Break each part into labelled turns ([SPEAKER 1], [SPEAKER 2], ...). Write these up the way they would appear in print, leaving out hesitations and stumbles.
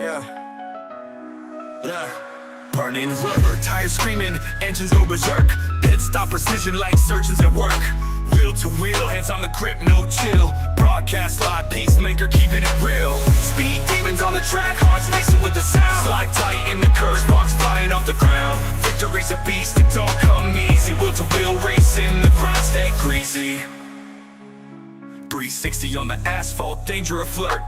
[SPEAKER 1] Yeah. Burning rubber, tires screaming, engines go berserk. Pit stop precision like surgeons at work. Wheel to wheel, hands on the grip, no chill. Broadcast live, peacemaker keeping it real. Speed demons on the track, hearts racing with the sound. Slide tight in the curves, sparks flying off the ground. Victory's a beast, it don't come easy. Wheel to wheel racing, the grind stay greasy. 360 on the asphalt, danger a flirt.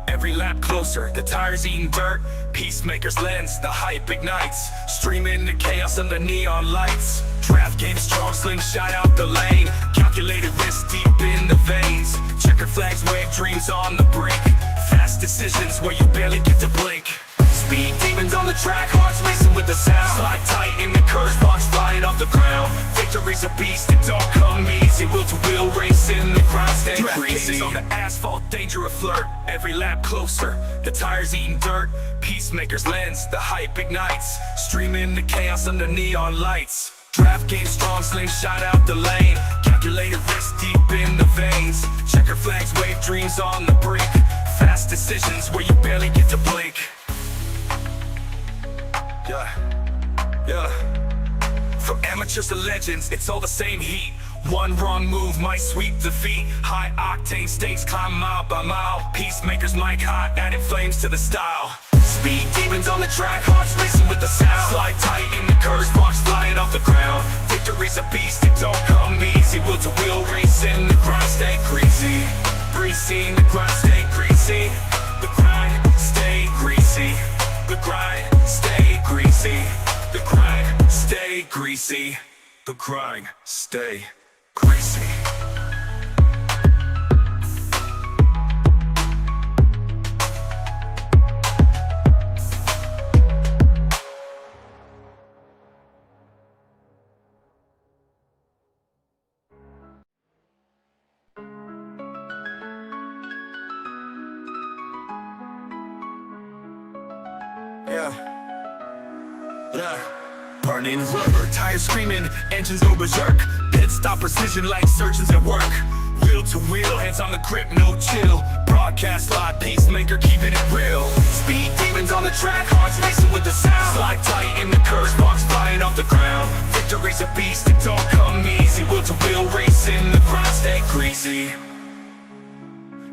[SPEAKER 1] Every lap closer, the tires eating dirt. Peacemaker's lens, the hype ignites. Streaming the chaos under neon lights. Draft game strong, slingshot out the lane. Calculated risk deep in the veins. Checkered flags wave dreams on the brink. Fast decisions where you barely get to blink. Speed demons on the track, hearts racing with the sound. Slide tight in the curves, sparks flying off the ground. Victory's a beast, it don't come easy. Wheel to wheel racing, the grind stay greasy. On the asphalt, danger a flirt. Every lap closer, the tires eating dirt. Peacemaker's lens, the hype ignites. Streaming the chaos under neon lights. Draft game strong, slingshot out the lane. Calculated risk deep in the veins. Checker flags wave dreams on the brink. Fast decisions where you barely get to blink. From amateurs to legends, it's all the same heat. One wrong move might sweep defeat. High octane stakes climb mile by mile. Peacemakers mic hot, adding flames to the style. Speed demons on the track, hearts racing with the sound. Slide tight in the curves, sparks flying off the ground. Victory's a beast, it don't come easy. Wheel to wheel racing, the grind stay greasy. Greasy, the grind stay greasy. The grind stay greasy. The grind stay greasy. The grind stay greasy. The grind stay greasy. Burning rubber, tires screaming, engines go berserk. Pit stop precision like surgeons at work. Wheel to wheel, hands on the grip, no chill. Broadcast live, peacemaker keeping it real. Speed demons on the track, hearts racing with the sound. Slide tight in the curves, sparks flying off the ground. Victory's a beast, it don't come easy. Wheel to wheel racing, the grind stay greasy.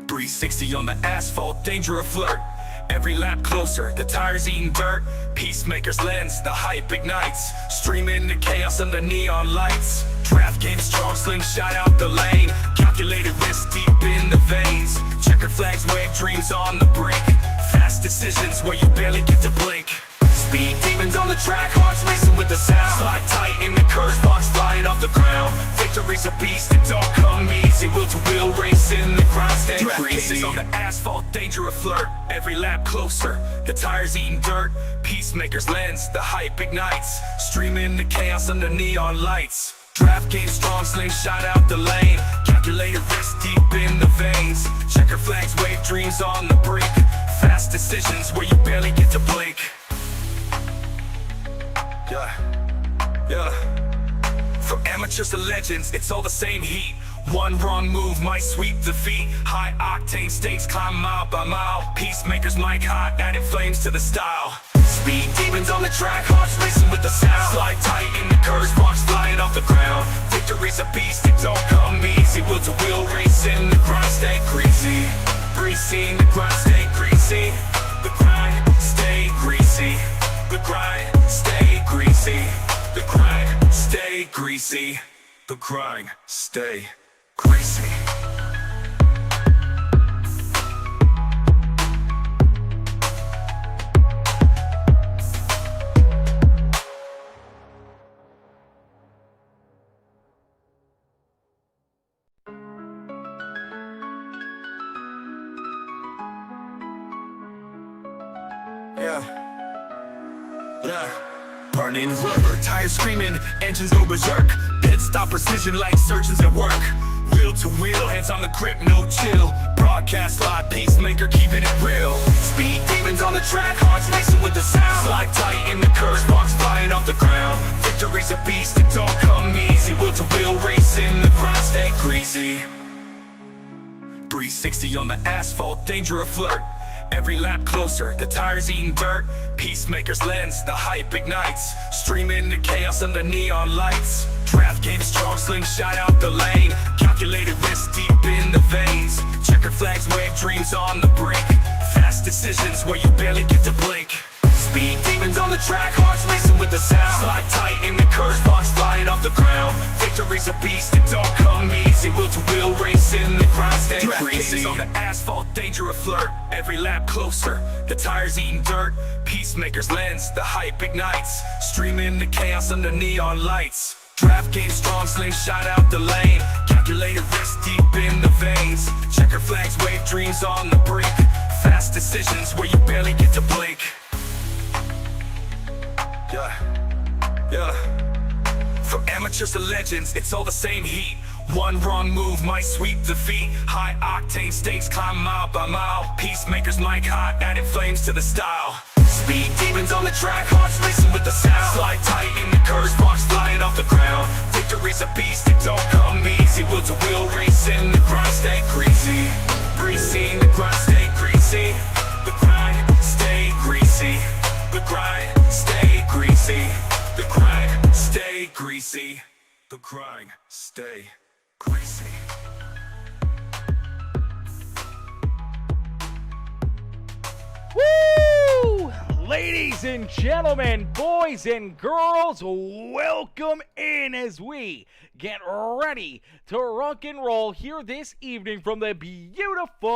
[SPEAKER 1] 360 on the asphalt, danger a flirt. Every lap closer, the tires eating dirt. Peacemaker's lens, the hype ignites. Streaming the chaos under neon lights. Draft game strong, slingshot out the lane. Calculated risk deep in the veins. Checkered flags wave dreams on the brink. Fast decisions where you barely get to blink. Speed demons on the track, hearts racing with the sound. Slide tight in the curves, sparks flying off the ground. Victory's a beast, it don't come easy. Wheel to wheel racing, the grind stay greasy. On the asphalt, danger a flirt. Every lap closer, the tires eating dirt. Peacemaker's lens, the hype ignites. Streaming the chaos under neon lights. Draft game strong, slingshot out the lane. Calculated risk deep in the veins. Checker flags wave dreams on the brink. Fast decisions where you barely get to blink. From amateurs to legends, it's all the same heat. One wrong move might sweep defeat. High octane stakes climb mile by mile. Peacemakers mic hot, adding flames to the style. Speed demons on the track, hearts racing with the sound. Slide tight in the curves, sparks flying off the ground. Victory's a beast, it don't come easy. Wheel to wheel racing, the grind stay greasy. Greasy, the grind stay greasy. The grind stay greasy. The grind stay greasy. The grind stay greasy. The grind stay greasy. Burning rubber, tires screaming, engines go berserk. Pit stop precision like surgeons at work. Wheel to wheel, hands on the grip, no chill. Broadcast live, peacemaker keeping it real. Speed demons on the track, hearts racing with the sound. Slide tight in the curves, sparks flying off the ground. Victory's a beast, it don't come easy. Wheel to wheel racing, the grind stay greasy. 360 on the asphalt, danger a flirt. Every lap closer, the tires eating dirt. Peacemaker's lens, the hype ignites. Streaming the chaos under neon lights. Draft game strong, slingshot out the lane. Calculated risk deep in the veins. Checkered flags wave dreams on the brink. Fast decisions where you barely get to blink. Speed demons on the track, hearts racing with the sound. Slide tight in the curves, box flying off the ground. Victory's a beast, it don't come easy. Wheel to wheel racing, the grind stay greasy. On the asphalt, danger a flirt. Every lap closer, the tires eating dirt. Peacemaker's lens, the hype ignites. Streaming the chaos under neon lights. Draft game strong, slingshot out the lane. Calculated risk deep in the veins. Checker flags wave dreams on the brink. Fast decisions where you barely get to blink. Yeah. From amateurs to legends, it's all the same heat. One wrong move might sweep defeat. High octane stakes climb mile by mile. Peacemakers mic hot, added flames to the style. Speed demons on the track, hearts racing with the sound. Slide tight in the curves, box flying off the ground. Victory's a beast, it don't come easy. Wheel to wheel racing, the grind stay greasy. Greasy, the grind stay greasy. The grind stay greasy. The grind stay greasy. The grind stay greasy. The grind stay greasy.
[SPEAKER 2] Woo! Ladies and gentlemen, boys and girls, welcome in as we get ready to rock and roll here this evening from the beautiful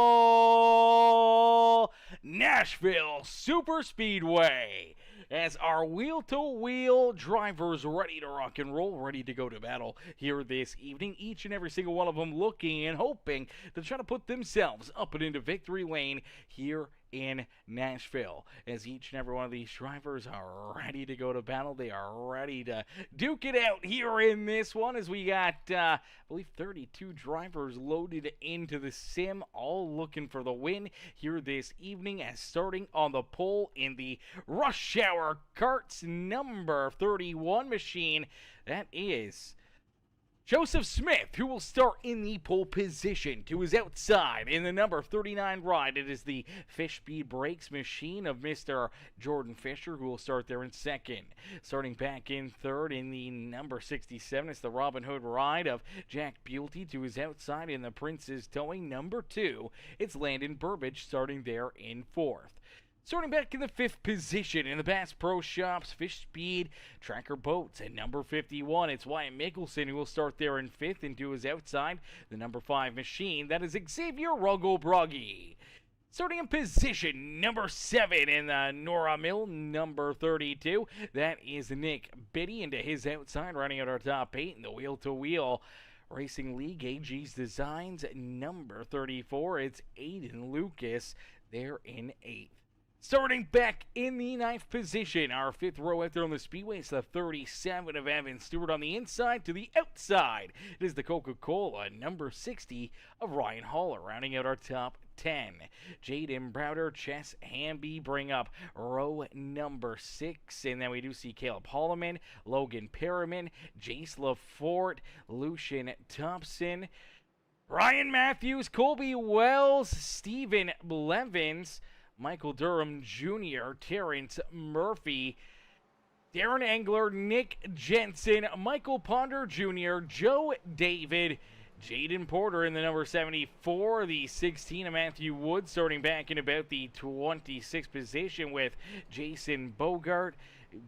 [SPEAKER 2] Nashville Super Speedway. As our wheel-to-wheel drivers ready to rock and roll, ready to go to battle here this evening. Each and every single one of them looking and hoping to try to put themselves up and into victory lane here in Nashville. As each and every one of these drivers are ready to go to battle, they are ready to duke it out here in this one, as we got, I believe, 32 drivers loaded into the sim, all looking for the win here this evening. As starting on the pole in the Rush Hour Karts number 31 machine, that is Joseph Smith, who will start in the pole position. To his outside in the number 39 ride, it is the Fish Speed Brakes machine of Mr. Jordan Fisher, who will start there in second. Starting back in third in the number 67, it's the Robin Hood ride of Jack Buelty. To his outside in the Prince's Towing number 2, it's Landon Burbage starting there in fourth. Starting back in the fifth position in the Bass Pro Shops Fish Speed Tracker Boats at number 51, it's Wyatt Mickelson who will start there in fifth, and to his outside, the number 5 machine, that is Xavier Ruggle-Brugge. Starting in position number 7 in the Nora Mill number 32, that is Nick Biddy, and to his outside, running out our top 8 in the Wheel-to-Wheel Racing League AG's Designs number 34, it's Aiden Lucas there in 8th. Starting back in the 9th position, our 5th row out there on the speedway is the 37 of Evan Stewart. On the inside to the outside, it is the Coca-Cola number 60 of Ryan Haller, rounding out our top 10. Jaden Browder, Chess Hamby bring up row number 6, and then we do see Caleb Holloman, Logan Perriman, Jace LaForte, Lucian Thompson, Ryan Matthews, Colby Wells, Stephen Blevins, Michael Durham Jr., Terrence Murphy, Darren Engler, Nick Jensen, Michael Ponder Jr., Joe David, Jaden Porter in the number 74, the 16 of Matthew Wood, starting back in about the 26th position with Jason Bogart,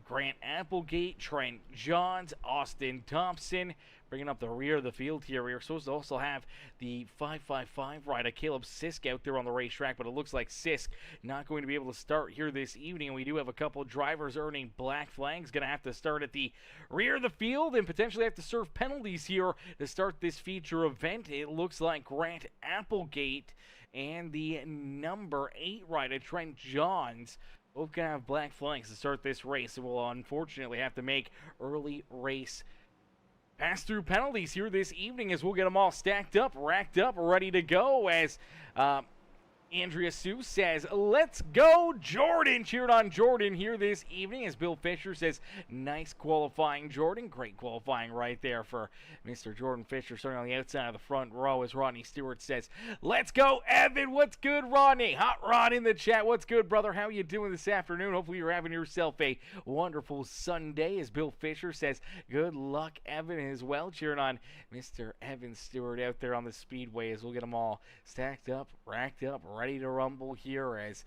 [SPEAKER 2] Grant Applegate, Trent Johns, Austin Thompson. Bringing up the rear of the field here, we are supposed to also have the 555 rider Caleb Sisk out there on the racetrack, but it looks like Sisk not going to be able to start here this evening. And we do have a couple of drivers earning black flags, going to have to start at the rear of the field and potentially have to serve penalties here to start this feature event. It looks like Grant Applegate and the number 8 rider Trent Johns both going to have black flags to start this race, and will unfortunately have to make early race pass-through penalties here this evening, as we'll get them all stacked up, racked up, ready to go, as Andrea Sue says, let's go, Jordan. Cheered on Jordan here this evening as Bill Fisher says, nice qualifying, Jordan. Great qualifying right there for Mr. Jordan Fisher, starting on the outside of the front row as Rodney Stewart says, let's go, Evan. What's good, Rodney? Hot Rod in the chat. What's good, brother? How you doing this afternoon? Hopefully you're having yourself a wonderful Sunday as Bill Fisher says, good luck, Evan, as well. Cheering on Mr. Evan Stewart out there on the speedway as we'll get them all stacked up, racked up, ready to rumble here as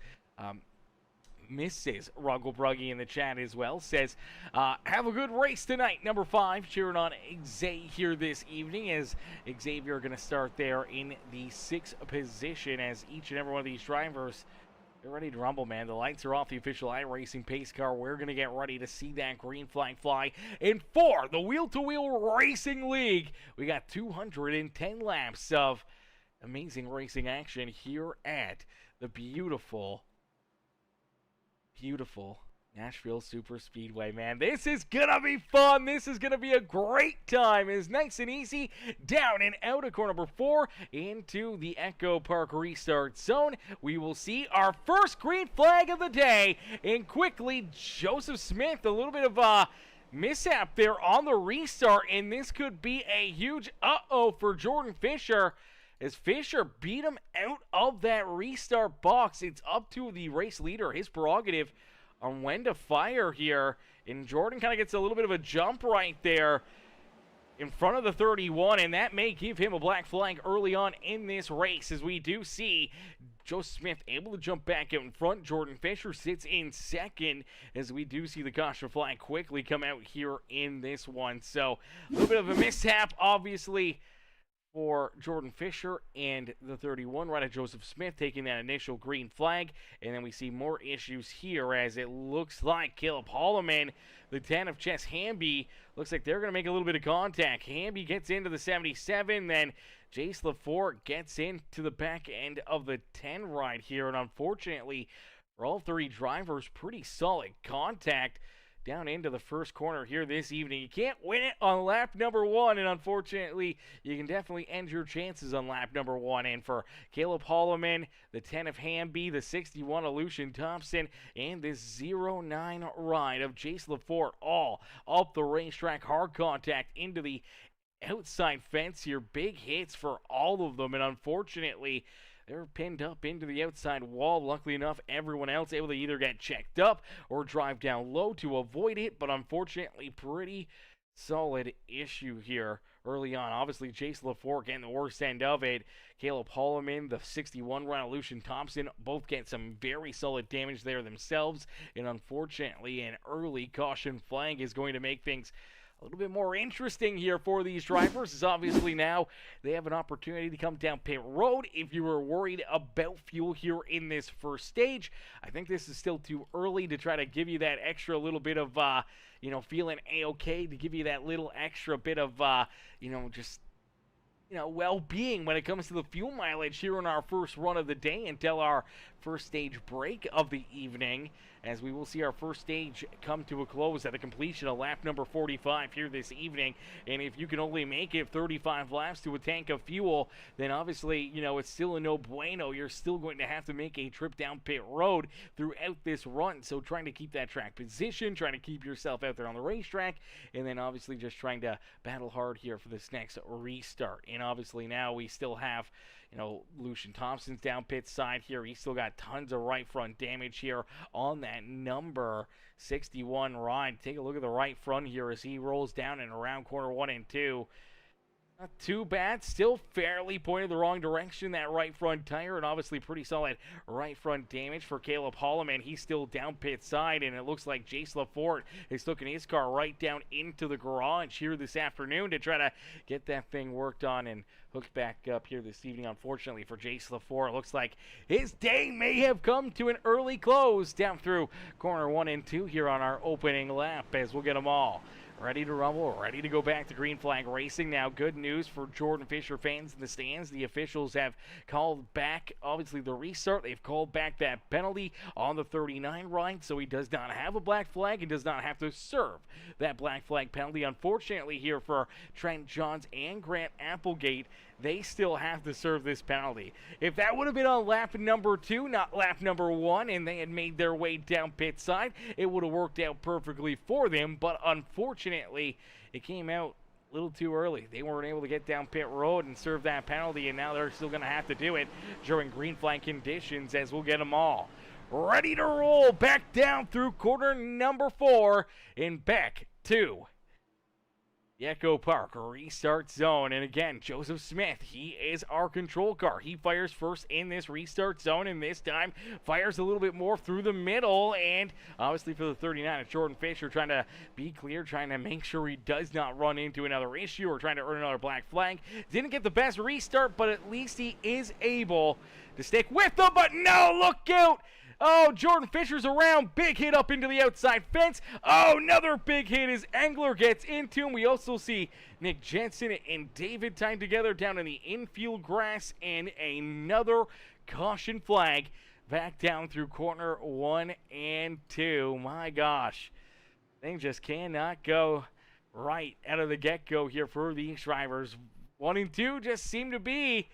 [SPEAKER 2] Mrs. Rugglebruggy in the chat as well says, have a good race tonight, number 5, cheering on Xavier here this evening as Xavier going to start there in the 6th position as each and every one of these drivers, they're ready to rumble, man. The lights are off the official iRacing pace car. We're going to get ready to see that green flag fly. And for the Wheel-to-Wheel Racing League, we got 210 laps of amazing racing action here at the beautiful Nashville Super Speedway, man. This is gonna be fun. This is gonna be a great time. It's nice and easy down and out of corner number 4 into the Echo Park restart zone. We will see our first green flag of the day, and quickly Joseph Smith, a little bit of a mishap there on the restart, and this could be a huge for Jordan Fisher as Fisher beat him out of that restart box. It's up to the race leader, his prerogative on when to fire here, and Jordan kind of gets a little bit of a jump right there in front of the 31, and that may give him a black flag early on in this race as we do see Joseph Smith able to jump back out in front. Jordan Fisher sits in second as we do see the caution flag quickly come out here in this one. So a little bit of a mishap, obviously, for Jordan Fisher and the 31, right at Joseph Smith taking that initial green flag. And then we see more issues here as it looks like Caleb Holloman, the 10 of Chess Hamby, looks like they're going to make a little bit of contact. Hamby gets into the 77, then Jace LaForte gets into the back end of the 10 right here. And unfortunately, for all 3 drivers, pretty solid contact down into the first corner here this evening. You can't win it on lap number 1, and unfortunately, you can definitely end your chances on lap number 1. And for Caleb Holloman, the 10 of Hamby, the 61 of Lucian Thompson, and this 09 ride of Jace LaForte, all up the racetrack, hard contact into the outside fence here. Big hits for all of them, and unfortunately, they're pinned up into the outside wall. Luckily enough, everyone else able to either get checked up or drive down low to avoid it, but unfortunately, pretty solid issue here early on. Obviously, Jace LaForte getting the worst end of it. Caleb Holloman, the 61 run, Lucian Thompson, both get some very solid damage there themselves, and unfortunately, an early caution flag is going to make things a little bit more interesting here for these drivers, as obviously now they have an opportunity to come down pit road. If you were worried about fuel here in this first stage, I think this is still too early to try to give you that extra little bit of, feeling A-okay, to give you that little extra bit of, well-being when it comes to the fuel mileage here on our first run of the day until our first stage break of the evening, as we will see our first stage come to a close at the completion of lap number 45 here this evening. And if you can only make it 35 laps to a tank of fuel, then obviously, it's still a no bueno. You're still going to have to make a trip down pit road throughout this run. So trying to keep that track position, trying to keep yourself out there on the racetrack, and then obviously just trying to battle hard here for this next restart. And obviously now we still have, Lucian Thompson's down pit side here. He's still got tons of right front damage here on that number 61 ride. Take a look at the right front here as he rolls down and around corner 1 and 2. Not too bad, still fairly pointed the wrong direction, that right front tire, and obviously pretty solid right front damage for Caleb Holloman. He's still down pit side, and it looks like Jace LaForte is taking his car right down into the garage here this afternoon to try to get that thing worked on and hooked back up here this evening. Unfortunately for Jace LaForte, it looks like his day may have come to an early close down through corner 1 and 2 here on our opening lap, as we'll get them all ready to rumble, ready to go back to green flag racing. Now, good news for Jordan Fisher fans in the stands. The officials have called back, obviously, the restart. They've called back that penalty on the 39 ride, so he does not have a black flag. He does not have to serve that black flag penalty. Unfortunately, here for Trent Johns and Grant Applegate, they still have to serve this penalty. If that would have been on lap number 2, not lap number 1, and they had made their way down pit side, it would have worked out perfectly for them, but unfortunately, it came out a little too early. They weren't able to get down pit road and serve that penalty, and now they're still going to have to do it during green flag conditions, as we'll get them all ready to roll back down through corner number 4 and back to Echo Park restart zone. And again, Joseph Smith, he is our control car. He fires first in this restart zone, and this time fires a little bit more through the middle. And obviously for the 39, it's Jordan Fisher trying to be clear, trying to make sure he does not run into another issue or trying to earn another black flag. Didn't get the best restart, but at least he is able to stick with them. But no, look out! Oh, Jordan Fisher's around. Big hit up into the outside fence. Oh, another big hit as Engler gets into him. We also see Nick Jensen and David tied together down in the infield grass. And another caution flag back down through corner 1 and 2. My gosh. Things just cannot go right out of the get-go here for these drivers. 1 and 2 just seem to be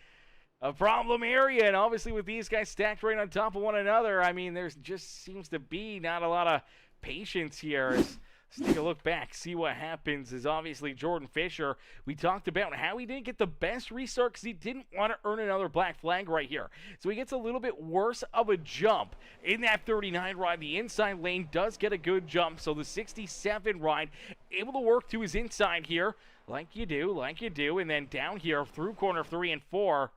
[SPEAKER 2] a problem area, and obviously with these guys stacked right on top of one another, I mean, there just seems to be not a lot of patience here. Let's take a look back, see what happens. Is obviously Jordan Fisher, we talked about how he didn't get the best restart because he didn't want to earn another black flag right here. So he gets a little bit worse of a jump in that 39 ride. The inside lane does get a good jump, so the 67 ride able to work to his inside here, like you do, and then down here through corner 3 and 4,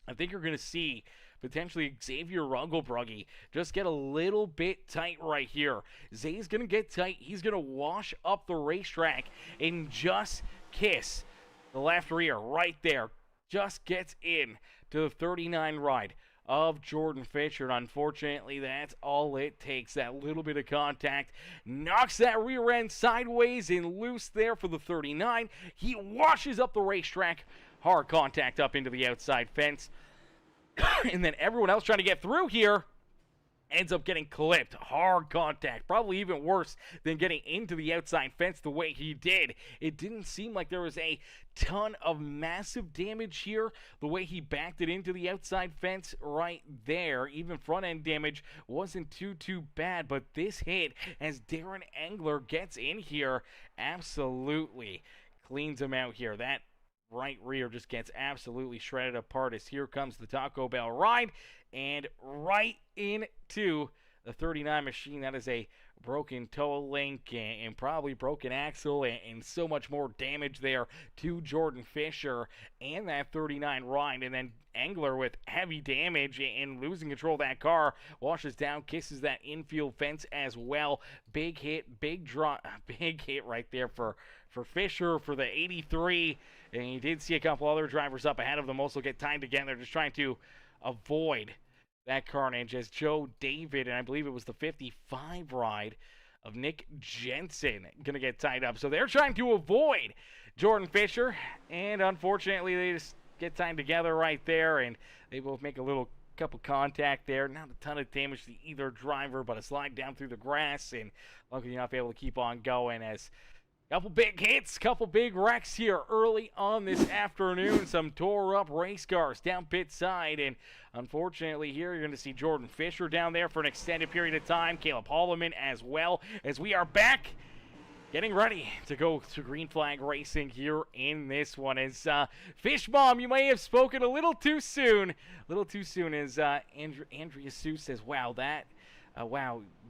[SPEAKER 2] I think you're going to see potentially Xavier Rugglebruggy just get a little bit tight right here. Zay's going to get tight. He's going to wash up the racetrack and just kiss the left rear right there. Just gets in to the 39 ride of Jordan Fisher. And unfortunately, that's all it takes. That little bit of contact knocks that rear end sideways and loose there for the 39. He washes up the racetrack. Hard contact up into the outside fence. And then everyone else trying to get through here ends up getting clipped. Hard contact. Probably even worse than getting into the outside fence the way he did. It didn't seem like there was a ton of massive damage here. The way he backed it into the outside fence right there. Even front end damage wasn't too bad. But this hit as Darren Engler gets in here absolutely cleans him out here. That right rear just gets absolutely shredded apart as here comes the Taco Bell ride and right into the 39 machine. That is a broken toe link and probably broken axle and so much more damage there to Jordan Fisher and that 39 ride. And then Engler with heavy damage and losing control of that car washes down, kisses that infield fence as well. Big hit, big hit right there for Fisher for the 83. And you did see a couple other drivers up ahead of them also get tied together, just trying to avoid that carnage as Joe David, and I believe it was the 55 ride of Nick Jensen, going to get tied up. So they're trying to avoid Jordan Fisher, and unfortunately they just get tied together right there, and they both make a couple contact there. Not a ton of damage to either driver, but a slide down through the grass, and luckily enough able to keep on going as couple big hits, couple big wrecks here early on this afternoon. Some tore up race cars down pit side, and unfortunately here you're going to see Jordan Fisher down there for an extended period of time. Caleb Holloman as well, as we are back getting ready to go to green flag racing here in this one. As Fish Mom, you may have spoken a little too soon as Andrea Sue says, wow,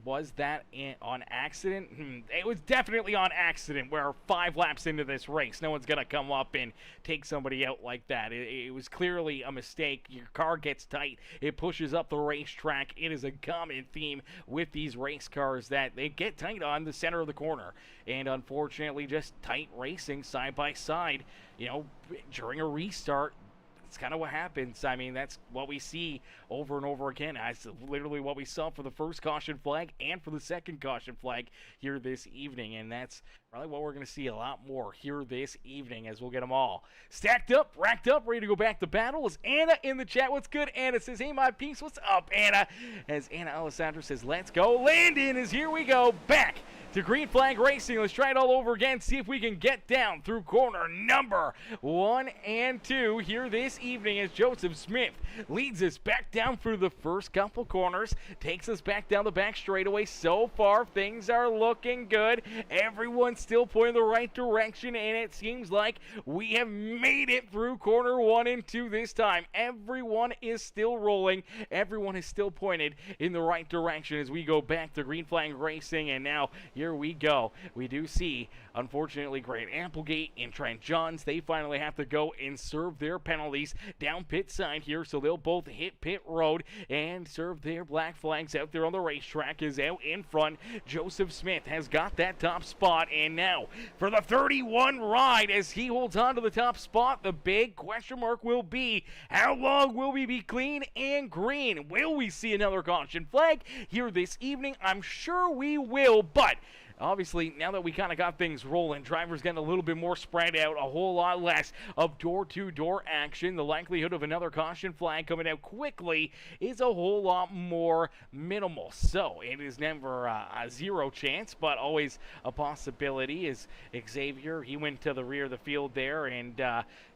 [SPEAKER 2] was that on accident? It was definitely on accident. We're 5 laps into this race. No one's going to come up and take somebody out like that. It was clearly a mistake. Your car gets tight. It pushes up the racetrack. It is a common theme with these race cars that they get tight on the center of the corner. And unfortunately, just tight racing side by side, during a restart. It's kind of what happens. I mean, that's what we see over and over again. That's literally what we saw for the first caution flag and for the second caution flag here this evening, and that's probably what we're going to see a lot more here this evening as we'll get them all stacked up, racked up, ready to go back to battle. Is Anna in the chat? What's good? Anna says, hey, my peeps, what's up, Anna? As Anna Alessandra says, let's go. Landon is here we go, back to green flag racing. Let's try it all over again, see if we can get down through corner number 1 and 2 here this evening as Joseph Smith leads us back down through the first couple corners, takes us back down the back straightaway. So far, things are looking good. Everyone's still pointing the right direction, and it seems like we have made it through corner 1 and 2 this time. Everyone is still rolling. Everyone is still pointed in the right direction as we go back to green flag racing, and now here we go. We do see, unfortunately, Grant Applegate and Trent Johns, they finally have to go and serve their penalties down pit side here, so they'll both hit pit road and serve their black flags out there on the racetrack. Is out in front. Joseph Smith has got that top spot, and now for the 31 ride as he holds on to the top spot, the big question mark will be, how long will we be clean and green? Will we see another caution flag here this evening? I'm sure we will, but obviously, now that we kind of got things rolling, drivers getting a little bit more spread out, a whole lot less of door-to-door action. The likelihood of another caution flag coming out quickly is a whole lot more minimal. So it is never a zero chance, but always a possibility. Is Xavier, he went to the rear of the field there, and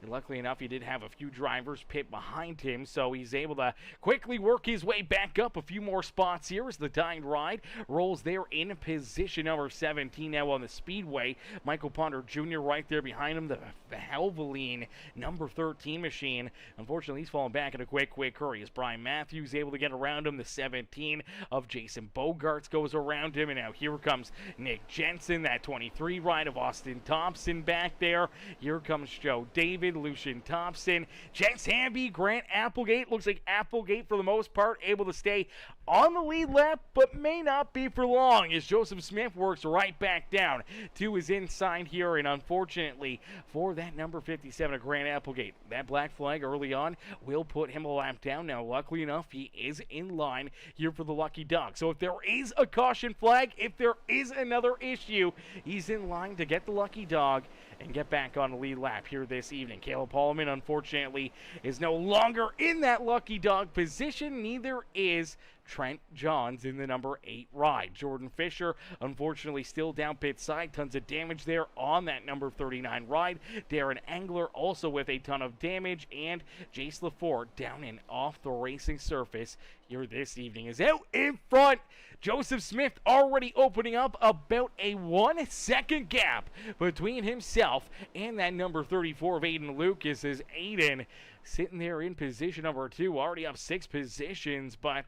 [SPEAKER 2] luckily enough, he did have a few drivers pit behind him, so he's able to quickly work his way back up a few more spots here as the dying ride rolls there in position number 17 now on the Speedway. Michael Ponder Jr. right there behind him, the Valvoline number 13 machine. Unfortunately, he's falling back in a quick hurry as Brian Matthews able to get around him. The 17 of Jason Bogarts goes around him, and now here comes Nick Jensen, that 23 ride of Austin Thompson back there. Here comes Joe David, Lucian Thompson, Jens Hamby, Grant Applegate. Looks like Applegate, for the most part, able to stay on the lead lap, but may not be for long as Joseph Smith works right back down to his inside here, and unfortunately for that number 57 of Grant Applegate, that black flag early on will put him a lap down. Now, luckily enough, he is in line here for the lucky dog. So if there is a caution flag, if there is another issue, he's in line to get the lucky dog and get back on the lead lap here this evening. Caleb Holloman, unfortunately, is no longer in that lucky dog position. Neither is Trent Johns in the number 8 ride. Jordan Fisher, unfortunately, still down pit side. Tons of damage there on that number 39 ride. Darren Angler also with a ton of damage. And Jace LaForte down and off the racing surface here this evening is out in front. Joseph Smith already opening up about a 1 second gap between himself and that number 34 of Aiden Lucas, as Aiden sitting there in position number 2, already up 6 positions, but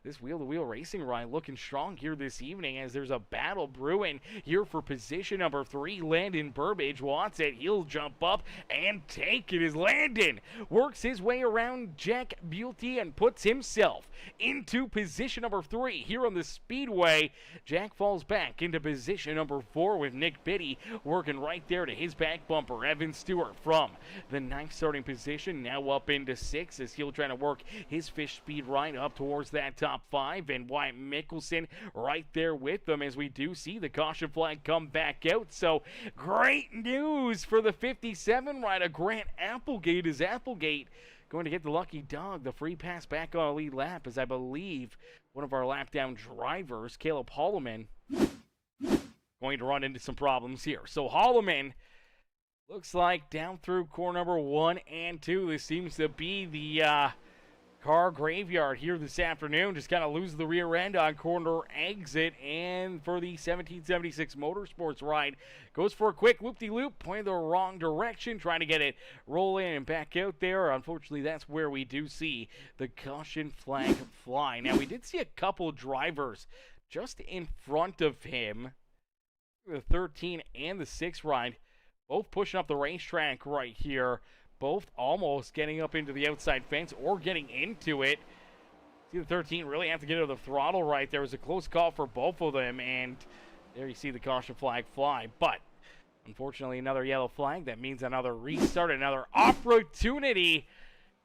[SPEAKER 2] this wheel-to-wheel racing ride looking strong here this evening as there's a battle brewing here for position number 3. Landon Burbage wants it. He'll jump up and take it as Landon works his way around Jack Bulte and puts himself into position number 3 here on the Speedway. Jack falls back into position number 4 with Nick Biddy working right there to his back bumper. Evan Stewart from the 9th starting position now up into 6 as he'll try to work his fish speed right up towards that top 5, and Wyatt Mickelson right there with them as we do see the caution flag come back out. So great news for the 57 rider Grant Applegate. Is Applegate going to get the lucky dog, the free pass back on a lead lap, as I believe one of our lap down drivers, Caleb Holloman, going to run into some problems here. So Holloman looks like down through corner number 1 and 2. This seems to be the car graveyard here this afternoon. Just kind of lose the rear end on corner exit, and for the 1776 Motorsports ride, goes for a quick loop-de-loop, pointing the wrong direction, trying to get it rolling and back out there. Unfortunately, that's where we do see the caution flag fly. Now, we did see a couple drivers just in front of him, the 13 and the 6 ride, both pushing up the racetrack right here, both almost getting up into the outside fence or getting into it. See the 13 really have to get to the throttle right. There was a close call for both of them, and there you see the caution flag fly. But unfortunately, another yellow flag. That means another restart, another opportunity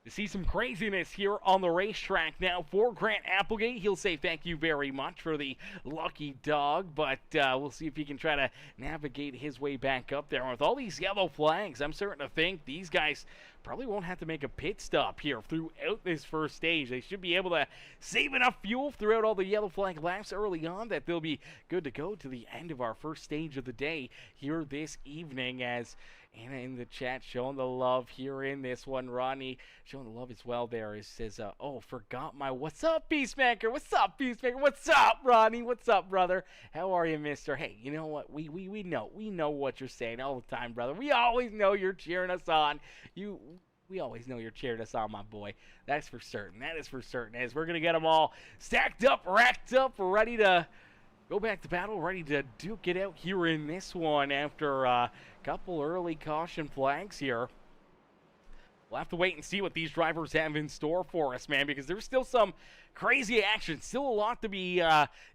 [SPEAKER 2] To see some craziness here on the racetrack now for Grant Applegate. He'll say thank you very much for the lucky dog, but we'll see if he can try to navigate his way back up there. And with all these yellow flags, I'm starting to think these guys probably won't have to make a pit stop here throughout this first stage. They should be able to save enough fuel throughout all the yellow flag laps early on that they'll be good to go to the end of our first stage of the day here this evening. As Anna in the chat showing the love here in this one. Rodney showing the love as well there. It says, oh, forgot my what's up, Peacemaker? What's up, Peacemaker? What's up, Rodney? What's up, brother? How are you, mister? Hey, you know what? We know what you're saying all the time, brother. We always know you're cheering us on. We always know you're cheering us on, my boy. That's for certain. That is for certain. As we're going to get them all stacked up, racked up, ready to go back to battle, ready to duke it out here in this one after a couple early caution flags here. We'll have to wait and see what these drivers have in store for us, man, because there's still some crazy action, still a lot to be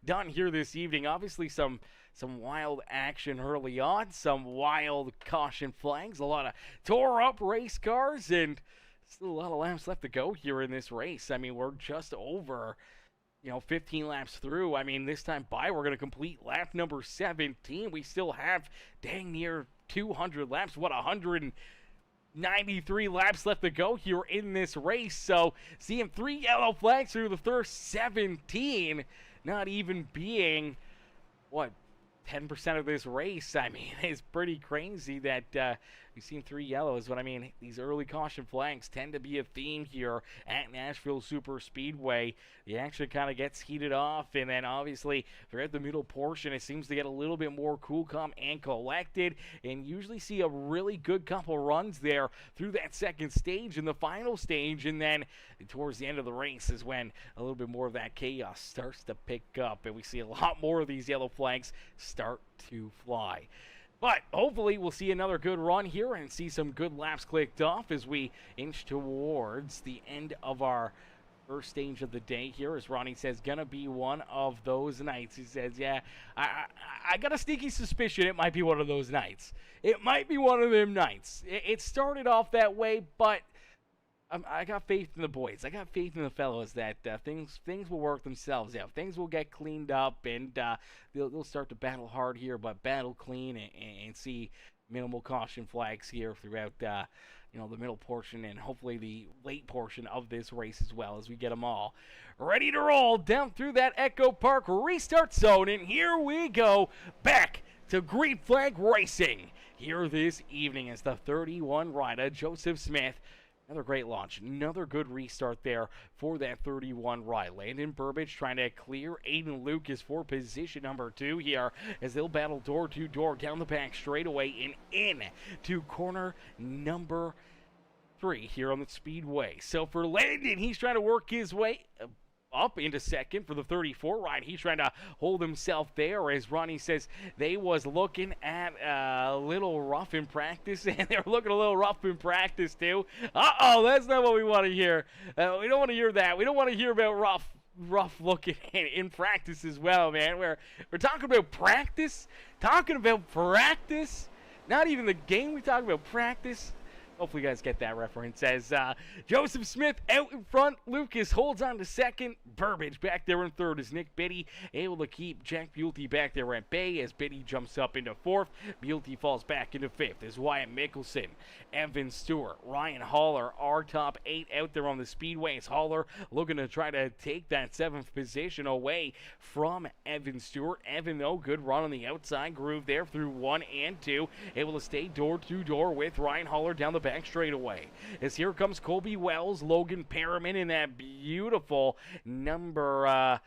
[SPEAKER 2] done here this evening. Obviously, some wild action early on, some wild caution flags, a lot of tore-up race cars, and still a lot of laps left to go here in this race. I mean, we're just over 15 laps through. I mean, this time by, we're going to complete lap number 17. We still have dang near 200 laps. What, 193 laps left to go here in this race. So, seeing 3 yellow flags through the first 17, not even being, 10% of this race. I mean, it's pretty crazy that we've seen 3 yellows, but I mean, these early caution flags tend to be a theme here at Nashville Super Speedway. The action kind of gets heated off, and then obviously throughout the middle portion, it seems to get a little bit more cool, calm, and collected, and usually see a really good couple runs there through that second stage and the final stage, and then towards the end of the race is when a little bit more of that chaos starts to pick up, and we see a lot more of these yellow flags start to fly. But hopefully we'll see another good run here and see some good laps clicked off as we inch towards the end of our first stage of the day here. As Ronnie says, gonna be one of those nights. He says, yeah, I got a sneaky suspicion it might be one of those nights. It might be one of them nights. It started off that way, but I got faith in the boys. I got faith in the fellows that things will work themselves out. Things will get cleaned up, and they'll start to battle hard here, but battle clean and see minimal caution flags here throughout the middle portion and hopefully the late portion of this race as well, as we get them all ready to roll down through that Echo Park restart zone. And here we go back to green flag racing here this evening as the 31 rider Joseph Smith. Another great launch, another good restart there for that 31 ride. Landon Burbage trying to clear Aiden Lucas for position number 2 here as they'll battle door to door down the back straightaway and in to corner number 3 here on the Speedway. So for Landon, he's trying to work his way up into second for the 34 ride. He's trying to hold himself there, as Ronnie says they was looking at a little rough in practice, and they're looking a little rough in practice too. That's not what we want to hear. We don't want to hear that. We don't want to hear about rough looking in practice as well, man. We're talking about practice, not even the game. We talk about practice. Hopefully you guys get that reference. As Joseph Smith out in front, Lucas holds on to second. Burbage back there in third as Nick Biddy able to keep Jack Buelty back there at bay as Biddy jumps up into fourth. Buelty falls back into fifth as Wyatt Mickelson, Evan Stewart, Ryan Haller are top 8 out there on the Speedway. As Haller looking to try to take that 7th position away from Evan Stewart. Evan, though, good run on the outside groove there through 1 and 2. Able to stay door to door with Ryan Haller down the back straightaway. As here comes Colby Wells, Logan Perriman in that beautiful number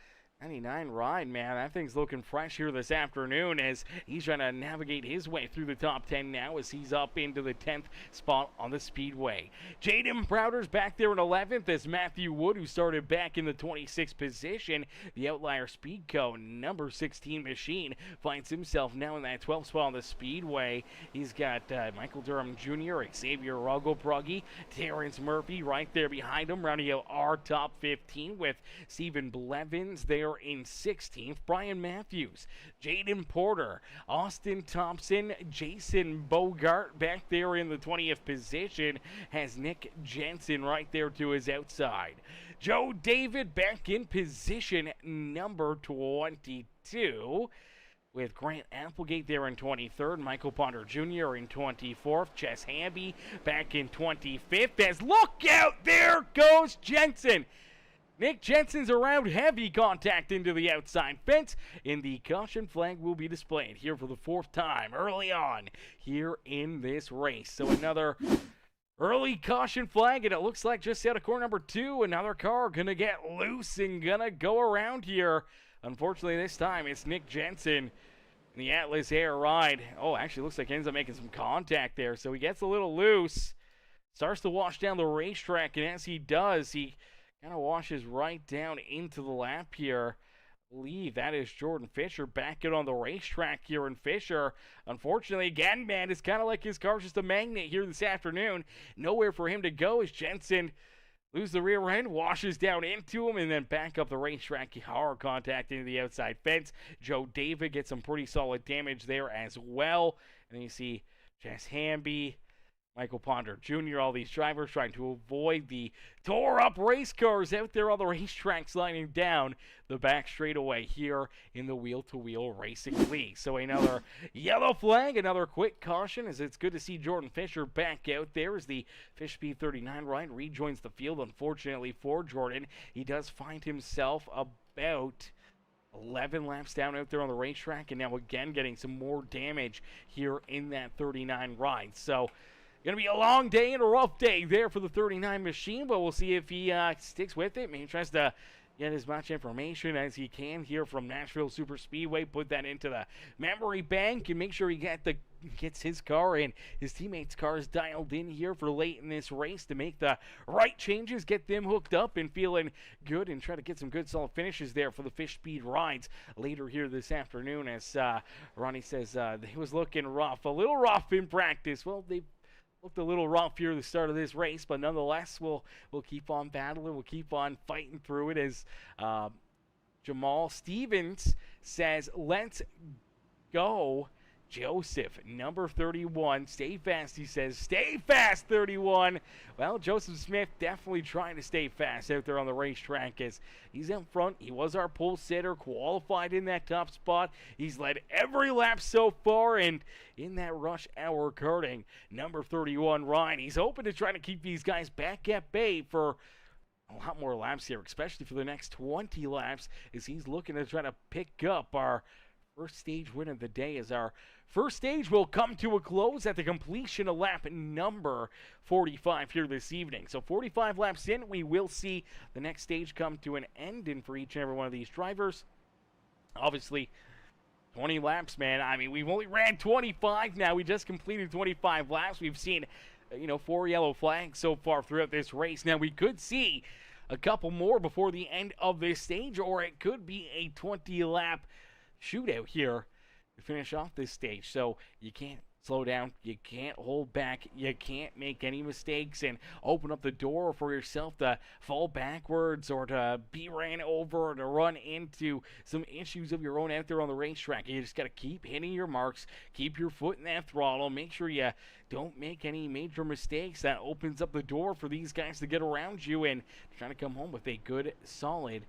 [SPEAKER 2] 99 ride, man. That thing's looking fresh here this afternoon as he's trying to navigate his way through the top 10 now as he's up into the 10th spot on the Speedway. Jaden Browder's back there in 11th as Matthew Wood, who started back in the 26th position. The Outlier Speedco number 16 machine finds himself now in that 12th spot on the Speedway. He's got Michael Durham Jr., Xavier Ruggelbrugge, Terrence Murphy right there behind him, rounding out our top 15 with Stephen Blevins there there in 16th. Brian Matthews, Jaden Porter, Austin Thompson, Jason Bogart back there in the 20th position has Nick Jensen right there to his outside. Joe David back in position number 22. With Grant Applegate there in 23rd, Michael Ponder Jr. in 24th, Chess Hamby back in 25th. As look out, there goes Jensen. Nick Jensen's around heavy contact into the outside fence, and the caution flag will be displayed here for the 4th time early on here in this race. So another early caution flag, and it looks like just out of corner number 2, another car gonna get loose and gonna go around here. Unfortunately, this time it's Nick Jensen in the Atlas Air ride. Oh, actually looks like he ends up making some contact there, so he gets a little loose. Starts to wash down the racetrack, and as he does, he kind of washes right down into the lap here. I believe that is Jordan Fisher back out on the racetrack here, and Fisher, unfortunately, again, man, it's kind of like his car's just a magnet here this afternoon. Nowhere for him to go as Jensen loses the rear end, washes down into him, and then back up the racetrack, hard contact into the outside fence. Joe David gets some pretty solid damage there as well. And then you see Chess Hamby, Michael Ponder Jr., all these drivers trying to avoid the tore-up race cars out there on the racetrack sliding down the back straightaway here in the Wheel-to-Wheel Racing League. So another yellow flag, another quick caution, as it's good to see Jordan Fisher back out there as the Fish Speed 39 ride rejoins the field. Unfortunately for Jordan, he does find himself about 11 laps down out there on the racetrack, and now again getting some more damage here in that 39 ride. So going to be a long day and a rough day there for the 39 machine, but we'll see if he sticks with it. Maybe he tries to get as much information as he can here from Nashville Super Speedway, put that into the memory bank, and make sure he gets his car and his teammates' cars dialed in here for late in this race to make the right changes, get them hooked up and feeling good, and try to get some good solid finishes there for the Fish Speed rides later here this afternoon. As Ronnie says, he was looking rough, a little rough in practice. Well, they looked a little rough here at the start of this race, but nonetheless, we'll keep on battling. We'll keep on fighting through it. As Jamal Stevens says, let's go, Joseph, number 31. Stay fast, he says. Stay fast, 31. Well, Joseph Smith definitely trying to stay fast out there on the racetrack as he's in front. He was our pole sitter, qualified in that top spot. He's led every lap so far, and in that rush hour karting, number 31, Ryan, he's hoping to try to keep these guys back at bay for a lot more laps here, especially for the next 20 laps, as he's looking to try to pick up our first stage win of the day, as our first stage will come to a close at the completion of lap number 45 here this evening. So 45 laps in, we will see the next stage come to an end, and for each and every one of these drivers, obviously 20 laps, man. I mean, we've only ran 25 now. We just completed 25 laps. We've seen 4 yellow flags so far throughout this race. Now, we could see a couple more before the end of this stage, or it could be a 20-lap shootout here to finish off this stage. So you can't slow down, you can't hold back, you can't make any mistakes and open up the door for yourself to fall backwards or to be ran over or to run into some issues of your own out there on the racetrack. You just got to keep hitting your marks, keep your foot in that throttle, make sure you don't make any major mistakes. That opens up the door for these guys to get around you and trying to come home with a good, solid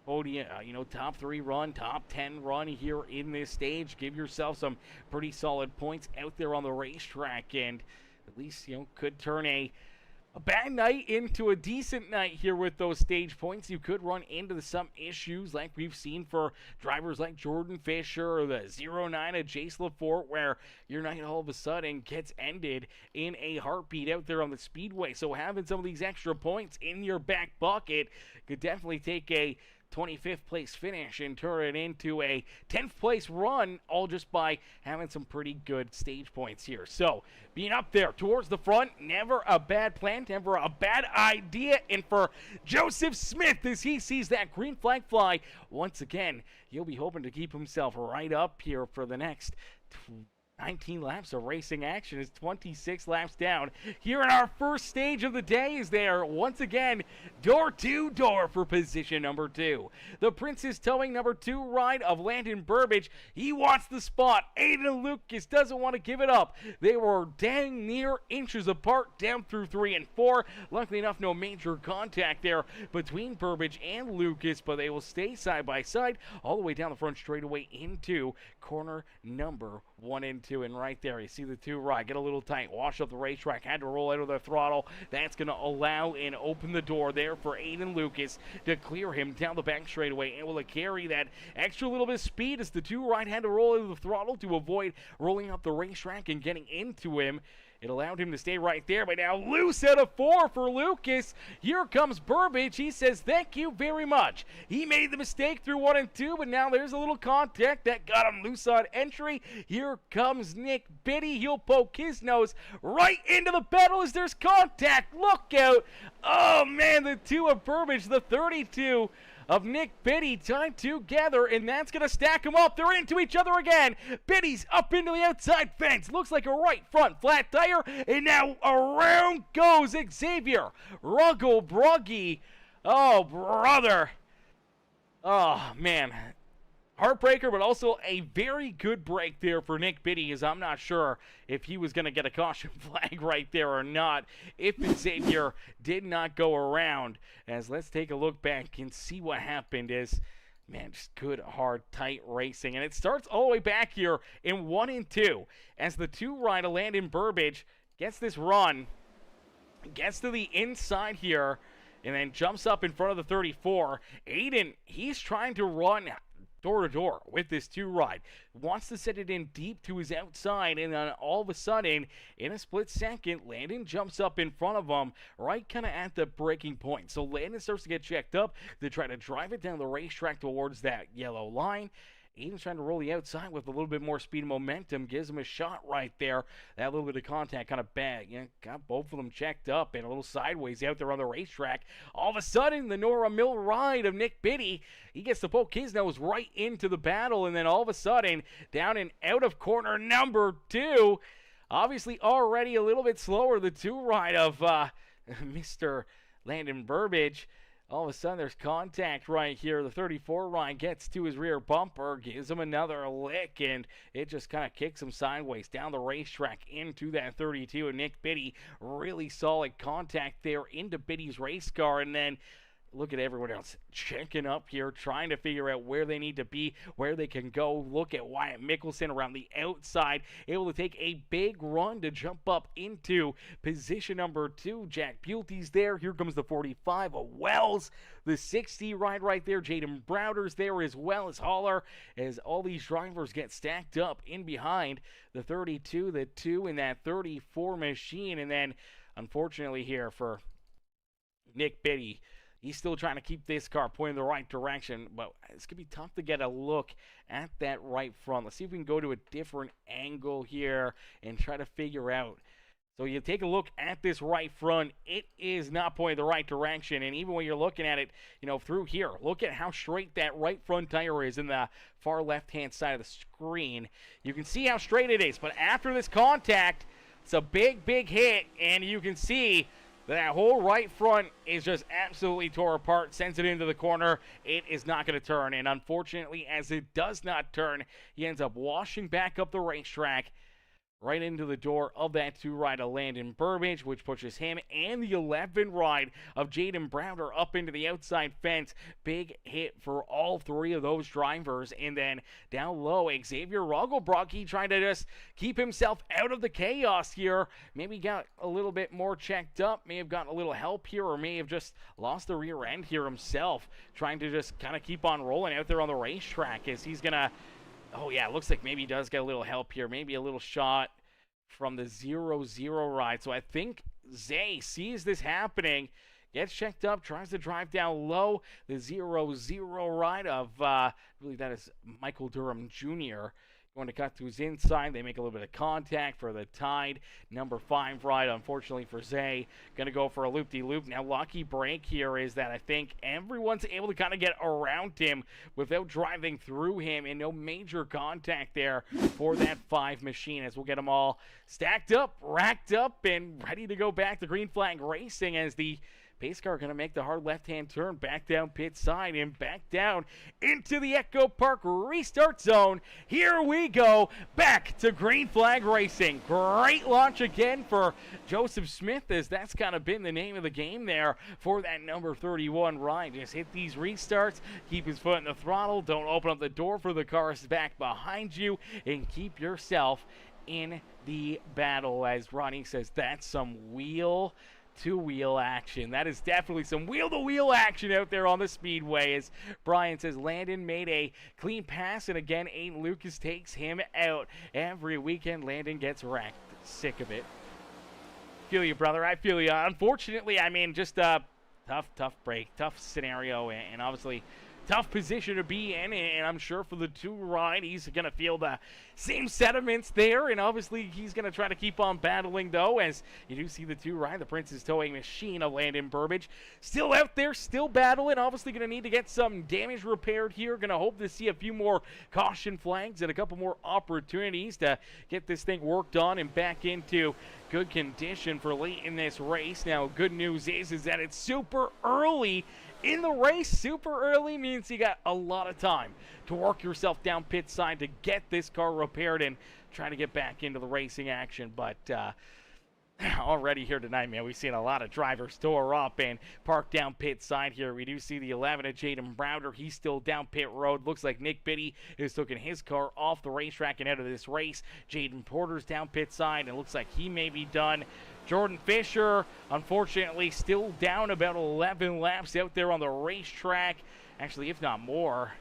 [SPEAKER 2] podium, top 3 run, top 10 run here in this stage. Give yourself some pretty solid points out there on the racetrack, and at least, could turn a bad night into a decent night here with those stage points. You could run into some issues like we've seen for drivers like Jordan Fisher or the 09 of Jace LaForte, where your night all of a sudden gets ended in a heartbeat out there on the speedway. So having some of these extra points in your back pocket could definitely take a 25th place finish and turn it into a 10th place run, all just by having some pretty good stage points here. So being up there towards the front, never a bad plan, never a bad idea. And for Joseph Smith, as he sees that green flag fly once again, he'll be hoping to keep himself right up here for the next 19 laps of racing action is 26 laps down. Here in our first stage of the day is there, once again, door to door for position number 2. The Princess towing number 2 ride of Landon Burbage. He wants the spot. Aiden Lucas doesn't want to give it up. They were dang near inches apart down through 3 and 4. Luckily enough, no major contact there between Burbage and Lucas, but they will stay side by side all the way down the front straightaway into corner number 1 and 2. And right there, you see the 2 ride get a little tight, wash up the racetrack, had to roll out of the throttle. That's going to allow and open the door there for Aiden Lucas to clear him down the back straightaway, able to carry that extra little bit of speed as the 2 ride had to roll out of the throttle to avoid rolling up the racetrack and getting into him. It allowed him to stay right there, but now loose out of 4 for Lucas. Here comes Burbage. He says, thank you very much. He made the mistake through 1 and 2, but now there's a little contact that got him loose on entry. Here comes Nick Biddy. He'll poke his nose right into the pedal as there's contact. Look out. Oh, man, the 2 of Burbage, the 32 of Nick Biddy tied together, and that's going to stack them up. They're into each other again. Biddy's up into the outside fence. Looks like a right front flat tire, and now around goes Xavier Ruggle-Bruggy. Oh, brother. Oh, man. Heartbreaker, but also a very good break there for Nick Biddy, as I'm not sure if he was going to get a caution flag right there or not, if Xavier did not go around. As let's take a look back and see what happened. Is, man, just good, hard, tight racing. And it starts all the way back here in 1 and 2, as the 2 ride of Landon Burbage gets this run, gets to the inside here, and then jumps up in front of the 34. Aiden, he's trying to run door to door with this 2 ride, wants to set it in deep to his outside, and then all of a sudden, in a split second, Landon jumps up in front of him right kind of at the breaking point. So Landon starts to get checked up to try to drive it down the racetrack towards that yellow line. Aiden's trying to roll the outside with a little bit more speed and momentum, gives him a shot right there. That little bit of contact kind of got both of them checked up and a little sideways out there on the racetrack. All of a sudden, the Nora Mill ride of Nick Biddy, he gets to poke his nose right into the battle, and then all of a sudden, down and out of corner number 2, obviously already a little bit slower, the 2 ride of Mr. Landon Burbage. All of a sudden, there's contact right here. The 34 ride gets to his rear bumper, gives him another lick, and it just kind of kicks him sideways down the racetrack into that 32. And Nick Biddy, really solid contact there into Biddy's race car, and then look at everyone else checking up here, trying to figure out where they need to be, where they can go. Look at Wyatt Mickelson around the outside, able to take a big run to jump up into position number 2. Jack Bulty's there. Here comes the 45 of Wells. The 60 ride right there. Jaden Browder's there as well as Haller, as all these drivers get stacked up in behind the 32, the 2, and that 34 machine. And then, unfortunately here for Nick Biddy, he's still trying to keep this car pointing the right direction, but it's going to be tough to get a look at that right front. Let's see if we can go to a different angle here and try to figure out. So you take a look at this right front. It is not pointing the right direction, and even when you're looking at it, through here, look at how straight that right front tire is in the far left-hand side of the screen. You can see how straight it is, but after this contact, it's a big, big hit, and you can see that whole right front is just absolutely tore apart, sends it into the corner. It is not going to turn, and unfortunately, as it does not turn, he ends up washing back up the racetrack right into the door of that 2 ride of Landon Burbage, which pushes him and the 11 ride of Jaden Browder up into the outside fence. Big hit for all 3 of those drivers. And then down low, Xavier Ruggle-Bruggy trying to just keep himself out of the chaos here. Maybe got a little bit more checked up, may have gotten a little help here, or may have just lost the rear end here himself, trying to just kind of keep on rolling out there on the racetrack as he's going to... Oh, yeah, it looks like maybe he does get a little help here. Maybe a little shot from the 0-0 ride. So I think Zay sees this happening, gets checked up, tries to drive down low. The 0-0 ride of, I believe that is Michael Durham Jr. Going to cut to his inside. They make a little bit of contact for the tied number 5 ride. Unfortunately for Zay, going to go for a loop-de-loop. Now, lucky break here is that I think everyone's able to kind of get around him without driving through him, and no major contact there for that 5 machine, as we'll get them all stacked up, racked up, and ready to go back to green flag racing as the pace car going to make the hard left-hand turn back down pit side and back down into the Echo Park restart zone. Here we go, back to green flag racing. Great launch again for Joseph Smith, as that's kind of been the name of the game there for that number 31 ride. Just hit these restarts, keep his foot in the throttle, don't open up the door for the cars back behind you, and keep yourself in the battle. As Ronnie says, that's some wheel-to-wheel action. That is definitely some wheel-to-wheel action out there on the speedway. As Brian says, Landon made a clean pass, and again, Aiden Lucas takes him out. Every weekend, Landon gets wrecked. Sick of it. Feel you, brother. I feel you. Unfortunately, I mean, just a tough break, tough scenario, and obviously tough position to be in, and I'm sure for the 2 ride, he's going to feel the same sentiments there, and obviously he's going to try to keep on battling, though, as you do see the 2 ride, the Prince's Towing Machine of Landon Burbage, still out there, still battling, obviously going to need to get some damage repaired here, going to hope to see a few more caution flags and a couple more opportunities to get this thing worked on and back into good condition for late in this race. Now, good news is that it's super early in the race. Super early means you got a lot of time to work yourself down pit side to get this car repaired and try to get back into the racing action. But already here tonight, man, we've seen a lot of drivers store up and park down pit side here. We do see the 11 of Jaden Browder. He's still down pit road. Looks like Nick Biddy is taking his car off the racetrack and out of this race. Jaden Porter's down pit side, and looks like he may be done. Jordan Fisher, unfortunately, still down about 11 laps out there on the racetrack. Actually, if not more.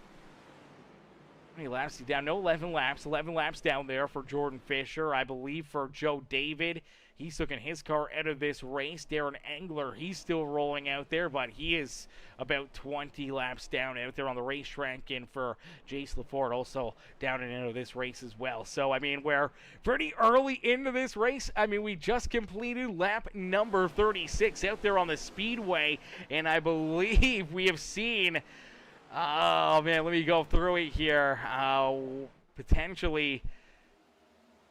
[SPEAKER 2] How many laps is he down? No, 11 laps. 11 laps down there for Jordan Fisher. I believe for Joe David, he's taking his car out of this race. Darren Engler, he's still rolling out there, but he is about 20 laps down out there on the racetrack. And for Jace LaFord, also down and out of this race as well. So, I mean, we're pretty early into this race. I mean, we just completed lap number 36 out there on the speedway, and I believe we have seen, oh, man, let me go through it here. Potentially,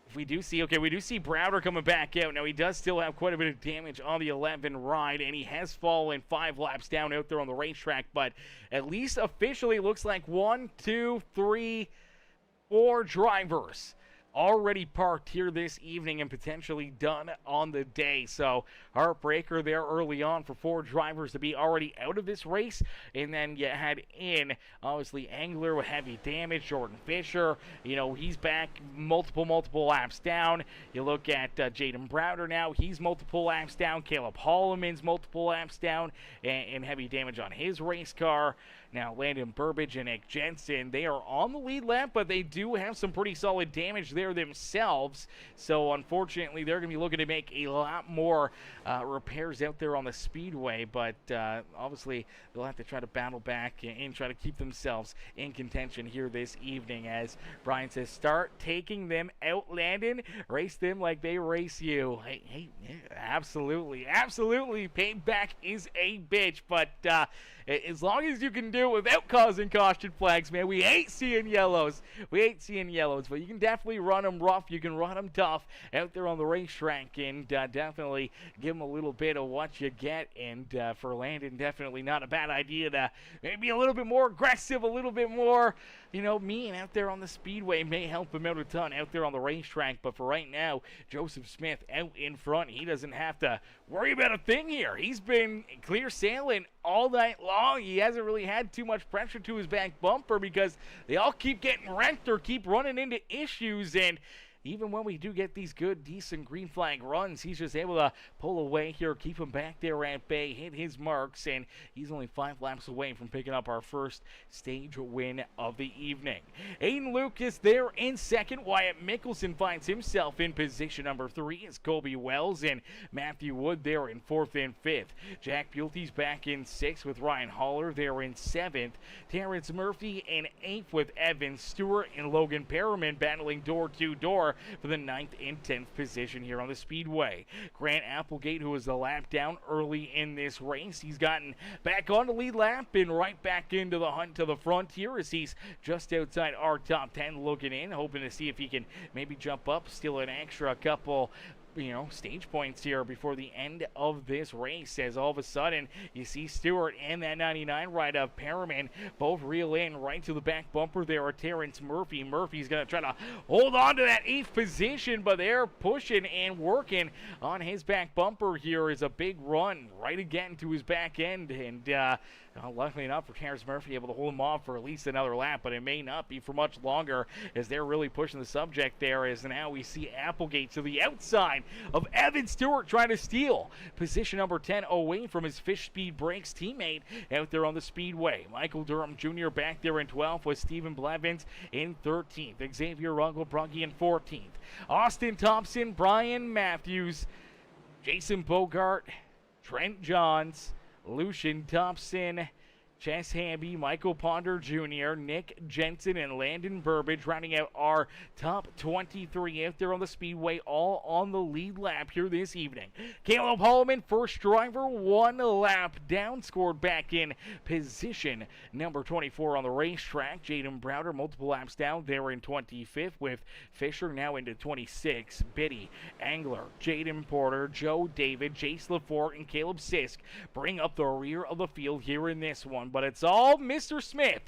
[SPEAKER 2] if we do see, okay, we do see Browder coming back out. Now, he does still have quite a bit of damage on the 11 ride, and he has fallen 5 laps down out there on the racetrack, but at least officially it looks like 1, 2, 3, 4 drivers already parked here this evening and potentially done on the day. So heartbreaker there early on for 4 drivers to be already out of this race. And then you had in, obviously, Engler with heavy damage. Jordan Fisher, you know, he's back multiple laps down. You look at Jaden Browder now. He's multiple laps down. Caleb Holloman's multiple laps down and heavy damage on his race car. Now, Landon Burbage and Nick Jensen, they are on the lead lap, but they do have some pretty solid damage there themselves. So, unfortunately, they're going to be looking to make a lot more repairs out there on the speedway. But, obviously, they'll have to try to battle back and try to keep themselves in contention here this evening. As Brian says, start taking them out, Landon. Race them like they race you. Hey, absolutely. Payback is a bitch. But, as long as you can do it without causing caution flags, man, we ain't seeing yellows. But you can definitely run them rough. You can run them tough out there on the racetrack and definitely give them a little bit of what you get. And for Landon, definitely not a bad idea to maybe a little bit more aggressive, a little bit more, you know, mean out there on the speedway. May help him out a ton out there on the racetrack. But for right now, Joseph Smith out in front. He doesn't have to worry about a thing here. He's been clear sailing all night long. He hasn't really had too much pressure to his back bumper because they all keep getting wrecked or keep running into issues, and even when we do get these good, decent green flag runs, he's just able to pull away here, keep him back there at bay, hit his marks, and he's only 5 laps away from picking up our first stage win of the evening. Aiden Lucas there in second. Wyatt Mickelson finds himself in position number 3 as Colby Wells and Matthew Wood there in 4th and 5th. Jack Bulte's back in 6th with Ryan Haller there in 7th. Terrence Murphy in 8th with Evan Stewart and Logan Perriman battling door-to-door for the 9th and 10th position here on the Speedway. Grant Applegate, who was the lap down early in this race, he's gotten back on the lead lap and right back into the hunt to the front here as he's just outside our top 10 looking in, hoping to see if he can maybe jump up, steal an extra couple stage points here before the end of this race, as all of a sudden you see Stewart and that 99 ride of Perriman both reel in right to the back bumper there are Terrence Murphy. Murphy's going to try to hold on to that 8th position, but they're pushing and working on his back bumper. Here is a big run right again to his back end, and luckily enough for Terrence Murphy, able to hold him off for at least another lap, but it may not be for much longer as they're really pushing the subject there, as now we see Applegate to the outside of Evan Stewart trying to steal position number 10 away from his Fish Speed Brakes teammate out there on the Speedway. Michael Durham Jr. back there in 12th with Stephen Blevins in 13th. Xavier Rungelbrugge in 14th. Austin Thompson, Brian Matthews, Jason Bogart, Trent Johns, Lucian Thompson, Chess Hamby, Michael Ponder Jr., Nick Jensen, and Landon Burbage rounding out our top 23 out there on the Speedway, all on the lead lap here this evening. Caleb Holloman, first driver, 1 lap down, scored back in position number 24 on the racetrack. Jaden Browder, multiple laps down, there in 25th, with Fisher now into 26. Biddy, Angler, Jaden Porter, Joe David, Jace Lafort, and Caleb Sisk bring up the rear of the field here in this one. But it's all Mr. Smith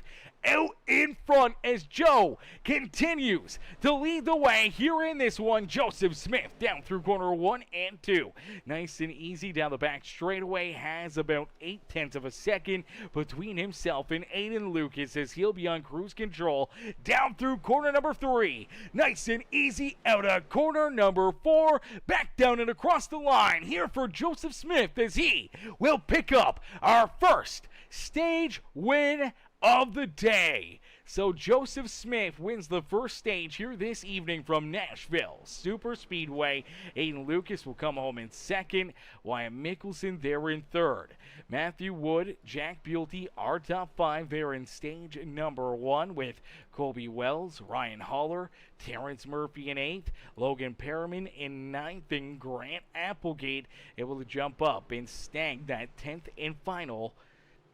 [SPEAKER 2] out in front as Joe continues to lead the way here in this one. Joseph Smith down through corner 1 and 2. Nice and easy down the back straightaway. Has about 0.8 of a second between himself and Aiden Lucas as he'll be on cruise control down through corner number 3. Nice and easy out of corner number 4. Back down and across the line here for Joseph Smith as he will pick up our first stage win of the day. So Joseph Smith wins the first stage here this evening from Nashville Super Speedway. Aiden Lucas will come home in second. Wyatt Mickelson there in third. Matthew Wood, Jack Bulte, our top 5 there in stage number 1 with Colby Wells, Ryan Haller, Terrence Murphy in 8th, Logan Perriman in 9th, and Grant Applegate able to jump up and snag that 10th and final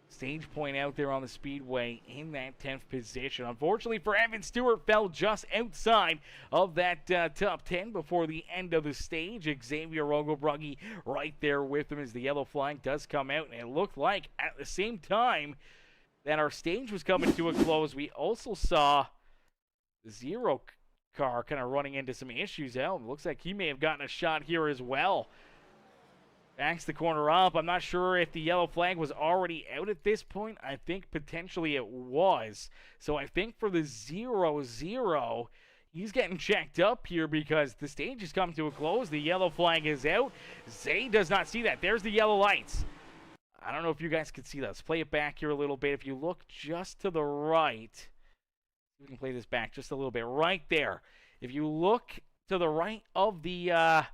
[SPEAKER 2] stage point out there on the Speedway in that 10th position. Unfortunately for Evan Stewart, fell just outside of that top 10 before the end of the stage. Xavier Rungelbrugge right there with him as the yellow flag does come out, and it looked like at the same time that our stage was coming to a close, we also saw the Zero car kind of running into some issues out. It looks like he may have gotten a shot here as well. Backs the corner up. I'm not sure if the yellow flag was already out at this point. I think potentially it was. So I think for the 0-0, he's getting checked up here because the stage has come to a close. The yellow flag is out. Zay does not see that. There's the yellow lights. I don't know if you guys can see that. Let's play it back here a little bit. If you look just to the right, we can play this back just a little bit. Right there. If you look to the right of the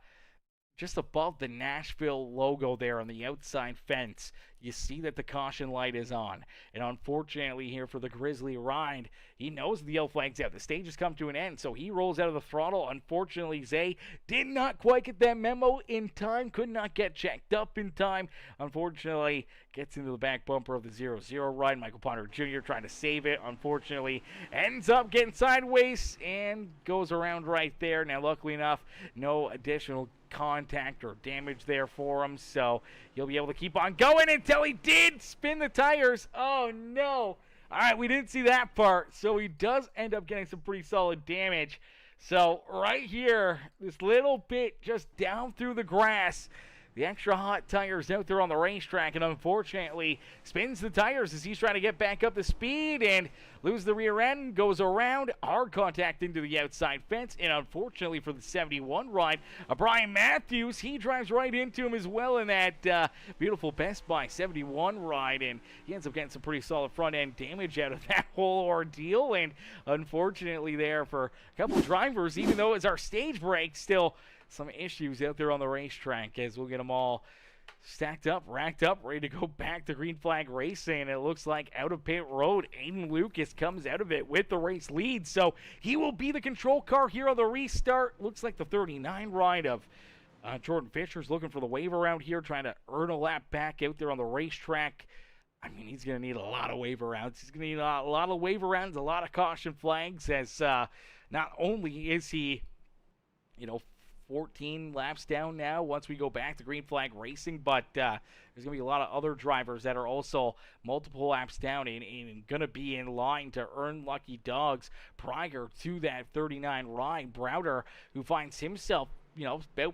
[SPEAKER 2] just above the Nashville logo there on the outside fence, you see that the caution light is on. And unfortunately here for the Grizzly ride, he knows the yellow flag's out. The stage has come to an end, so he rolls out of the throttle. Unfortunately, Zay did not quite get that memo in time, could not get checked up in time. Unfortunately, gets into the back bumper of the 0-0 ride. Michael Ponder Jr. trying to save it. Unfortunately, ends up getting sideways and goes around right there. Now, luckily enough, no additional contact or damage there for him, so he'll be able to keep on going until he did spin the tires. Oh no. All right, we didn't see that part, so he does end up getting some pretty solid damage. So right here, this little bit just down through the grass, the extra hot tires out there on the racetrack, and unfortunately spins the tires as he's trying to get back up to speed and lose the rear end, goes around, hard contact into the outside fence, and unfortunately for the 71 ride, Brian Matthews, he drives right into him as well in that beautiful Best Buy 71 ride, and he ends up getting some pretty solid front end damage out of that whole ordeal. And unfortunately there for a couple of drivers, even though it's our stage break, still some issues out there on the racetrack as we'll get them all stacked up, racked up, ready to go back to green flag racing. And it looks like out of pit road, Aiden Lucas comes out of it with the race lead, so he will be the control car here on the restart. Looks like the 39 ride of Jordan Fisher's looking for the wave around here, trying to earn a lap back out there on the racetrack. I mean, he's going to need a lot of wave rounds. He's going to need a lot of wave rounds, a lot of caution flags, as not only is he, 14 laps down now once we go back to green flag racing, but there's going to be a lot of other drivers that are also multiple laps down and going to be in line to earn lucky dogs prior to that 39 ride. Browder, who finds himself, about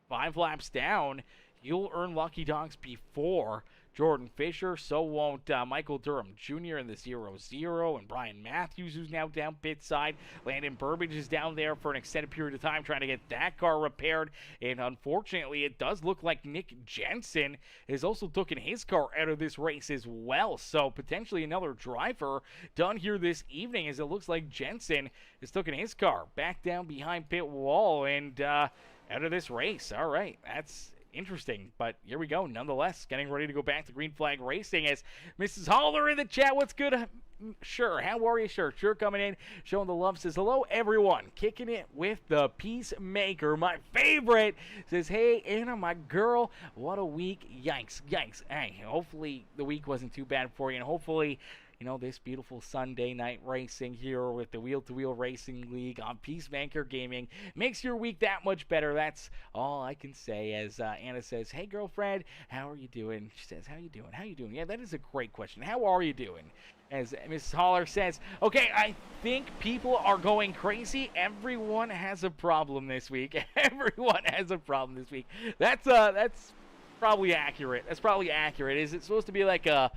[SPEAKER 2] 5 laps down, you'll earn lucky dogs before Jordan Fisher. So won't Michael Durham Jr. in the 0-0, and Brian Matthews, who's now down pit side. Landon Burbage is down there for an extended period of time trying to get that car repaired, and unfortunately it does look like Nick Jensen has also taken his car out of this race as well, so potentially another driver done here this evening, as it looks like Jensen has taken his car back down behind pit wall and out of this race. All right, that's interesting, but here we go nonetheless, getting ready to go back to green flag racing as Mrs. Holler in the chat. What's good? Sure. How are you? Sure coming in, showing the love, says hello everyone, kicking it with the Peacemaker, my favorite, says hey Anna, my girl, what a week. Yikes. Hey, hopefully the week wasn't too bad for you, and hopefully this beautiful Sunday night racing here with the Wheel to Wheel Racing League on Peacemaker Gaming makes your week that much better. That's all I can say, as Anna says, hey girlfriend, how are you doing? She says, how you doing? Yeah, that is a great question. How are you doing? As Mrs. Holler says, okay, I think people are going crazy. Everyone has a problem this week. Everyone has a problem this week. That's probably accurate. That's probably accurate. Is it supposed to be like a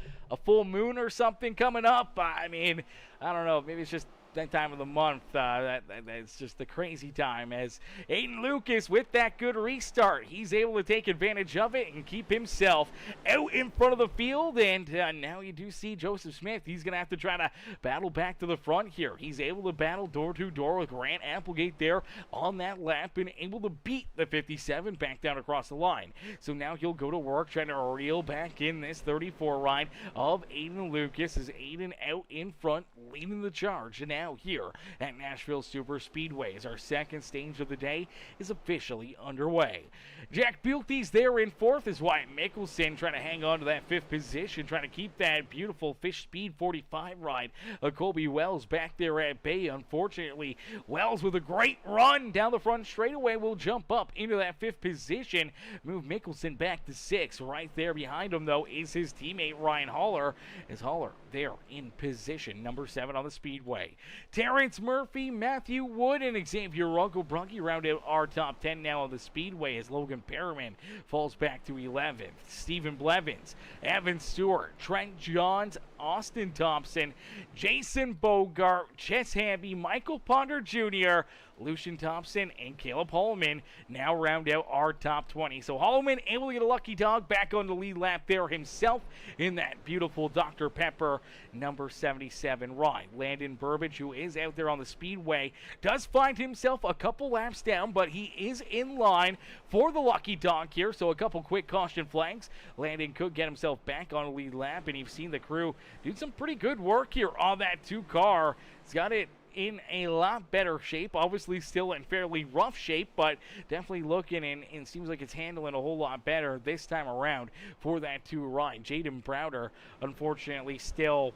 [SPEAKER 2] full moon or something coming up? I mean, I don't know. Maybe it's just that time of the month. That's just the crazy time, as Aiden Lucas with that good restart, he's able to take advantage of it and keep himself out in front of the field. And now you do see Joseph Smith. He's going to have to try to battle back to the front here. He's able to battle door to door with Grant Applegate there on that lap and able to beat the 57 back down across the line. So now he'll go to work trying to reel back in this 34 ride of Aiden Lucas, as Aiden out in front leading the charge. And now here at Nashville Super Speedway, as our second stage of the day is officially underway. Jack Bultey's there in fourth, as Wyatt Mickelson trying to hang on to that fifth position, trying to keep that beautiful Fish Speed 45 ride. Colby Wells back there at bay. Unfortunately, Wells with a great run down the front straightaway will jump up into that fifth position, move Mickelson back to sixth. Right there behind him, though, is his teammate Ryan Holler, as Holler there in position number 7 on the speedway. Terrence Murphy, Matthew Wood, and Xavier Runkel Brunky round out our top 10 now on the speedway, as Logan Perriman falls back to 11th. Stephen Blevins, Evan Stewart, Trent Johns, Austin Thompson, Jason Bogart, Chess Hamby, Michael Ponder Jr., Lucian Thompson, and Caleb Holloman now round out our top 20. So Holloman able to get a lucky dog back on the lead lap there himself in that beautiful Dr. Pepper number 77 ride. Landon Burbage, who is out there on the speedway, does find himself a couple laps down, but he is in line for the lucky dog here. So a couple quick caution flags. Landon could get himself back on the lead lap, and you've seen the crew do some pretty good work here on that 2 car. It's got it in a lot better shape, obviously still in fairly rough shape, but definitely looking and seems like it's handling a whole lot better this time around for that 2 ride. Jaden Browder, unfortunately, still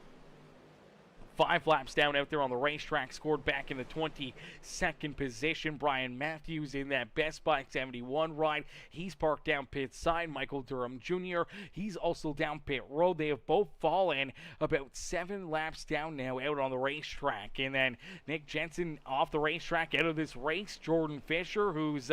[SPEAKER 2] 5 laps down out there on the racetrack, scored back in the 22nd position. Brian Matthews in that Best Buy 71 ride, he's parked down pit side. Michael Durham Jr., he's also down pit road. They have both fallen about 7 laps down now out on the racetrack. And then Nick Jensen off the racetrack out of this race. Jordan Fisher, who's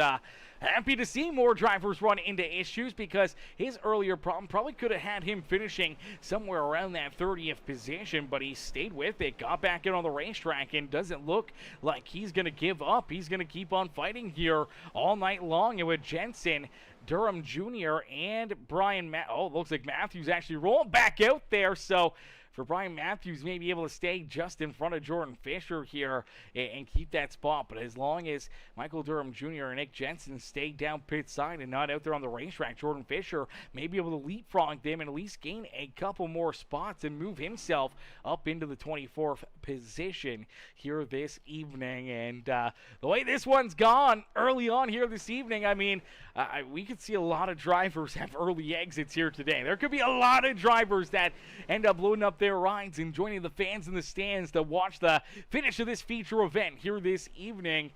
[SPEAKER 2] happy to see more drivers run into issues because his earlier problem probably could have had him finishing somewhere around that 30th position, but he stayed with it, got back in on the racetrack, and doesn't look like he's going to give up. He's going to keep on fighting here all night long. And with Jensen, Durham Jr., and Brian looks like Matthews actually rolling back out there, so for Brian Matthews, may be able to stay just in front of Jordan Fisher here and keep that spot. But as long as Michael Durham Jr. and Nick Jensen stay down pit side and not out there on the racetrack, Jordan Fisher may be able to leapfrog them and at least gain a couple more spots and move himself up into the 24th position here this evening. And the way this one's gone early on here this evening, I mean, we could see a lot of drivers have early exits here today. There could be a lot of drivers that end up loading up their rides and joining the fans in the stands to watch the finish of this feature event here this evening.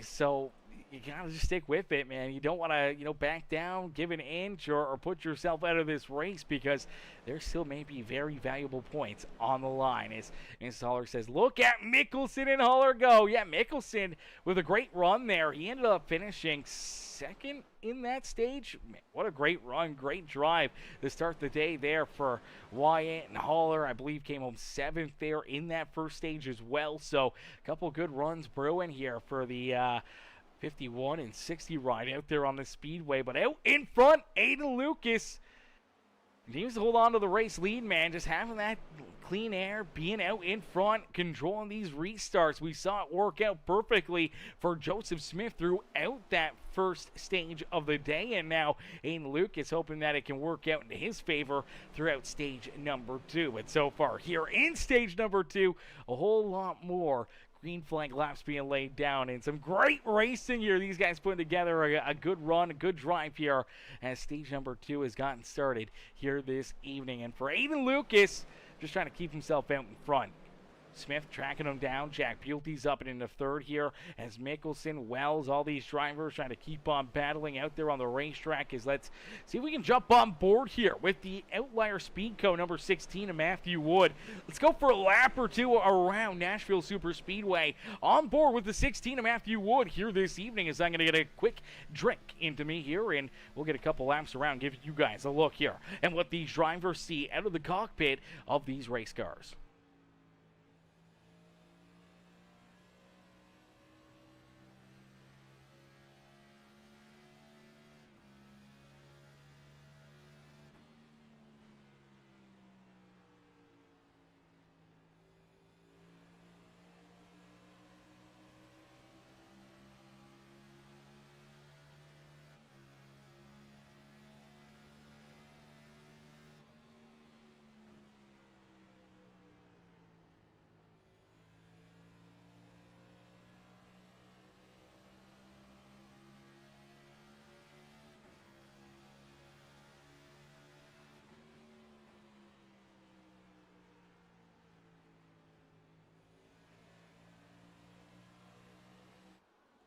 [SPEAKER 2] So you gotta just stick with it, man. You don't want to, back down, give an inch, or put yourself out of this race because there still may be very valuable points on the line. As Holler says, look at Mickelson and Holler go. Yeah, Mickelson with a great run there. He ended up finishing second in that stage. Man, what a great run, great drive to start the day there for Wyatt, and Holler, I believe, came home 7th there in that first stage as well. So a couple good runs brewing here for the 51 and 60 ride out there on the Speedway. But out in front, Aiden Lucas continues to hold on to the race lead, man. Just having that clean air, being out in front, controlling these restarts. We saw it work out perfectly for Joseph Smith throughout that first stage of the day, and now Aiden Lucas hoping that it can work out into his favor throughout stage number 2. But so far here in stage number 2, a whole lot more green flag laps being laid down, and some great racing here. These guys putting together a good run, a good drive here as stage number 2 has gotten started here this evening. And for Aiden Lucas, just trying to keep himself out in front. Smith tracking him down. Jack Bulty's up and into third here as Mickelson, Wells, all these drivers trying to keep on battling out there on the racetrack. Let's see if we can jump on board here with the Outlier Speedco number 16 of Matthew Wood. Let's go for a lap or two around Nashville Super Speedway. On board with the 16 of Matthew Wood here this evening as I'm going to get a quick drink into me here, and we'll get a couple laps around, give you guys a look here and what these drivers see out of the cockpit of these race cars.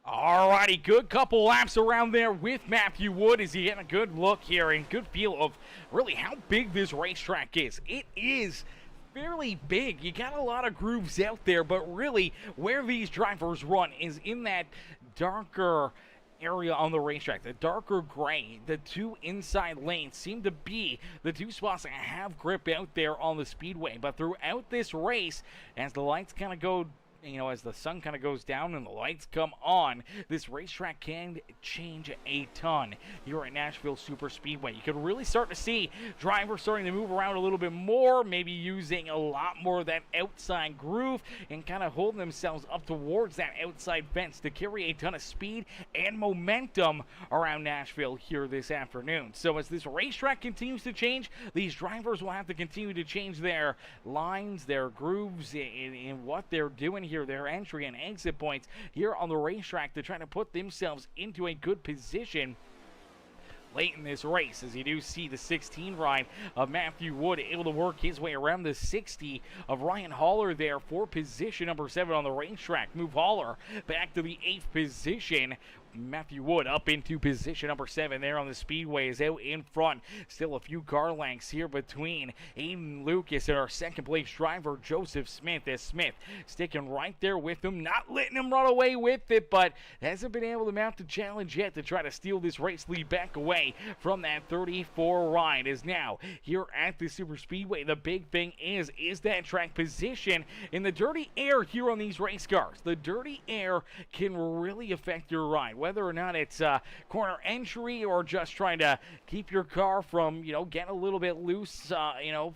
[SPEAKER 2] Alrighty, good couple laps around there with Matthew Wood as he getting a good look here and good feel of really how big this racetrack is. It is fairly big. You got a lot of grooves out there, but really where these drivers run is in that darker area on the racetrack, the darker gray. The two inside lanes seem to be the two spots that have grip out there on the speedway. But throughout this race, as the lights kind of go, as the sun kind of goes down and the lights come on, this racetrack can change a ton here at Nashville Super Speedway. You can really start to see drivers starting to move around a little bit more, maybe using a lot more of that outside groove and kind of holding themselves up towards that outside fence to carry a ton of speed and momentum around Nashville here this afternoon. So as this racetrack continues to change, these drivers will have to continue to change their lines, their grooves, in what they're doing here, their entry and exit points here on the racetrack to try to put themselves into a good position late in this race, as you do see the 16 ride of Matthew Wood able to work his way around the 60 of Ryan Holler there for position number 7 on the racetrack. Move Holler back to the 8th position Matthew Wood up into position number 7 there on the speedway, is out in front. Still a few car lengths here between Aiden Lucas and our second place driver Joseph Smith, as Smith sticking right there with him, not letting him run away with it, but hasn't been able to mount the challenge yet to try to steal this race lead back away from that 34 ride. Is now here at the Super Speedway. The big thing is that track position in the dirty air here on these race cars. The dirty air can really affect your ride, whether or not it's corner entry or just trying to keep your car from, getting a little bit loose,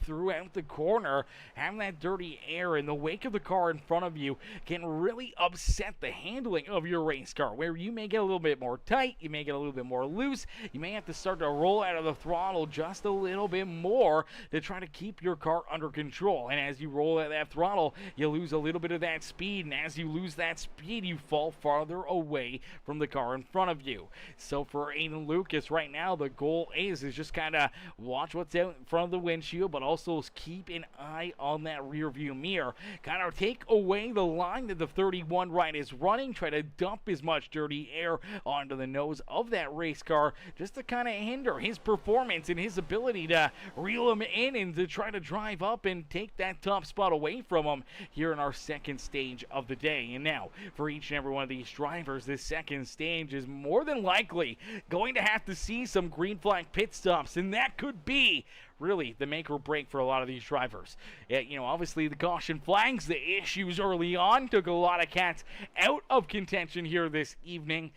[SPEAKER 2] throughout the corner. Having that dirty air in the wake of the car in front of you can really upset the handling of your race car, where you may get a little bit more tight, you may get a little bit more loose, you may have to start to roll out of the throttle just a little bit more to try to keep your car under control. And as you roll out that throttle, you lose a little bit of that speed, and as you lose that speed, you fall farther away from the car in front of you. So for Aiden Lucas right now, the goal is just kind of watch what's out in front of the windshield, but also keep an eye on that rear view mirror. Kind of take away the line that the 31 right is running, try to dump as much dirty air onto the nose of that race car just to kind of hinder his performance and his ability to reel him in and to try to drive up and take that top spot away from him here in our second stage of the day. And now for each and every one of these drivers, this second stage is more than likely going to have to see some green flag pit stops, and that could be really the make or break for a lot of these drivers. Obviously the caution flags, the issues early on, took a lot of cats out of contention here this evening.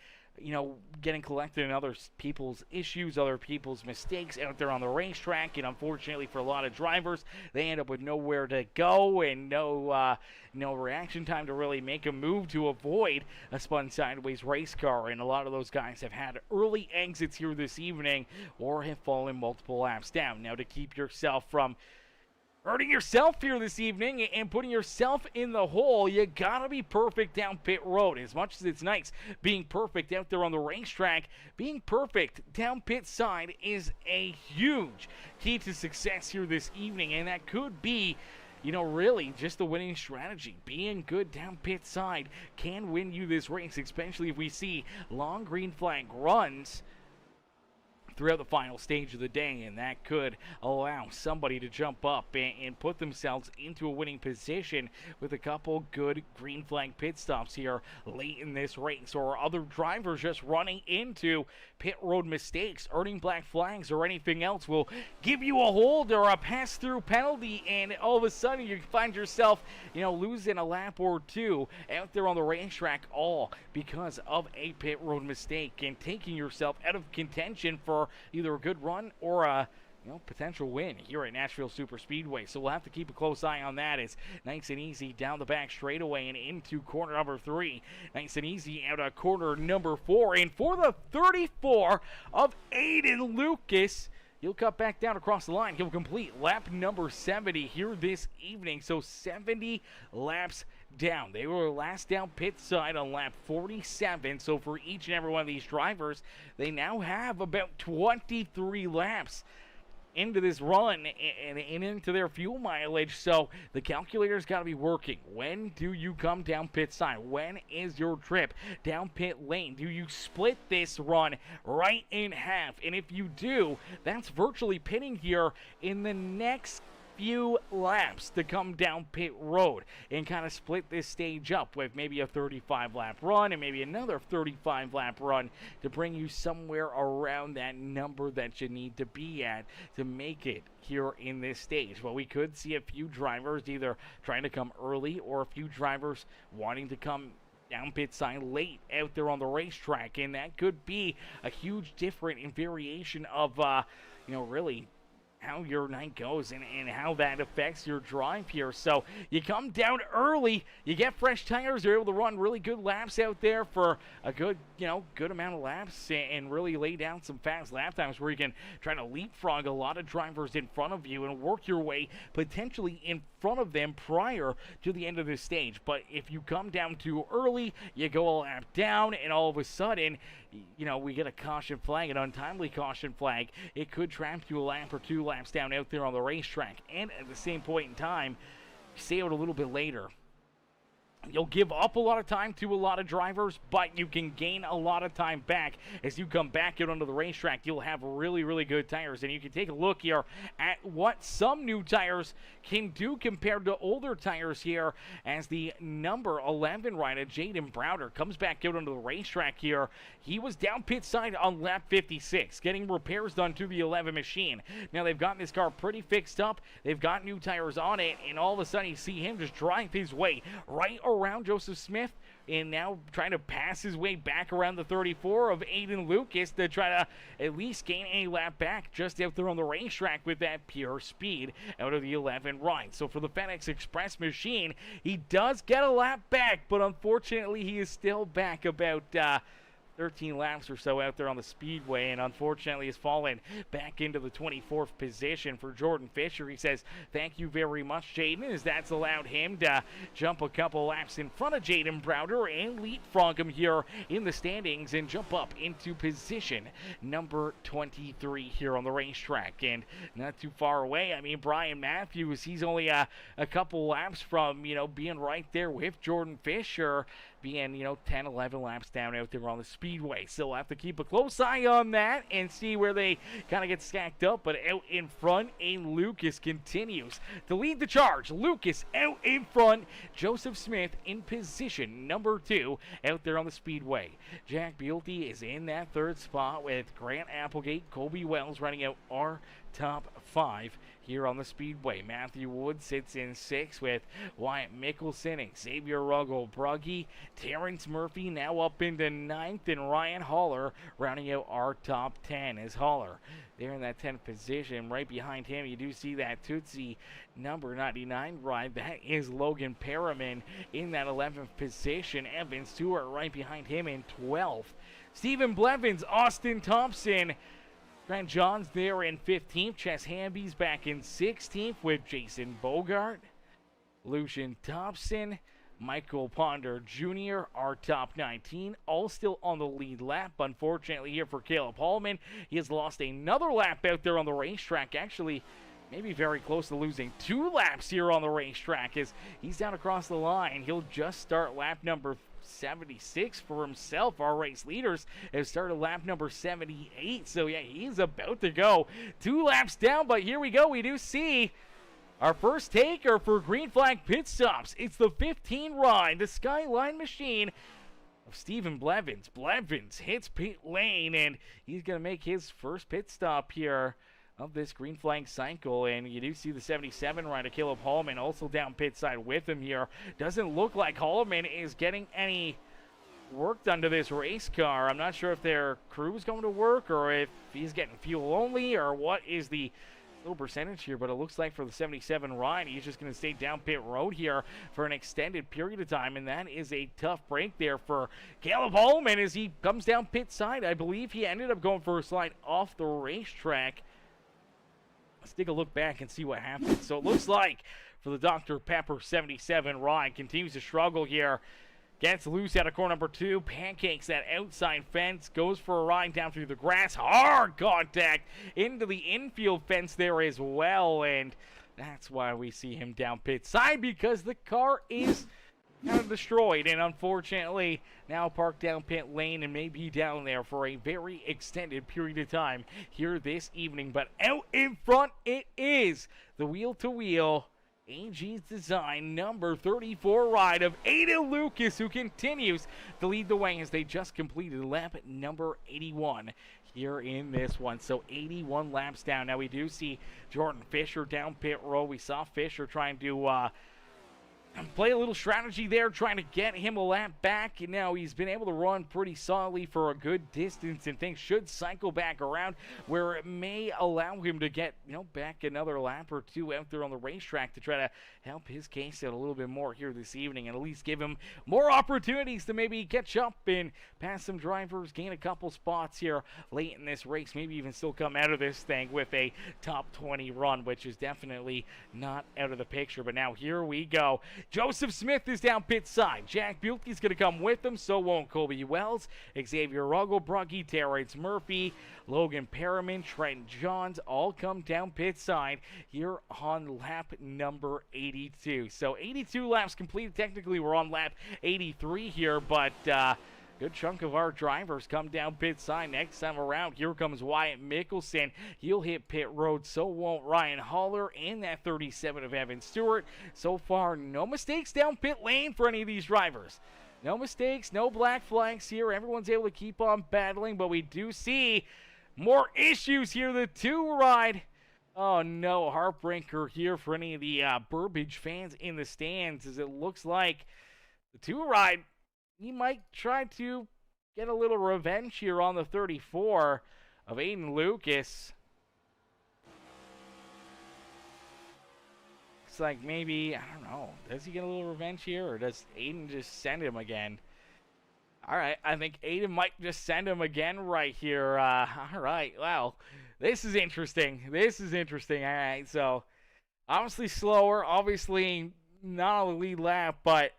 [SPEAKER 2] Getting collected in other people's issues, other people's mistakes out there on the racetrack, and unfortunately for a lot of drivers, they end up with nowhere to go and no reaction time to really make a move to avoid a spun sideways race car. And a lot of those guys have had early exits here this evening or have fallen multiple laps down. Now, to keep yourself from hurting yourself here this evening and putting yourself in the hole, you gotta be perfect down pit road. As much as it's nice being perfect out there on the racetrack, being perfect down pit side is a huge key to success here this evening, and that could be really just the winning strategy. Being good down pit side can win you this race, especially if we see long green flag runs throughout the final stage of the day, and that could allow somebody to jump up and put themselves into a winning position with a couple good green flag pit stops here late in this race, or other drivers just running into pit road mistakes, earning black flags, or anything else will give you a hold or a pass-through penalty, and all of a sudden you find yourself, losing a lap or two out there on the racetrack, all because of a pit road mistake, and taking yourself out of contention for either a good run or a potential win here at Nashville Super Speedway. So we'll have to keep a close eye on that. It's nice and easy down the back straightaway and into corner number 3. Nice and easy out of corner number 4. And for the 34 of Aiden Lucas, he'll cut back down across the line. He'll complete lap number 70 here this evening. So 70 laps down. They were last down pit side on lap 47. So for each and every one of these drivers, they now have about 23 laps into this run and into their fuel mileage. So the calculator's got to be working. When do you come down pit side? When is your trip down pit lane? Do you split this run right in half? And if you do, that's virtually pitting here in the next few laps to come down pit road and kind of split this stage up with maybe a 35 lap run and maybe another 35 lap run to bring you somewhere around that number that you need to be at to make it here in this stage. But we could see a few drivers either trying to come early or a few drivers wanting to come down pit side late out there on the racetrack, and that could be a huge difference in variation of really how your night goes and how that affects your drive here. So you come down early, you get fresh tires, you're able to run really good laps out there for a good amount of laps and really lay down some fast lap times where you can try to leapfrog a lot of drivers in front of you and work your way potentially in front of them prior to the end of this stage. But if you come down too early, you go a lap down, and all of a sudden, we get a caution flag, an untimely caution flag. It could trap you a lap or 2 laps down out there on the racetrack. And at the same point in time, stay out a little bit later. You'll give up a lot of time to a lot of drivers, but you can gain a lot of time back as you come back out onto the racetrack. You'll have really, really good tires, and you can take a look here at what some new tires can do compared to older tires here as the number 11 rider, Jaden Browder, comes back out onto the racetrack here. He was down pit side on lap 56, getting repairs done to the 11 machine. Now, they've gotten this car pretty fixed up. They've got new tires on it, and all of a sudden you see him just drive his way right around Joseph Smith, and now trying to pass his way back around the 34 of Aiden Lucas to try to at least gain a lap back just out there on the racetrack with that pure speed out of the 11 ride. So for the FedEx Express machine, he does get a lap back, but unfortunately he is still back about 13 laps or so out there on the speedway, and unfortunately has fallen back into the 24th position for Jordan Fisher. He says, thank you very much, Jaden, as that's allowed him to jump a couple laps in front of Jaden Browder and leapfrog him here in the standings and jump up into position number 23 here on the racetrack. And not too far away, I mean, Brian Matthews, he's only a couple laps from, being right there with Jordan Fisher, being, 10, 11 laps down out there on the speedway. So we'll have to keep a close eye on that and see where they kind of get stacked up. But out in front, Aiden Lucas continues to lead the charge. Lucas out in front. Joseph Smith in position number 2 out there on the speedway. Jack Bealty is in that third spot with Grant Applegate, Colby Wells running out our top 5 here on the speedway. Matthew Wood sits in 6th with Wyatt Mickelson, Xavier Ruggles-Brugge, Terrence Murphy now up into 9th, and Ryan Haller rounding out our top 10 as Haller there in that 10th position. Right behind him, you do see that Tootsie number 99 ride. That is Logan Perriman in that 11th position. Evan Stewart right behind him in 12th. Stephen Blevins, Austin Thompson, Grant Johns there in 15th. Chess Hamby's back in 16th with Jason Bogart. Lucian Thompson, Michael Ponder Jr., our top 19, all still on the lead lap. Unfortunately here for Caleb Hallman, he has lost another lap out there on the racetrack. Actually, maybe very close to losing 2 laps here on the racetrack as he's down across the line. He'll just start lap number 76 for himself. Our race leaders have started lap number 78. So yeah, he's about to go 2 laps down, but here we go. We do see our first taker for green flag pit stops. It's the 15 ride, the Skyline machine of Stephen Blevins. Blevins hits pit lane, and he's going to make his first pit stop here of this green flag cycle. And you do see the 77 rider Caleb Hallman also down pit side with him here. Doesn't look like Hallman is getting any work done to this race car. I'm not sure if their crew is going to work or if he's getting fuel only or what is the little percentage here, but it looks like for the 77 ride, he's just going to stay down pit road here for an extended period of time, and that is a tough break there for Caleb Hallman as he comes down pit side. I believe he ended up going for a slide off the racetrack. Let's take a look back and see what happened. So it looks like for the Dr. Pepper 77 ride, continues to struggle here. Gets loose out of corner number 2, pancakes that outside fence, goes for a ride down through the grass. Hard contact into the infield fence there as well, and that's why we see him down pit side, because the car is kind of destroyed and unfortunately now parked down pit lane and may be down there for a very extended period of time here this evening. But out in front it is the wheel-to-wheel AG's design number 34 ride of Ada Lucas, who continues to lead the way as they just completed lap number 81 here in this one. So 81 laps down. Now we do see Jordan Fisher down pit road. We saw Fisher trying to play a little strategy there, trying to get him a lap back. And now he's been able to run pretty solidly for a good distance, and things should cycle back around where it may allow him to get, back another lap or 2 out there on the racetrack to try to help his case out a little bit more here this evening and at least give him more opportunities to maybe catch up and pass some drivers, gain a couple spots here late in this race, maybe even still come out of this thing with a top 20 run, which is definitely not out of the picture. But now here we go. Joseph Smith is down pit side. Jack Bulkey's going to come with him, so won't Colby Wells. Xavier Ruggle, Bruggy, Terrence Murphy, Logan Perriman, Trent Johns all come down pit side here on lap number 82. So 82 laps completed. Technically, we're on lap 83 here, but good chunk of our drivers come down pit side. Next time around, here comes Wyatt Mickelson. He'll hit pit road, so won't Ryan Haller and that 37 of Evan Stewart. So far, no mistakes down pit lane for any of these drivers. No mistakes, no black flags here. Everyone's able to keep on battling, but we do see more issues here. The two ride. Oh no, heartbreaker here for any of the Burbage fans in the stands, as it looks like the two ride, he might try to get a little revenge here on the 34 of Aiden Lucas. Looks like maybe, I don't know, does he get a little revenge here, or does Aiden just send him again? All right, I think Aiden might just send him again right here. All right, well, this is interesting. This is interesting. All right, so obviously slower, obviously not on the lead lap, but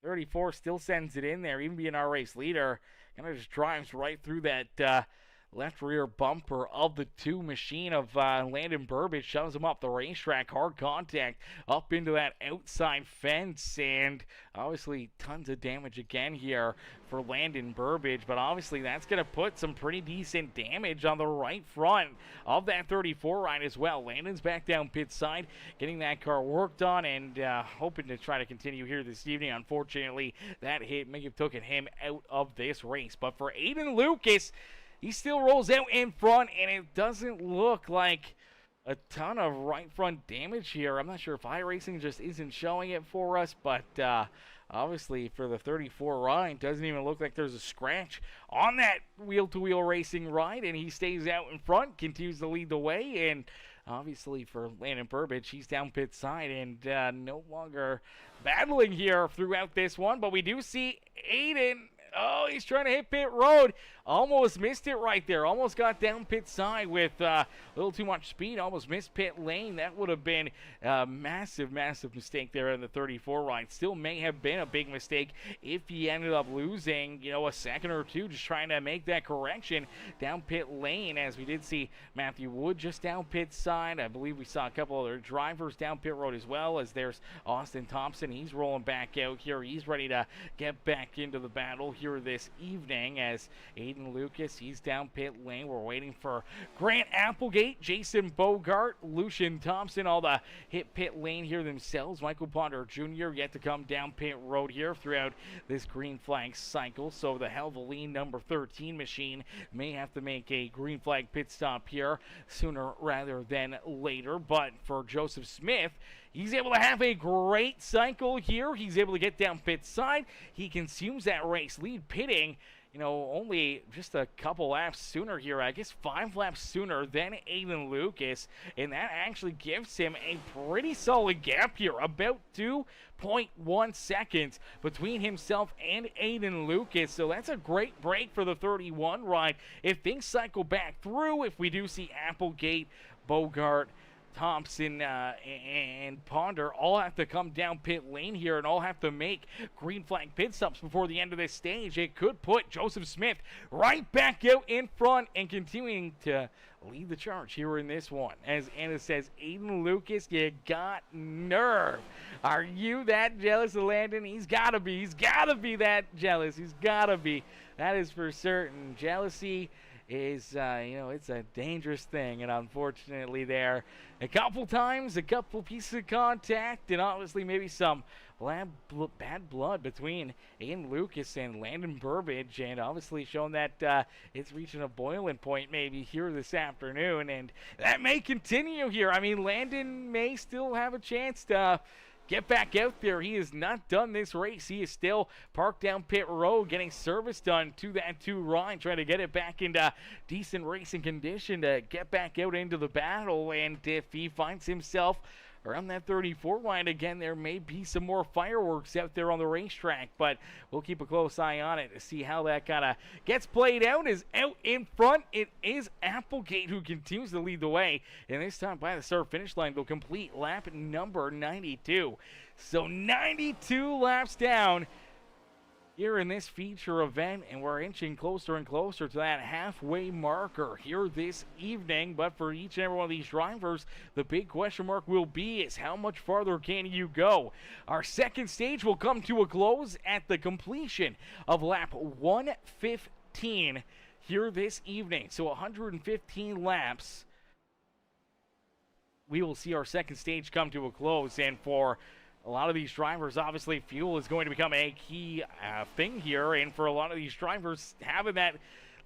[SPEAKER 2] 34 still sends it in there, even being our race leader. Kind of just drives right through that left rear bumper of the two machine of Landon Burbage, shoves him up the racetrack, hard contact up into that outside fence, and obviously tons of damage again here for Landon Burbage, but obviously that's going to put some pretty decent damage on the right front of that 34 ride as well. Landon's back down pit side, getting that car worked on, and hoping to try to continue here this evening. Unfortunately, that hit may have taken him out of this race, but for Aiden Lucas, he still rolls out in front, and it doesn't look like a ton of right front damage here. I'm not sure if iRacing just isn't showing it for us, but obviously for the 34 ride, doesn't even look like there's a scratch on that wheel-to-wheel racing ride, and he stays out in front, continues to lead the way, and obviously for Landon Burbage, he's down pit side and no longer battling here throughout this one, but we do see Aiden. Oh, he's trying to hit pit road. Almost missed it right there. Almost got down pit side with a little too much speed. Almost missed pit lane. That would have been a massive, massive mistake there in the 34 ride. Still may have been a big mistake if he ended up losing, you know, a second or two, just trying to make that correction down pit lane, as we did see Matthew Wood just down pit side. I believe we saw a couple other drivers down pit road as well, as there's Austin Thompson. He's rolling back out here. He's ready to get back into the battle here this evening, as Aiden Lucas, he's down pit lane. We're waiting for Grant Applegate, Jason Bogart, Lucian Thompson, all the hit pit lane here themselves. Michael Ponder Jr. yet to come down pit road here throughout this green flag cycle, so the Helveline number 13 machine may have to make a green flag pit stop here sooner rather than later. But for Joseph Smith, he's able to have a great cycle here. He's able to get down pit side. He consumes that race lead, pitting, you know, only just a couple laps sooner here. I guess 5 laps sooner than Aiden Lucas. And that actually gives him a pretty solid gap here. About 2.1 seconds between himself and Aiden Lucas. So that's a great break for the 31 ride. If things cycle back through, if we do see Applegate, Bogart, Thompson and Ponder all have to come down pit lane here and all have to make green flag pit stops before the end of this stage, it could put Joseph Smith right back out in front and continuing to lead the charge here in this one. As Anna says, Aiden Lucas, you got nerve. Are you that jealous of Landon? He's gotta be. He's gotta be that jealous. He's gotta be. That is for certain. Jealousy is, you know, it's a dangerous thing, and unfortunately there a couple times, a couple pieces of contact, and obviously maybe some bad blood between Aiden Lucas and Landon Burbage, and obviously shown that it's reaching a boiling point maybe here this afternoon, and that may continue here. I mean, Landon may still have a chance to get back out there. He is not done this race. He is still parked down pit road, getting service done to that 2 ride, trying to get it back into decent racing condition to get back out into the battle. And if he finds himself around that 34 line. Again, there may be some more fireworks out there on the racetrack, but we'll keep a close eye on it to see how that kind of gets played out. Is out in front. It is Applegate who continues to lead the way, and this time by the start-finish line, they'll complete lap number 92. So 92 laps down here in this feature event, and we're inching closer and closer to that halfway marker here this evening. But for each and every one of these drivers, the big question mark will be is how much farther can you go? Our second stage will come to a close at the completion of lap 115 here this evening. So 115 laps, we will see our second stage come to a close, and for a lot of these drivers, obviously, fuel is going to become a key thing here. And for a lot of these drivers, having that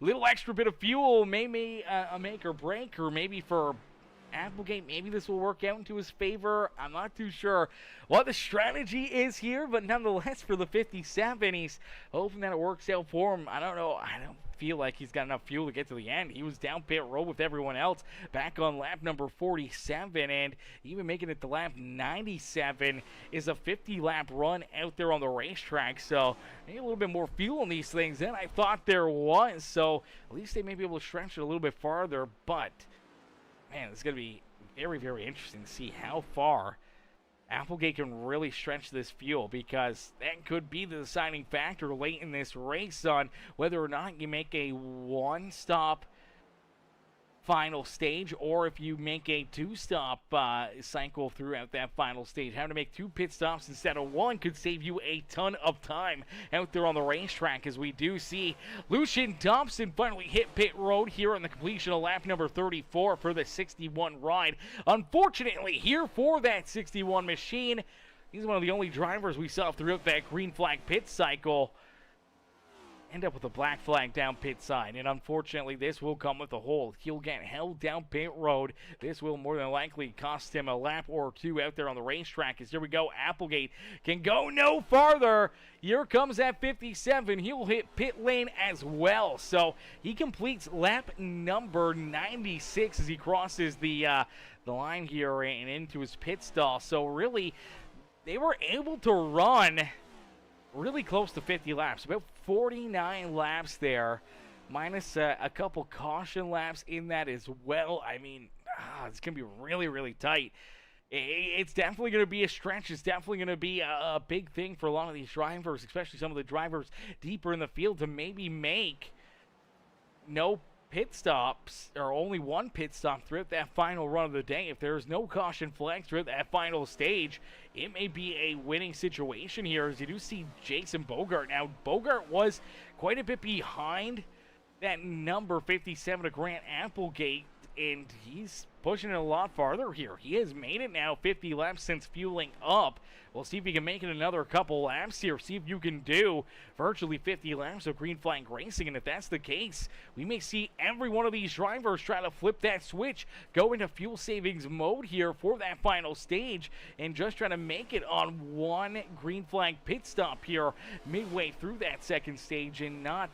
[SPEAKER 2] little extra bit of fuel may be a make or break. Or maybe for Applegate, maybe this will work out into his favor. I'm not too sure what the strategy is here. But nonetheless, for the 57, he's hoping that it works out for him. I don't know. I don't feel like he's got enough fuel to get to the end. He was down pit road with everyone else back on lap number 47, and even making it to lap 97 is a 50-lap run out there on the racetrack. So maybe a little bit more fuel on these things than I thought there was. So at least they may be able to stretch it a little bit farther. But man, it's going to be very, very interesting to see how far Applegate can really stretch this fuel, because that could be the deciding factor late in this race on whether or not you make a one-stop final stage, or if you make a two-stop cycle throughout that final stage. Having to make 2 pit stops instead of 1 could save you a ton of time out there on the racetrack, as we do see Lucian Thompson finally hit pit road here on the completion of lap number 34 for the 61 ride. Unfortunately, here for that 61 machine, he's one of the only drivers we saw throughout that green flag pit cycle end up with a black flag down pit side, and unfortunately this will come with a hold. He'll get held down pit road. This will more than likely cost him a lap or 2 out there on the racetrack, as here we go. Applegate can go no farther. Here comes that 57. He'll hit pit lane as well, so he completes lap number 96 as he crosses the line here and into his pit stall. So really, they were able to run really close to 50 laps, about 49 laps there, minus a couple caution laps in that as well. I mean, it's going to be really, really tight. It's definitely going to be a stretch. It's definitely going to be a big thing for a lot of these drivers, especially some of the drivers deeper in the field, to maybe make no pit stops, or only 1 pit stop throughout that final run of the day. If there's no caution flag throughout that final stage, it may be a winning situation here, as you do see Jason Bogart. Now, Bogart was quite a bit behind that number 57 of Grant Applegate, and he's pushing it a lot farther here. He has made it now 50 laps since fueling up. We'll see if he can make it another couple laps here. See if you can do virtually 50 laps of green flag racing. And if that's the case, we may see every one of these drivers try to flip that switch, go into fuel savings mode here for that final stage, and just try to make it on 1 green flag pit stop here midway through that second stage, and not,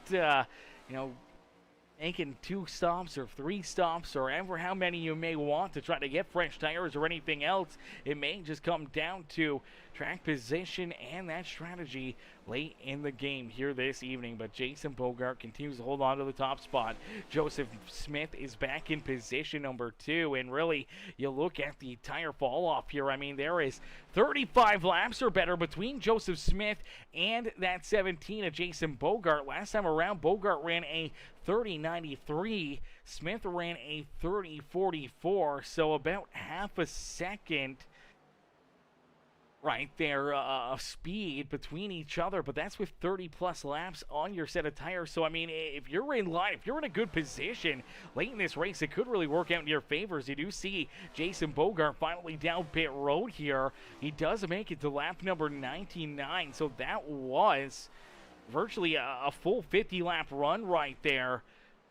[SPEAKER 2] making 2 stops or 3 stops or ever how many you may want to try to get fresh tires or anything else. It may just come down to track position and that strategy late in the game here this evening. But Jason Bogart continues to hold on to the top spot. Joseph Smith is back in position number 2, and really, you look at the tire fall off here. I mean, there is 35 laps or better between Joseph Smith and that 17 of Jason Bogart. Last time around, Bogart ran a 30.93. Smith ran a 30.44, so about half a second right there of speed between each other, but that's with 30 plus laps on your set of tires. So I mean, if you're in line, if you're in a good position late in this race, it could really work out in your favor. As you do see Jason Bogart finally down pit road here. He does make it to lap number 99, so that was virtually a full 50 lap run right there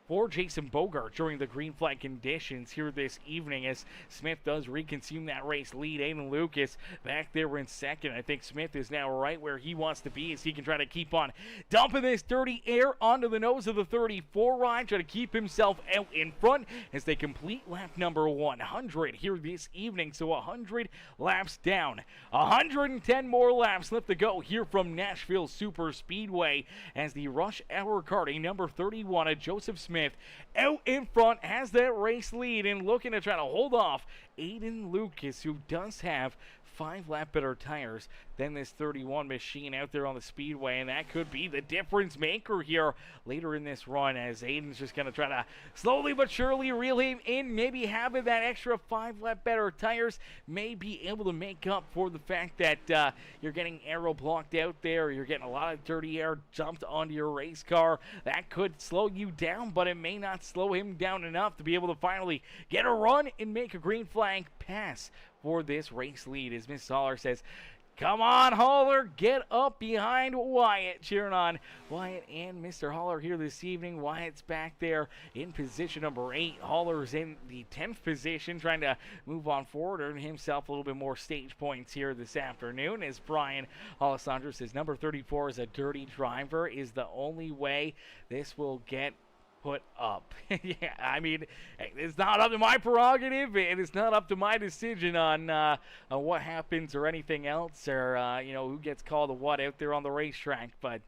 [SPEAKER 2] for Jason Bogart during the green flag conditions here this evening, as Smith does reconsume that race lead. Aiden Lucas back there in second. I think Smith is now right where he wants to be, as he can try to keep on dumping this dirty air onto the nose of the 34 ride, try to keep himself out in front as they complete lap number 100 here this evening. So 100 laps down, 110 more laps left to go here from Nashville Super Speedway, as the Rush Hour Karting number 31 of Joseph Smith out in front has that race lead and looking to try to hold off Aiden Lucas, who does have 5 lap better tires than this 31 machine out there on the speedway, and that could be the difference maker here later in this run, as Aiden's just going to try to slowly but surely reel him in. Maybe having that extra 5 lap better tires may be able to make up for the fact that you're getting aero blocked out there, you're getting a lot of dirty air dumped onto your race car. That could slow you down, but it may not slow him down enough to be able to finally get a run and make a green flag pass for this race lead, as Miss Haller says, "Come on, Haller, get up behind Wyatt," cheering on Wyatt and Mr. Haller here this evening. Wyatt's back there in position number 8. Haller's in the 10th position, trying to move on forward, earn himself a little bit more stage points here this afternoon, as Brian Alessandro says, number 34 is a dirty driver, is the only way this will get put up. Yeah, I mean, it's not up to my prerogative, and it's not up to my decision on what happens or anything else, or who gets called a what out there on the racetrack. But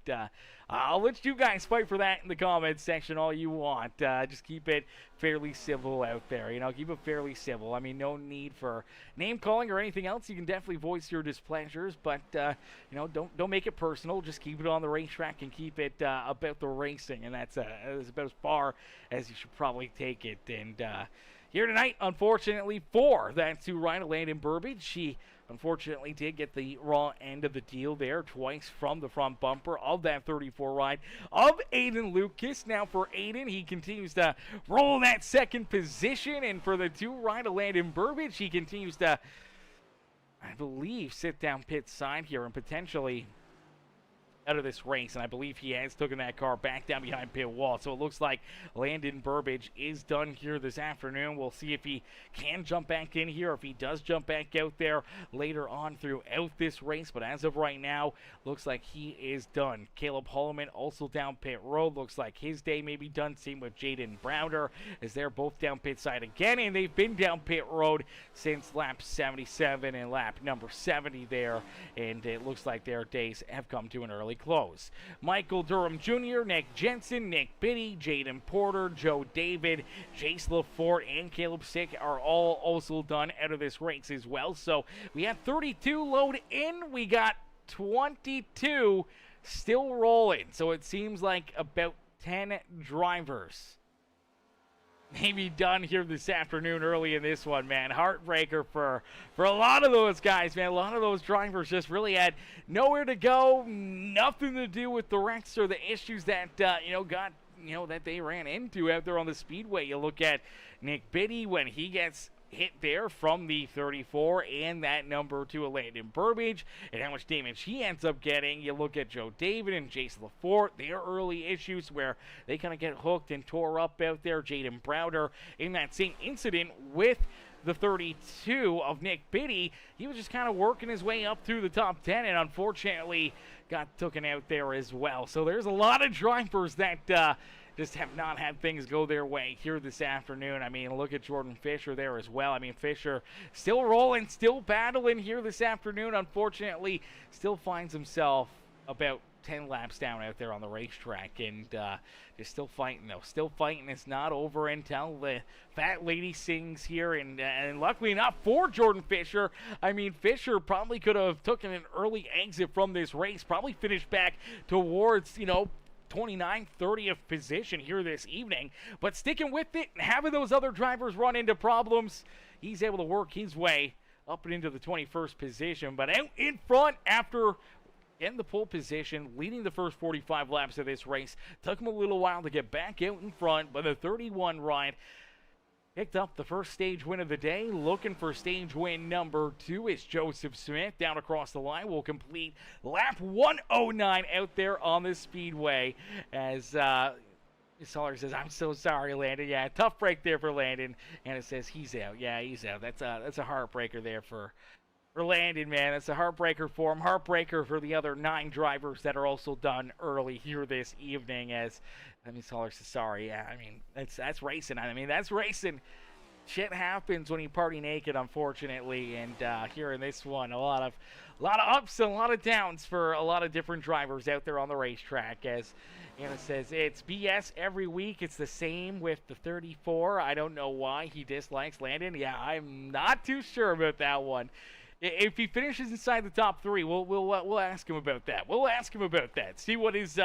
[SPEAKER 2] I'll let you guys fight for that in the comments section all you want. Just keep it fairly civil out there. Keep it fairly civil. I mean, no need for name calling or anything else. You can definitely voice your displeasures, but don't make it personal. Just keep it on the racetrack and keep it about the racing, and that's about as far as you should probably take it. And here tonight, unfortunately, for that to Ryan Landon Burbage, she unfortunately did get the raw end of the deal there twice from the front bumper of that 34 ride of Aiden Lucas. Now for Aiden, he continues to roll that second position, and for the to Ryan Landon Burbage, he continues to, I believe, sit down pit side here and potentially out of this race, and I believe he has taken that car back down behind pit wall. So it looks like Landon Burbage is done here this afternoon. We'll see if he can jump back in here, if he does jump back out there later on throughout this race. But as of right now, looks like he is done. Caleb Holloman also down pit road. Looks like his day may be done. Same with Jaden Browder, as they're both down pit side again, and they've been down pit road since lap 77 and lap number 70 there, and it looks like their days have come to an early close. Michael Durham Jr., Nick Jensen, Nick Biddy, Jaden Porter, Joe David, Jace LaForte, and Caleb Sick are all also done out of this race as well. So we have 32 load in. We got 22 still rolling. So it seems like about 10 drivers maybe done here this afternoon early in this one, man. Heartbreaker for a lot of those guys, man. A lot of those drivers just really had nowhere to go, nothing to do with the wrecks or the issues that that they ran into out there on the speedway. You look at Nick Biddy when he gets hit there from the 34 and that number to a Landon Burbage and how much damage he ends up getting. You look at Joe David and Jason LaForte, their early issues where they kind of get hooked and tore up out there. Jaden Browder in that same incident with the 32 of Nick Biddy, he was just kind of working his way up through the top 10 and unfortunately got taken out there as well. So there's a lot of drivers that just have not had things go their way here this afternoon. I mean, look at Jordan Fisher there as well. I mean, Fisher still rolling, still battling here this afternoon. Unfortunately, still finds himself about 10 laps down out there on the racetrack, and just still fighting, though. Still fighting. It's not over until the fat lady sings here, and luckily enough for Jordan Fisher, I mean, Fisher probably could have taken an early exit from this race, probably finished back towards, 29th, 30th position here this evening, but sticking with it and having those other drivers run into problems, he's able to work his way up and into the 21st position, but out in front after in the pole position, leading the first 45 laps of this race. Took him a little while to get back out in front, but the 31 ride picked up the first stage win of the day. Looking for stage win number 2 is Joseph Smith. Down across the line will complete lap 109 out there on the speedway as Solar says, "I'm so sorry, Landon." Yeah, tough break there for Landon. And it says he's out. Yeah, he's out. That's a heartbreaker there for Landon, man. That's a heartbreaker for him. Heartbreaker for the other 9 drivers that are also done early here this evening. As Solar says, "Sorry." Yeah, I mean that's racing. I mean that's racing. Shit happens when you party naked, unfortunately. And here in this one, a lot of ups and a lot of downs for a lot of different drivers out there on the racetrack. As Anna says, it's BS every week. It's the same with the 34. I don't know why he dislikes Landon. Yeah, I'm not too sure about that one. If he finishes inside the top 3, we'll ask him about that. We'll ask him about that. See what his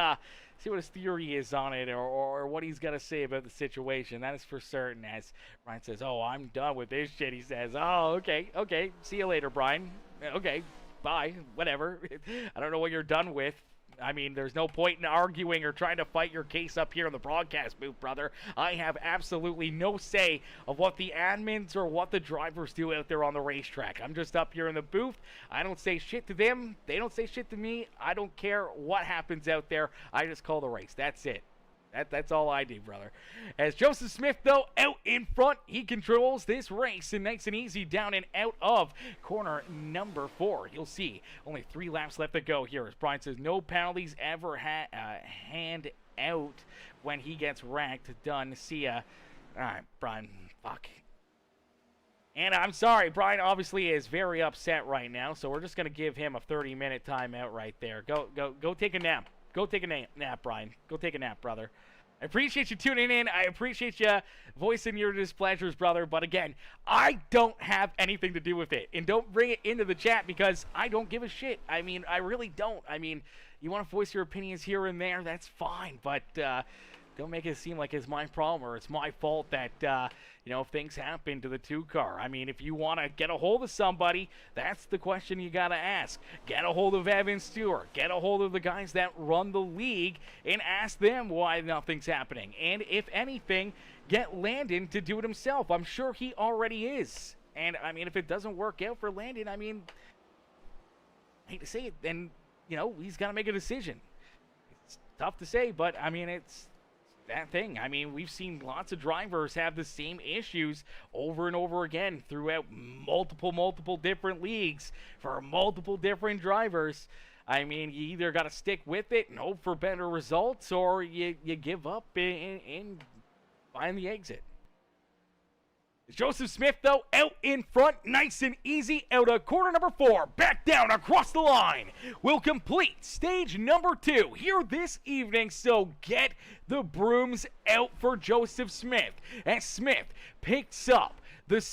[SPEAKER 2] theory is on it, or what he's got to say about the situation. That is for certain. As Brian says, "Oh, I'm done with this shit." He says, "Oh, okay. See you later, Brian. Okay, bye. Whatever. I don't know what you're done with." I mean, there's no point in arguing or trying to fight your case up here in the broadcast booth, brother. I have absolutely no say of what the admins or what the drivers do out there on the racetrack. I'm just up here in the booth. I don't say shit to them. They don't say shit to me. I don't care what happens out there. I just call the race. That's it. That's all I do, brother. As Joseph Smith, though, out in front, he controls this race and nice and easy down and out of corner number 4. You'll see only 3 laps left to go here. As Brian says, no penalties ever hand out when he gets racked. Done. See ya. All right, Brian. Fuck. And I'm sorry, Brian obviously is very upset right now, so we're just going to give him a 30-minute timeout right there. Go take a nap. Go take a nap, Brian. Go take a nap, brother. I appreciate you tuning in. I appreciate you voicing your displeasures, brother. But again, I don't have anything to do with it. And don't bring it into the chat because I don't give a shit. I mean, I really don't. I mean, you want to voice your opinions here and there, that's fine. But don't make it seem like it's my problem or it's my fault that, things happen to the 2-car. I mean, if you want to get a hold of somebody, that's the question you got to ask. Get a hold of Evan Stewart. Get a hold of the guys that run the league and ask them why nothing's happening. And if anything, get Landon to do it himself. I'm sure he already is. And, I mean, if it doesn't work out for Landon, I mean, I hate to say it, then, he's got to make a decision. It's tough to say, but, I mean, it's that thing. I mean, we've seen lots of drivers have the same issues over and over again throughout multiple different leagues for multiple different drivers. I mean, you either got to stick with it and hope for better results, or you give up and find the exit. Joseph Smith, though, out in front, nice and easy, out of corner number 4, back down across the line, will complete stage number 2 here this evening, so get the brooms out for Joseph Smith, as Smith picks up the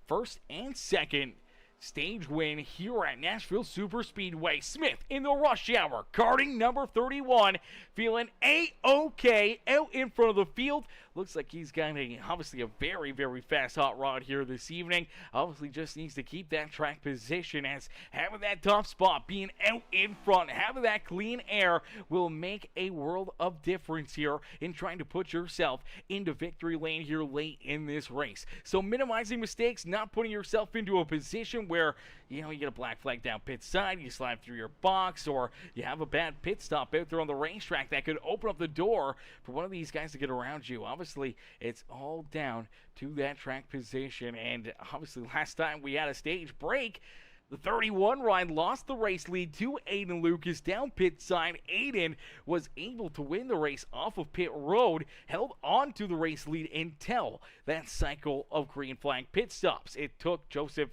[SPEAKER 2] first and second stage win here at Nashville Super Speedway. Smith in the rush hour, karting number 31, feeling A-OK out in front of the field. Looks like he's got obviously a very fast hot rod here this evening. Obviously just needs to keep that track position, as having that top spot, being out in front, having that clean air will make a world of difference here in trying to put yourself into victory lane here late in this race. So minimizing mistakes, not putting yourself into a position where you get a black flag down pit side, you slide through your box, or you have a bad pit stop out there on the racetrack that could open up the door for one of these guys to get around you. Obviously, it's all down to that track position, and obviously last time we had a stage break, the 31 ride lost the race lead to Aiden Lucas down pit side. Aiden was able to win the race off of pit road, held on to the race lead until that cycle of green flag pit stops. It took Joseph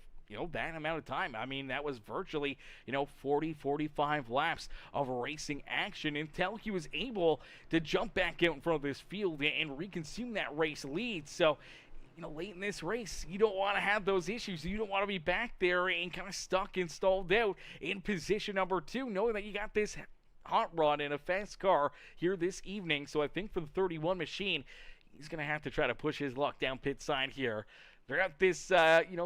[SPEAKER 2] that amount of time. I mean, that was virtually, 40-45 laps of racing action until he was able to jump back out in front of this field and reconsume that race lead. So, late in this race, you don't want to have those issues. You don't want to be back there and kind of stuck and stalled out in position number 2, knowing that you got this hot rod in a fast car here this evening. So I think for the 31 machine, he's going to have to try to push his luck down pit side here. Throughout this,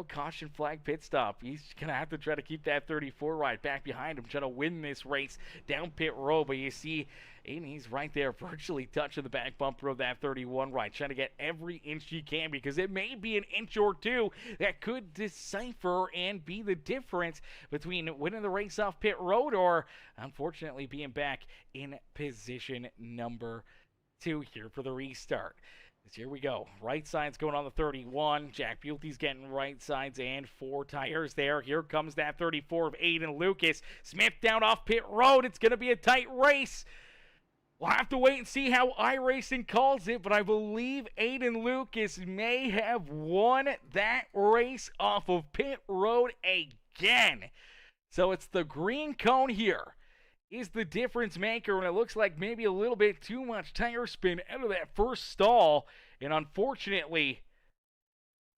[SPEAKER 2] caution flag pit stop, he's going to have to try to keep that 34 ride back behind him, trying to win this race down pit road. But you see, Aiden, he's right there, virtually touching the back bumper of that 31 ride, trying to get every inch he can, because it may be an inch or two that could decipher and be the difference between winning the race off pit road or, unfortunately, being back in position number 2 here for the restart. Here we go. Right side's going on the 31. Jack Bulte's getting right sides and 4 tires there. Here comes that 34 of Aiden Lucas. Smith down off pit road. It's going to be a tight race. We'll have to wait and see how iRacing calls it, but I believe Aiden Lucas may have won that race off of pit road again. So it's the green cone here is the difference maker, and it looks like maybe a little bit too much tire spin out of that first stall, and unfortunately,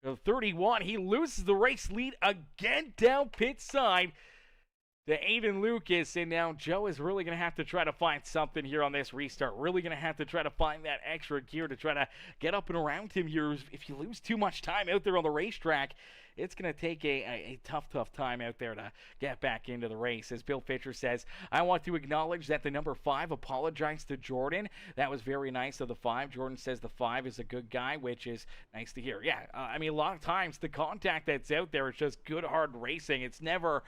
[SPEAKER 2] the 31, he loses the race lead again down pit side to Aiden Lucas, and now Joe is really going to have to try to find something here on this restart. Really going to have to try to find that extra gear to try to get up and around him here. If you lose too much time out there on the racetrack, it's going to take a tough time out there to get back into the race. As Bill Fisher says, I want to acknowledge that the number 5 apologized to Jordan. That was very nice of the 5. Jordan says the 5 is a good guy, which is nice to hear. Yeah, I mean, a lot of times the contact that's out there is just good, hard racing. It's never...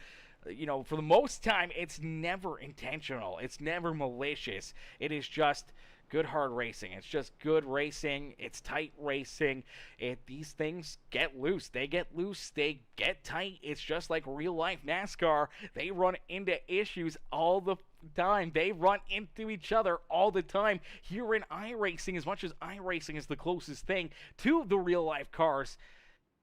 [SPEAKER 2] for the most time, it's never intentional. It's never malicious. It is just good, hard racing. It's just good racing. It's tight racing. These things get loose. They get loose. They get tight. It's just like real life NASCAR. They run into issues all the time. They run into each other all the time. Here in iRacing, as much as iRacing is the closest thing to the real life cars,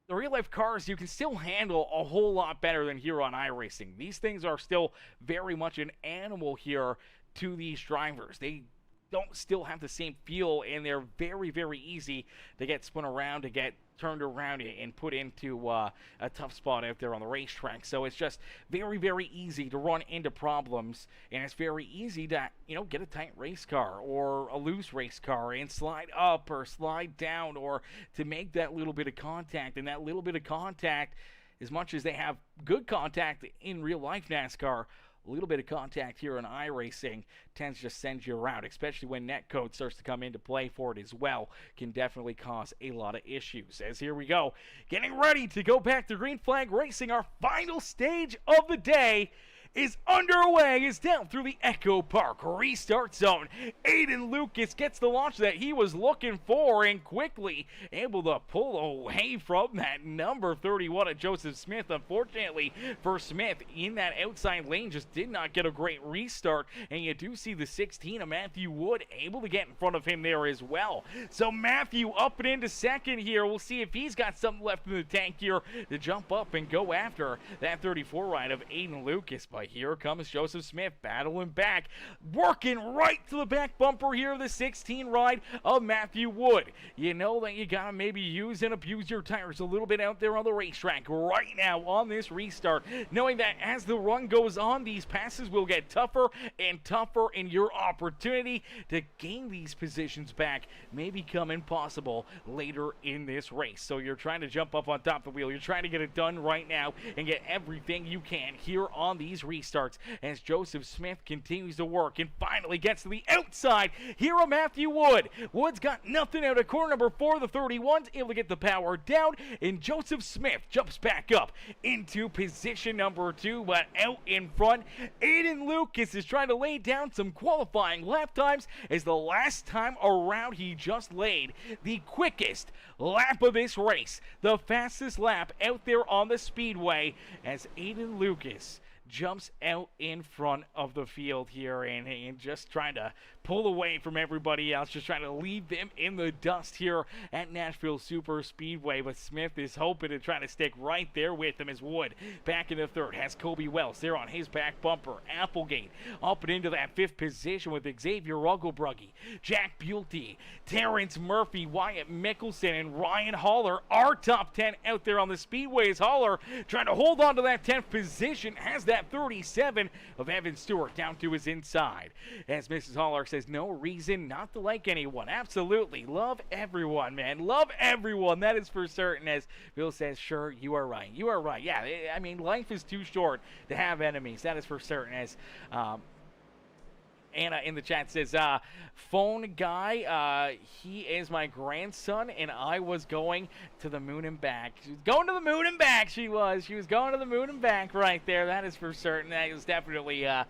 [SPEAKER 2] the real-life cars, you can still handle a whole lot better than here on iRacing. These things are still very much an animal here to these drivers. They don't still have the same feel, and they're very, very easy to get spun around, to get turned around and put into a tough spot out there on the racetrack. So it's just very, very easy to run into problems, and it's very easy to, get a tight race car or a loose race car and slide up or slide down, or to make that little bit of contact. And that little bit of contact, as much as they have good contact in real life NASCAR, a little bit of contact here in iRacing tends to just send you around, especially when netcode starts to come into play for it as well. Can definitely cause a lot of issues. As here we go, getting ready to go back to green flag racing. Our final stage of the day is underway. Is down through the Echo Park restart zone. Aiden Lucas gets the launch that he was looking for, and quickly able to pull away from that number 31 of Joseph Smith. Unfortunately for Smith, in that outside lane, just did not get a great restart, and you do see the 16 of Matthew Wood able to get in front of him there as well. So Matthew up and into second here. We'll see if he's got something left in the tank here to jump up and go after that 34 ride of Aiden Lucas. But here comes Joseph Smith battling back, working right to the back bumper here of the 16 ride of Matthew Wood. You know that you gotta maybe use and abuse your tires a little bit out there on the racetrack right now on this restart, knowing that as the run goes on, these passes will get tougher and tougher, and your opportunity to gain these positions back may become impossible later in this race. So you're trying to jump up on top of the wheel. You're trying to get it done right now and get everything you can here on these restarts as Joseph Smith continues to work and finally gets to the outside here of Matthew Wood. Wood's got nothing out of corner number 4. The 31's able to get the power down, and Joseph Smith jumps back up into position number 2, but out in front, Aiden Lucas is trying to lay down some qualifying lap times, as the last time around he just laid the quickest lap of this race, the fastest lap out there on the speedway, as Aiden Lucas jumps out in front of the field here and just trying to pull away from everybody else, just trying to leave them in the dust here at Nashville Super Speedway. But Smith is hoping to try to stick right there with him as Wood back in the third has Kobe Wells there on his back bumper. Applegate up and into that 5th position with Xavier Rugglebruggy, Jack Bulte, Terrence Murphy, Wyatt Mickelson, and Ryan Haller are top 10 out there on the speedway, as Haller trying to hold on to that 10th position, has that 37 of Evan Stewart down to his inside. As Mrs. Haller says, no reason not to like anyone. Absolutely. Love everyone, man. Love everyone. That is for certain. As Bill says, sure, you are right. You are right. Yeah, I mean, life is too short to have enemies. That is for certain. Anna in the chat says, phone guy, he is my grandson, and I was going to the moon and back. She was going to the moon and back, she was. She was going to the moon and back right there. That is for certain. That is definitely a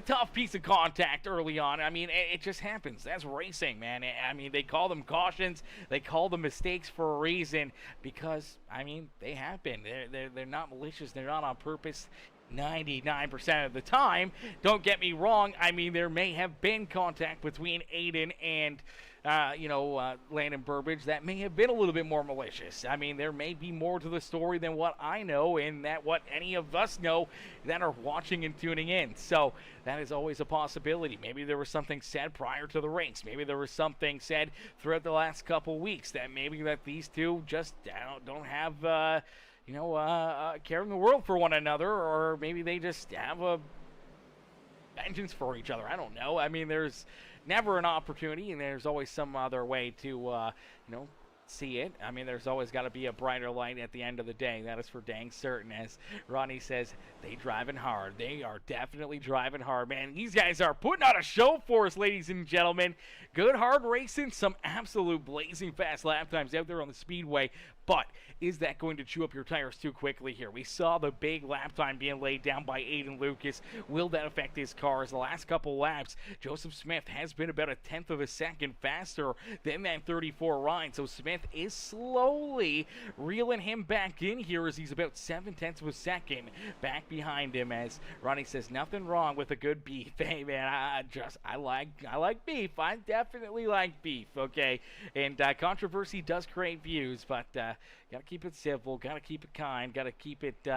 [SPEAKER 2] tough piece of contact early on. I mean, it just happens. That's racing, man. I mean, they call them cautions. They call them mistakes for a reason because, I mean, they happen. They're not malicious. They're not on purpose. 99% of the time. Don't get me wrong. I mean, there may have been contact between Aiden and, Landon Burbage that may have been a little bit more malicious. I mean, there may be more to the story than what I know and that what any of us know that are watching and tuning in. So that is always a possibility. Maybe there was something said prior to the race. Maybe there was something said throughout the last couple weeks that maybe that these two just don't have care in the world for one another, or maybe they just have a vengeance for each other. I don't know. I mean, there's never an opportunity, and there's always some other way to, see it. I mean, there's always got to be a brighter light at the end of the day. That is for dang certain. As Ronnie says, they driving hard. They are definitely driving hard, man. These guys are putting on a show for us, ladies and gentlemen. Good hard racing, some absolute blazing fast lap times out there on the speedway. But is that going to chew up your tires too quickly here? We saw the big lap time being laid down by Aiden Lucas. Will that affect his cars? The last couple laps, Joseph Smith has been about a tenth of a second faster than that 34 ride. So Smith is slowly reeling him back in here as he's about 7/10 of a second back behind him. As Ronnie says, nothing wrong with a good beef. Hey man, I like beef. I definitely like beef. Okay, and controversy does create views, but gotta keep it civil, gotta keep it kind, gotta keep it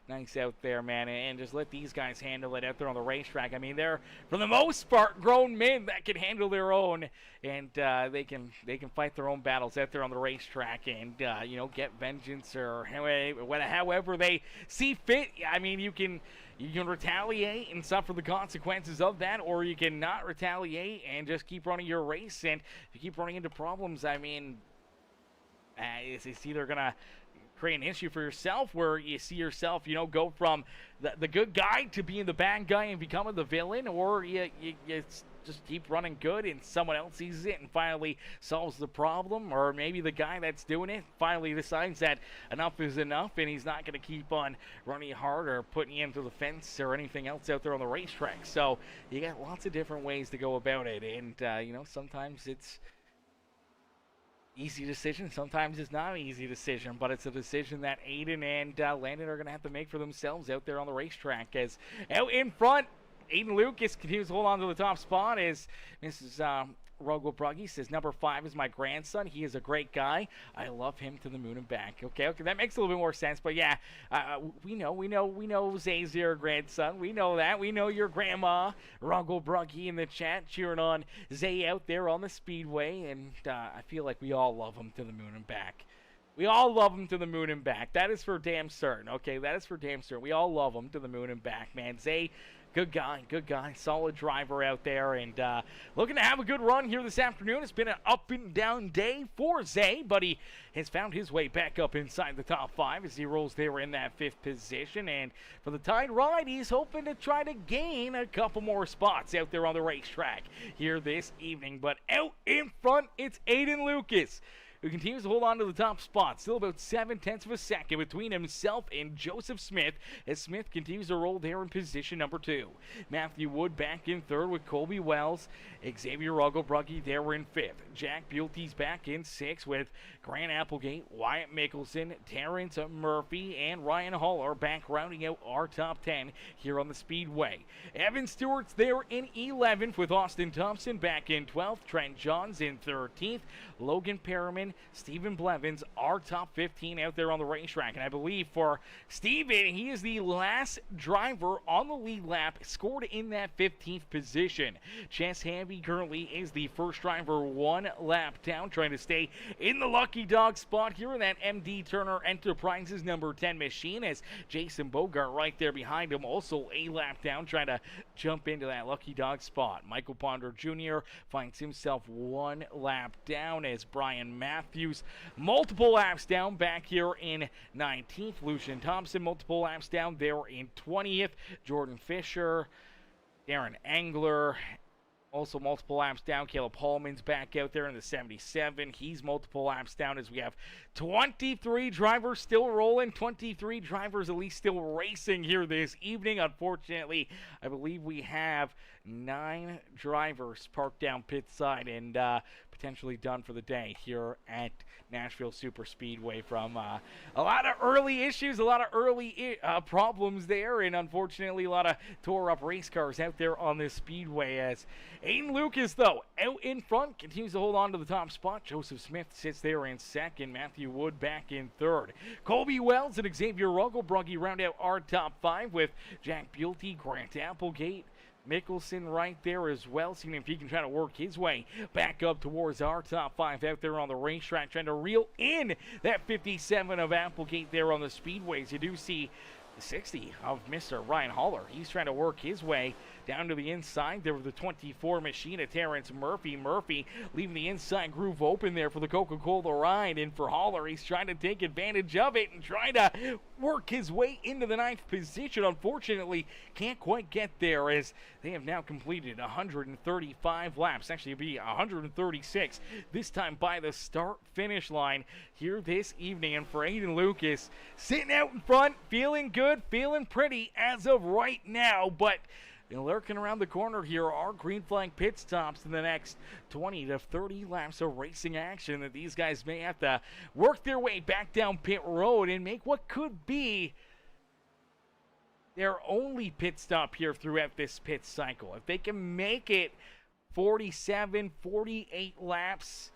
[SPEAKER 2] nice out there, man, and just let these guys handle it out there on the racetrack. I mean, they're, for the most part, grown men that can handle their own, and they can fight their own battles out there on the racetrack, and get vengeance or however they see fit. I mean, you can retaliate and suffer the consequences of that, or you can not retaliate and just keep running your race. And if you keep running into problems, I mean, it's either going to create an issue for yourself where you see yourself, go from the good guy to being the bad guy and becoming the villain, or you just keep running good and someone else sees it and finally solves the problem, or maybe the guy that's doing it finally decides that enough is enough and he's not going to keep on running hard or putting you into the fence or anything else out there on the racetrack. So you got lots of different ways to go about it, and sometimes it's easy decision. Sometimes it's not an easy decision, but it's a decision that Aiden and Landon are going to have to make for themselves out there on the racetrack. As out in front, Aiden Lucas continues to hold on to the top spot as Mrs. Rogo Bruggy says, number 5 is my grandson. He is a great guy. I love him to the moon and back. Okay, that makes a little bit more sense. But yeah, we know Zay's your grandson. We know that. We know your grandma, Rogo Bruggy, in the chat cheering on Zay out there on the speedway. And I feel like we all love him to the moon and back. We all love him to the moon and back. That is for damn certain. Okay, that is for damn certain. We all love him to the moon and back, man. Zay, good guy, solid driver out there, and looking to have a good run here this afternoon. It's been an up and down day for Zay, but he has found his way back up inside the top 5 as he rolls there in that 5th position. And for the Tide ride, he's hoping to try to gain a couple more spots out there on the racetrack here this evening. But out in front, it's Aiden Lucas, who continues to hold on to the top spot. Still about 7/10 of a second between himself and Joseph Smith, as Smith continues to roll there in position number 2. Matthew Wood back in 3rd with Colby Wells. Xavier Ruggelbruggy there in 5th. Jack Bulte's back in 6th with Grant Applegate, Wyatt Mickelson, Terrence Murphy, and Ryan Haller back rounding out our top 10 here on the Speedway. Evan Stewart's there in 11th with Austin Thompson back in 12th. Trent Johns in 13th. Logan Perriman, Stephen Blevins, our top 15 out there on the racetrack. And I believe for Stephen, he is the last driver on the lead lap, scored in that 15th position. Chess Hamby currently is the first driver 1 lap down, trying to stay in the lucky dog spot here in that MD Turner Enterprises number 10 machine, as Jason Bogart right there behind him, also a lap down, trying to jump into that lucky dog spot. Michael Ponder Jr. finds himself 1 lap down, as Brian Matthews multiple laps down back here in 19th. Lucian Thompson multiple laps down there in 20th. Jordan Fisher, Darren Angler, Also multiple laps down. Caleb Hallman's back out there in the 77. He's multiple laps down as we have 23 drivers still rolling. 23 drivers at least still racing here this evening. Unfortunately, I believe we have 9 drivers parked down pit side and potentially done for the day here at Nashville Super Speedway from a lot of early issues, a lot of early problems there, and unfortunately a lot of tore up race cars out there on this speedway. As Aiden Lucas, though, out in front, continues to hold on to the top spot. Joseph Smith sits there in second. Matthew Wood back in third. Colby Wells and Xavier Rugglebruggy round out our top 5 with Jack Buelte, Grant Applegate, Mickelson right there as well, seeing if he can try to work his way back up towards our top 5 out there on the racetrack, trying to reel in that 57 of Applegate there on the speedways. You do see the 60 of Mr. Ryan Haller. He's trying to work his way down to the inside there with the 24 machine of Terrence Murphy. Murphy leaving the inside groove open there for the Coca-Cola ride. And for Haller, he's trying to take advantage of it and trying to work his way into the 9th position. Unfortunately, can't quite get there as they have now completed 135 laps. Actually, it'll be 136 this time by the start-finish line here this evening. And for Aiden Lucas, sitting out in front, feeling good, feeling pretty as of right now, but lurking around the corner here are green flag pit stops in the next 20 to 30 laps of racing action that these guys may have to work their way back down pit road and make what could be their only pit stop here throughout this pit cycle. If they can make it 47, 48 laps,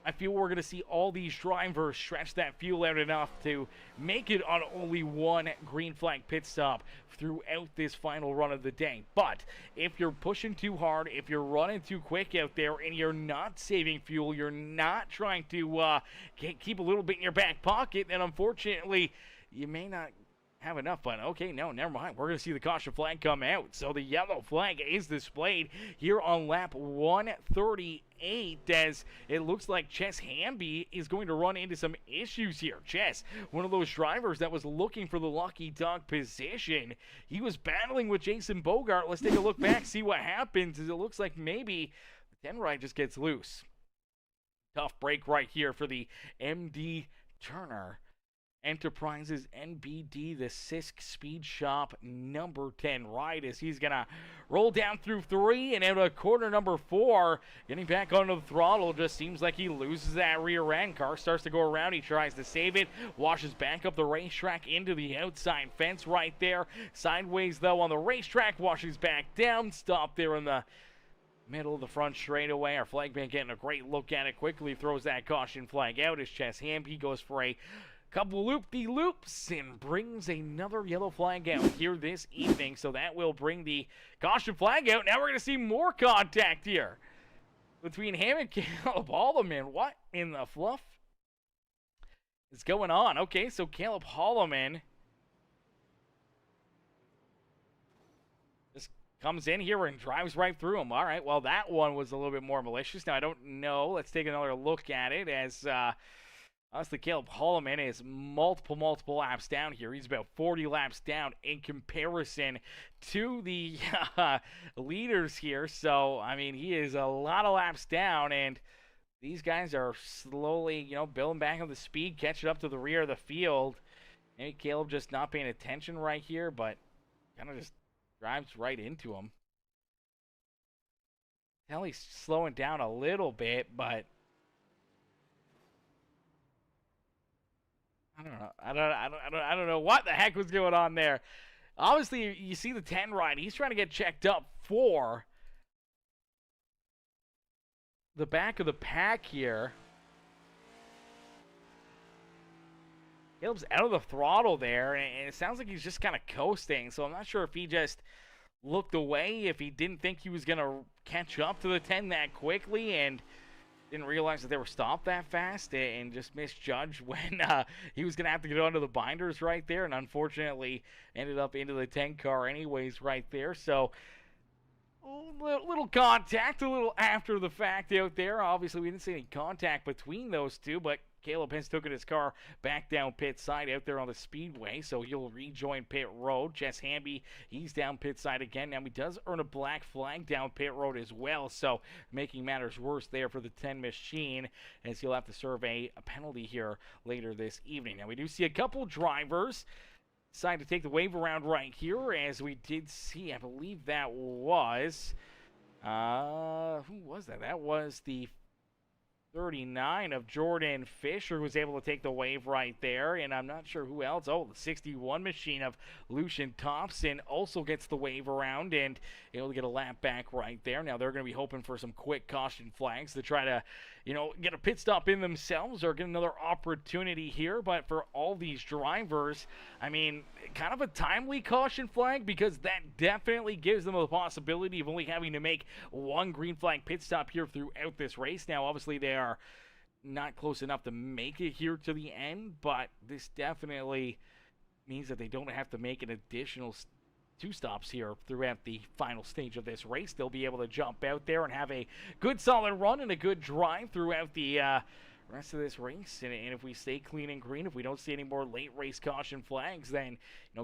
[SPEAKER 2] I feel we're going to see all these drivers stretch that fuel out enough to make it on only one green flag pit stop throughout this final run of the day. But if you're pushing too hard, if you're running too quick out there, and you're not saving fuel, you're not trying to keep a little bit in your back pocket, then unfortunately you may not have enough fun. Okay, no, never mind. We're going to see the caution flag come out. So the yellow flag is displayed here on lap 138 as it looks like Chess Hamby is going to run into some issues here. Chess, one of those drivers that was looking for the lucky dog position. He was battling with Jason Bogart. Let's take a look back, see what happens, as it looks like maybe the 10 ride just gets loose. Tough break right here for the MD Turner Enterprises NBD, the Sisk Speed Shop number 10 ride, as he's going to roll down through 3 and out of corner number 4. Getting back onto the throttle, just seems like he loses that rear end. Car starts to go around. He tries to save it, washes back up the racetrack into the outside fence right there. Sideways, though, on the racetrack, washes back down. Stop there in the middle of the front straightaway. Our flagman getting a great look at it. Quickly throws that caution flag out as Chess Hamby goes for a couple loop-de-loops and brings another yellow flag out here this evening. So that will bring the caution flag out. Now we're going to see more contact here between him and Caleb Holloman. What in the fluff is going on? Okay, so Caleb Holloman just comes in here and drives right through him. All right, well, that one was a little bit more malicious. Now, I don't know. Let's take another look at it as honestly, Caleb Holloman is multiple laps down here. He's about 40 laps down in comparison to the leaders here. So, I mean, he is a lot of laps down, and these guys are slowly, building back on the speed, catching up to the rear of the field. Maybe Caleb just not paying attention right here, but kind of just drives right into him. Hell, he's slowing down a little bit, but I don't know. I don't know what the heck was going on there. Obviously, you see the 10 ride. He's trying to get checked up for the back of the pack here. Caleb's out of the throttle there, and it sounds like he's just kind of coasting. So I'm not sure if he just looked away, if he didn't think he was going to catch up to the 10 that quickly, and didn't realize that they were stopped that fast, and just misjudged when he was going to have to get onto the binders right there, and unfortunately ended up into the 10 car anyways right there. So a little contact, a little after the fact out there. Obviously, we didn't see any contact between those two, but Caleb has taken his car back down pit side out there on the speedway, so he'll rejoin pit road. Jess Hamby, he's down pit side again. Now, he does earn a black flag down pit road as well, so making matters worse there for the 10 machine, as he'll have to serve a penalty here later this evening. Now, we do see a couple drivers decide to take the wave around right here, as we did see, I believe that was, who was that? That was the 39 of Jordan Fisher, who was able to take the wave right there, and I'm not sure who else. Oh, the 61 machine of Lucian Thompson also gets the wave around and able to get a lap back right there. Now they're going to be hoping for some quick caution flags to try to, get a pit stop in themselves or get another opportunity here. But for all these drivers, I mean, kind of a timely caution flag, because that definitely gives them the possibility of only having to make one green flag pit stop here throughout this race. Now, obviously, they are not close enough to make it here to the end, but this definitely means that they don't have to make an additional 2 stops here throughout the final stage of this race. They'll be able to jump out there and have a good solid run and a good drive throughout the rest of this race. And if we stay clean and green, if we don't see any more late race caution flags, then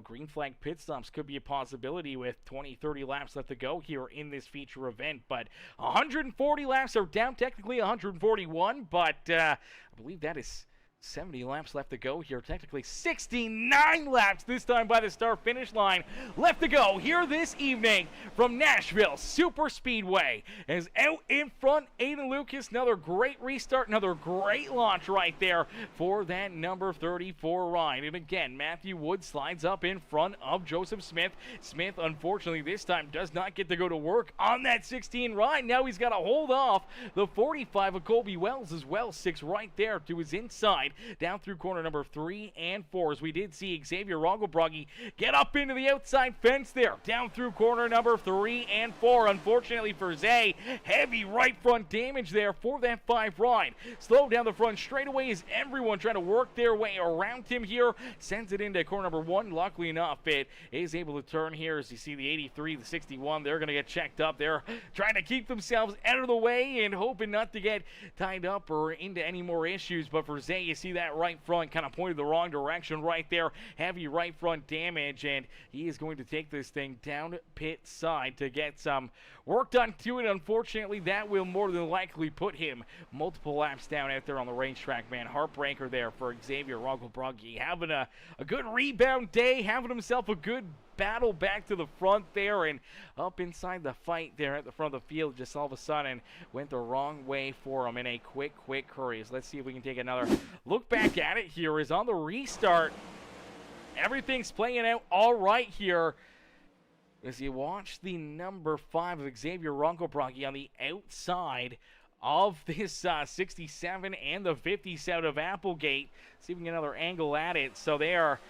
[SPEAKER 2] green flag pit stops could be a possibility with 20-30 laps left to go here in this feature event. But 140 laps are down, technically 141, but I believe that is 70 laps left to go here. Technically 69 laps this time by the start-finish line left to go here this evening from Nashville Super Speedway. As out in front, Aiden Lucas, another great restart, another great launch right there for that number 34 ride. And again, Matthew Wood slides up in front of Joseph Smith. Smith, unfortunately, this time does not get to go to work on that 16 ride. Now he's got to hold off the 45 of Colby Wells as well. 6 right there to his inside, down through corner number 3 and 4, as we did see Xavier Rogelbrugge get up into the outside fence there, down through corner number 3 and 4. Unfortunately for Zay, heavy right front damage there for that 5 ride. Slow down the front straightaway as everyone trying to work their way around him here. Sends it into corner number 1. Luckily enough, it is able to turn here, as you see the 83, the 61. They're going to get checked up. They're trying to keep themselves out of the way and hoping not to get tied up or into any more issues. But for Zay, you see that right front kind of pointed the wrong direction right there. Heavy right front damage, and he is going to take this thing down pit side to get some work done to it. Unfortunately, that will more than likely put him multiple laps down out there on the racetrack, man. Heartbreaker there for Xavier Rogelbrugge. Having a good rebound day, having himself a good battle back to the front there, and up inside the fight there at the front of the field, just all of a sudden went the wrong way for him in a quick hurry. So let's see if we can take another look back at it here. Is on the restart, everything's playing out all right here as you watch the number 5 of Xavier Rogelbrugge on the outside of this 67 and the 57 of Applegate. See if we can get another angle at it. So they are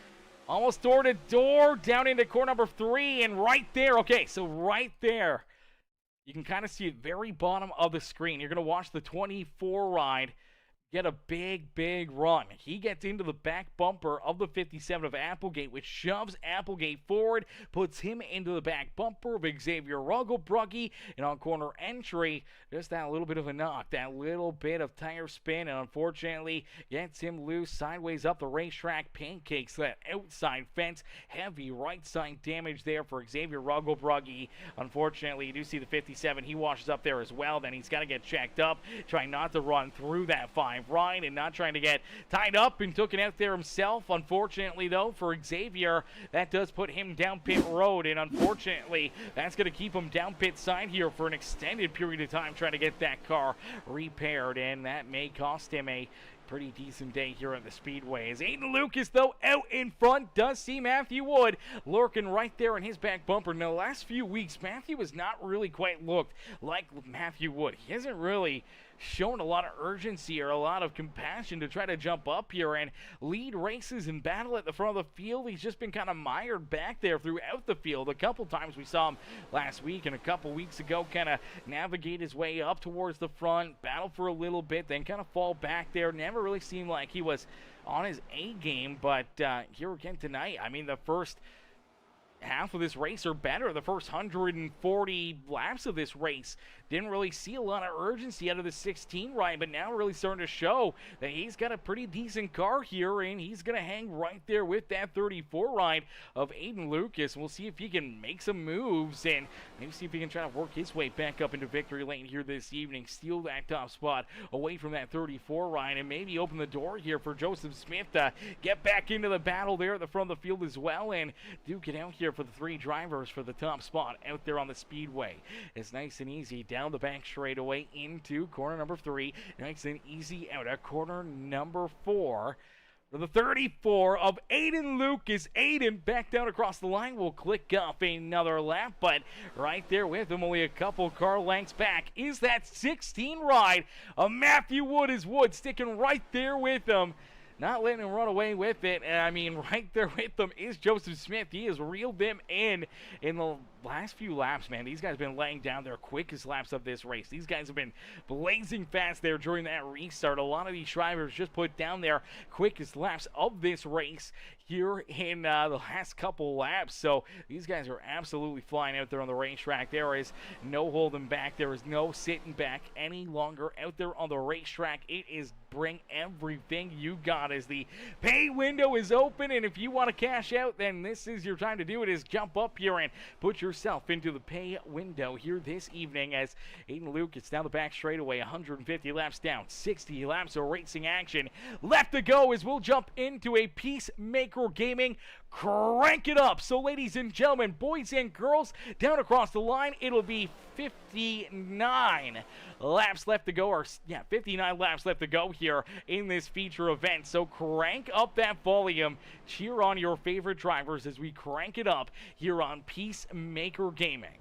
[SPEAKER 2] almost door to door, down into corner number 3, and right there, okay, so right there, you can kind of see it very bottom of the screen. You're going to watch the 24 ride get a big run. He gets into the back bumper of the 57 of Applegate, which shoves Applegate forward, puts him into the back bumper of Xavier Rogelbrugge, and on corner entry, just that little bit of a knock, that little bit of tire spin, and unfortunately gets him loose sideways up the racetrack, pancakes that outside fence. Heavy right side damage there for Xavier Rogelbrugge. Unfortunately, you do see the 57, he washes up there as well. Then he's got to get checked up, trying not to run through that 5 ride and not trying to get tied up and took it out there himself. Unfortunately, though, for Xavier, that does put him down pit road, and unfortunately, that's going to keep him down pit side here for an extended period of time trying to get that car repaired, and that may cost him a pretty decent day here at the Speedway. As Aiden Lucas, though, out in front, does see Matthew Wood lurking right there in his back bumper. Now, the last few weeks, Matthew has not really quite looked like Matthew Wood. He hasn't really shown a lot of urgency or a lot of compassion to try to jump up here and lead races and battle at the front of the field. He's just been kind of mired back there throughout the field. A couple times we saw him last week and a couple weeks ago kind of navigate his way up towards the front, battle for a little bit, then kind of fall back there. Never really seemed like he was on his A game, but here again tonight, I mean, the first half of this race or better. The first 140 laps of this race didn't really see a lot of urgency out of the 16 ride, but now really starting to show that he's got a pretty decent car here, and he's going to hang right there with that 34 ride of Aiden Lucas. We'll see if he can make some moves and maybe see if he can try to work his way back up into victory lane here this evening, steal that top spot away from that 34 ride, and maybe open the door here for Joseph Smith to get back into the battle there at the front of the field as well, and duke it out here for the three drivers for the top spot out there on the speedway. It's nice and easy down the back straightaway into corner number 3. Nice and easy out of corner number 4. For the 34 of Aiden Lucas. Aiden back down across the line. Will click up another lap, but right there with him, only a couple car lengths back, is that 16 ride of Matthew Wood. Is Wood sticking right there with him, not letting him run away with it. And I mean, right there with them is Joseph Smith. He has reeled them in the last few laps, man. These guys have been laying down their quickest laps of this race. These guys have been blazing fast there during that restart. A lot of these drivers just put down their quickest laps of this race here in the last couple laps. So these guys are absolutely flying out there on the racetrack. There is no holding back. There is no sitting back any longer out there on the racetrack. It is bring everything you got as the pay window is open, and if you want to cash out, then this is your time to do it. Is jump up here and put yourself into the pay window here this evening as Aiden Lucas down the back straightaway, 150 laps down, 60 laps of racing action left to go as we'll jump into a Peacemaker Gaming crank it up. So ladies and gentlemen, boys and girls, down across the line, it'll be 59 laps left to go, or 59 laps left to go here in this feature event. So crank up that volume, cheer on your favorite drivers as we crank it up here on Peacemaker Gaming.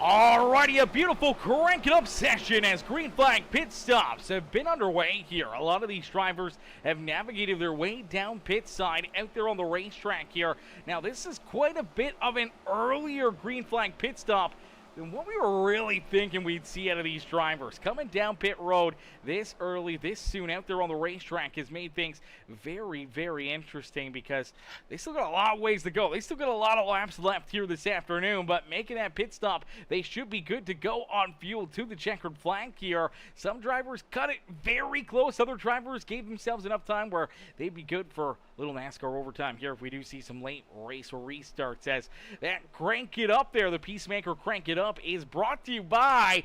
[SPEAKER 2] Alrighty, a beautiful crank it up session as green flag pit stops have been underway here. A lot of these drivers have navigated their way down pit side out there on the racetrack here. Now this is quite a bit of an earlier green flag pit stop than what we were really thinking we'd see out of these drivers. Coming down pit road this early, this soon out there on the racetrack has made things very, very interesting because they still got a lot of ways to go. They still got a lot of laps left here this afternoon, but making that pit stop, they should be good to go on fuel to the checkered flag here. Some drivers cut it very close. Other drivers gave themselves enough time where they'd be good for a little NASCAR overtime here if we do see some late race restarts. As that crank it up there, the Peacemaker crank it up is brought to you by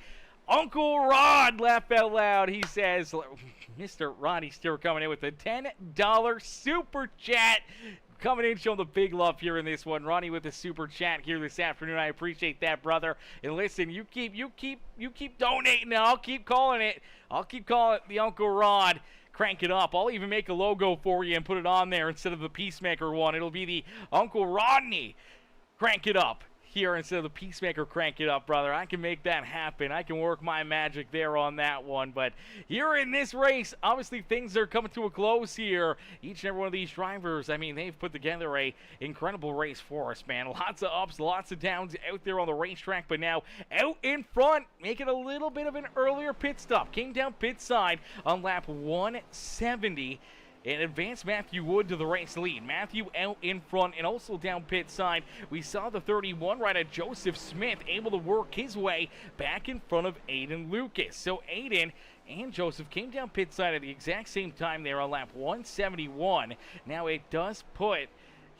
[SPEAKER 2] Uncle Rod. Laugh out loud, he says. Mr. Roddy Steer coming in with a $10 super chat. Coming in, showing the big love here in this one. Ronnie with the super chat here this afternoon. I appreciate that, brother. And listen, you keep donating. I'll keep calling it. I'll keep calling it the Uncle Rod. Crank it up. I'll even make a logo for you and put it on there instead of the Peacemaker one. It'll be the Uncle Rodney crank it up here instead of the Peacemaker crank it up, brother. I can make that happen. I can work my magic there on that one. But here in this race, obviously things are coming to a close here. Each and every one of these drivers, I mean, they've put together a incredible race for us, man. Lots of ups, lots of downs out there on the racetrack, but now out in front, making a little bit of an earlier pit stop. Came down pit side on lap 170. And advanced Matthew Wood to the race lead. Matthew out in front and also down pit side. We saw the 31 rider Joseph Smith able to work his way back in front of Aiden Lucas. So Aiden and Joseph came down pit side at the exact same time there on lap 171. Now it does put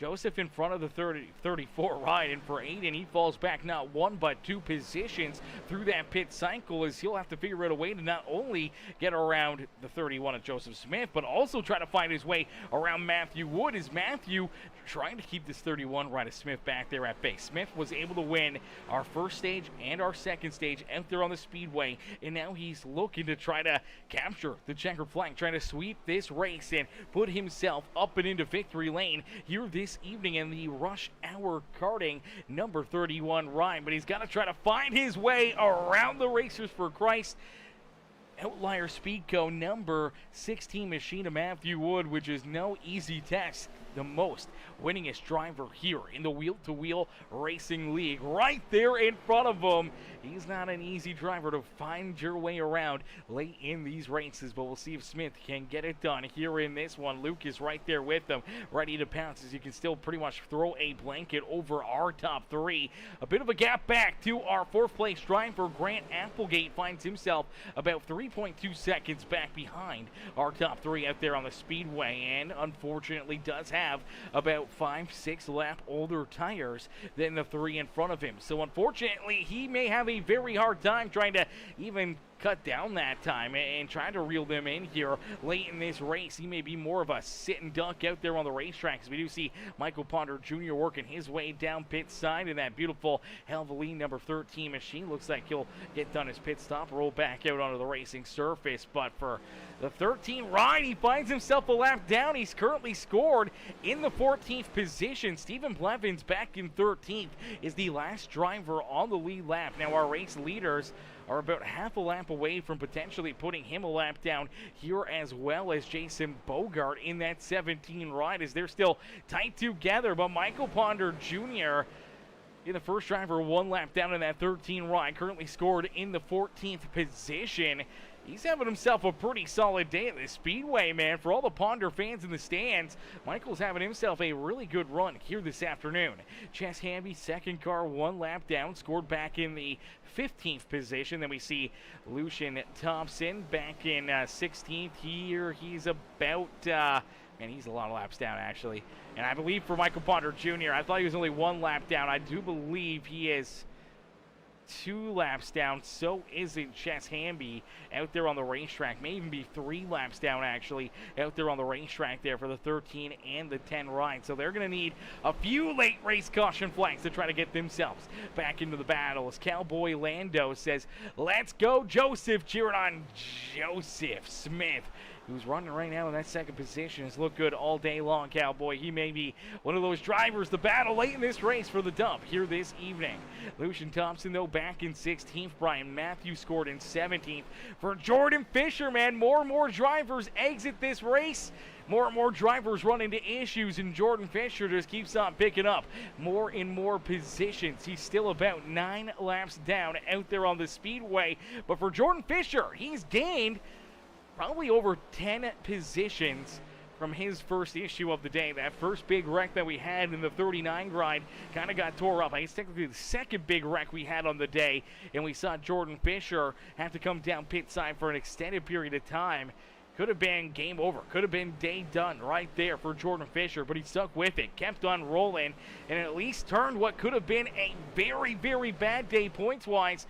[SPEAKER 2] Joseph in front of the 34 ride, and for Aiden, he falls back not one but two positions through that pit cycle as he'll have to figure out a way to not only get around the 31 of Joseph Smith, but also try to find his way around Matthew Wood as Matthew trying to keep this 31 right of Smith back there at base. Smith was able to win our first stage and our second stage out there on the speedway, and now he's looking to try to capture the checkered flag, trying to sweep this race and put himself up and into victory lane here this evening in the rush hour karting number 31 ride. But he's got to try to find his way around the Racers for Christ Outlier Speedco number 16 machine of Matthew Wood, which is no easy task. The most winningest driver here in the wheel-to-wheel racing league right there in front of him. He's not an easy driver to find your way around late in these races, but we'll see if Smith can get it done here in this one. Luke is right there with them, ready to pounce as you can still pretty much throw a blanket over our top three. A bit of a gap back to our fourth place driver. Grant Applegate finds himself about 3.2 seconds back behind our top three out there on the speedway, and unfortunately does have about 5-6 lap older tires than the three in front of him. So unfortunately, he may have a very hard time trying to even cut down that time and trying to reel them in here late in this race. He may be more of a sit and duck out there on the racetrack, as we do see Michael Ponder Jr. working his way down pit side in that beautiful Helveline number 13 machine. Looks like he'll get done his pit stop, roll back out onto the racing surface. But for the 13 ride, he finds himself a lap down. He's currently scored in the 14th position. Stephen Blevins back in 13th is the last driver on the lead lap. Now our race leaders are about half a lap away from potentially putting him a lap down here, as well as Jason Bogart in that 17 ride, as they're still tight together. But Michael Ponder Jr. in the first driver, one lap down in that 13 ride, currently scored in the 14th position. He's having himself a pretty solid day at this speedway, man. For all the Ponder fans in the stands, Michael's having himself a really good run here this afternoon. Chess Hamby, second car, one lap down, scored back in the 15th position. Then we see Lucian Thompson back in 16th here. He's about, man, he's a lot of laps down, actually. And I believe for Michael Ponder Jr., I thought he was only one lap down. I do believe he is 2 laps down. So isn't Chess Hamby out there on the racetrack. May even be 3 laps down, actually, out there on the racetrack there for the 13 and the 10 ride. So they're going to need a few late race caution flags to try to get themselves back into the battle. As Cowboy Lando says, "Let's go, Joseph," cheering on Joseph Smith who's running right now in that second position, has looked good all day long, Cowboy. He may be one of those drivers to battle late in this race for the dub here this evening. Lucian Thompson, though, back in 16th. Brian Matthews scored in 17th. For Jordan Fisher, man, more and more drivers exit this race. More and more drivers run into issues, and Jordan Fisher just keeps on picking up more and more positions. He's still about 9 laps down out there on the speedway. But for Jordan Fisher, he's gained probably over 10 positions from his first issue of the day. That first big wreck that we had in the 39 grind kind of got tore up. I guess technically the second big wreck we had on the day, and we saw Jordan Fisher have to come down pit side for an extended period of time. Could have been game over. Could have been day done right there for Jordan Fisher, but he stuck with it, kept on rolling, and at least turned what could have been a very, very bad day points-wise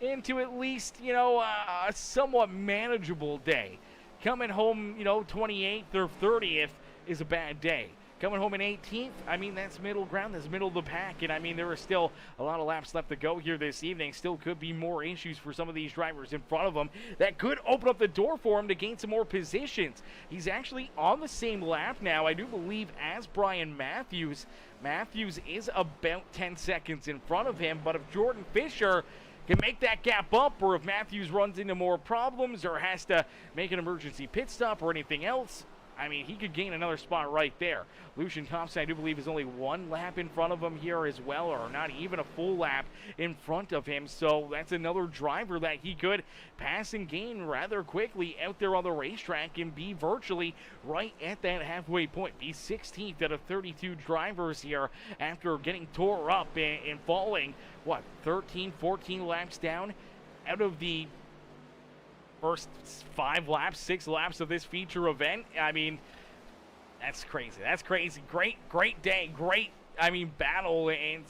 [SPEAKER 2] into at least, a somewhat manageable day. Coming home, 28th or 30th is a bad day. Coming home in 18th, that's middle ground, that's middle of the pack, and there are still a lot of laps left to go here this evening. Still could be more issues for some of these drivers in front of them that could open up the door for him to gain some more positions. He's actually on the same lap now, I do believe, as Brian Matthews. Matthews is about 10 seconds in front of him, but if Jordan Fisher can make that gap up, or if Matthews runs into more problems or has to make an emergency pit stop or anything else, he could gain another spot right there. Lucian Thompson, I do believe, is only 1 lap in front of him here as well, or not even a full lap in front of him. So that's another driver that he could pass and gain rather quickly out there on the racetrack and be virtually right at that halfway point. Be 16th out of 32 drivers here after getting tore up and falling, 13, 14 laps down out of the first 5 laps, 6 laps of this feature event. That's crazy. That's crazy. Great day. Great, battle and,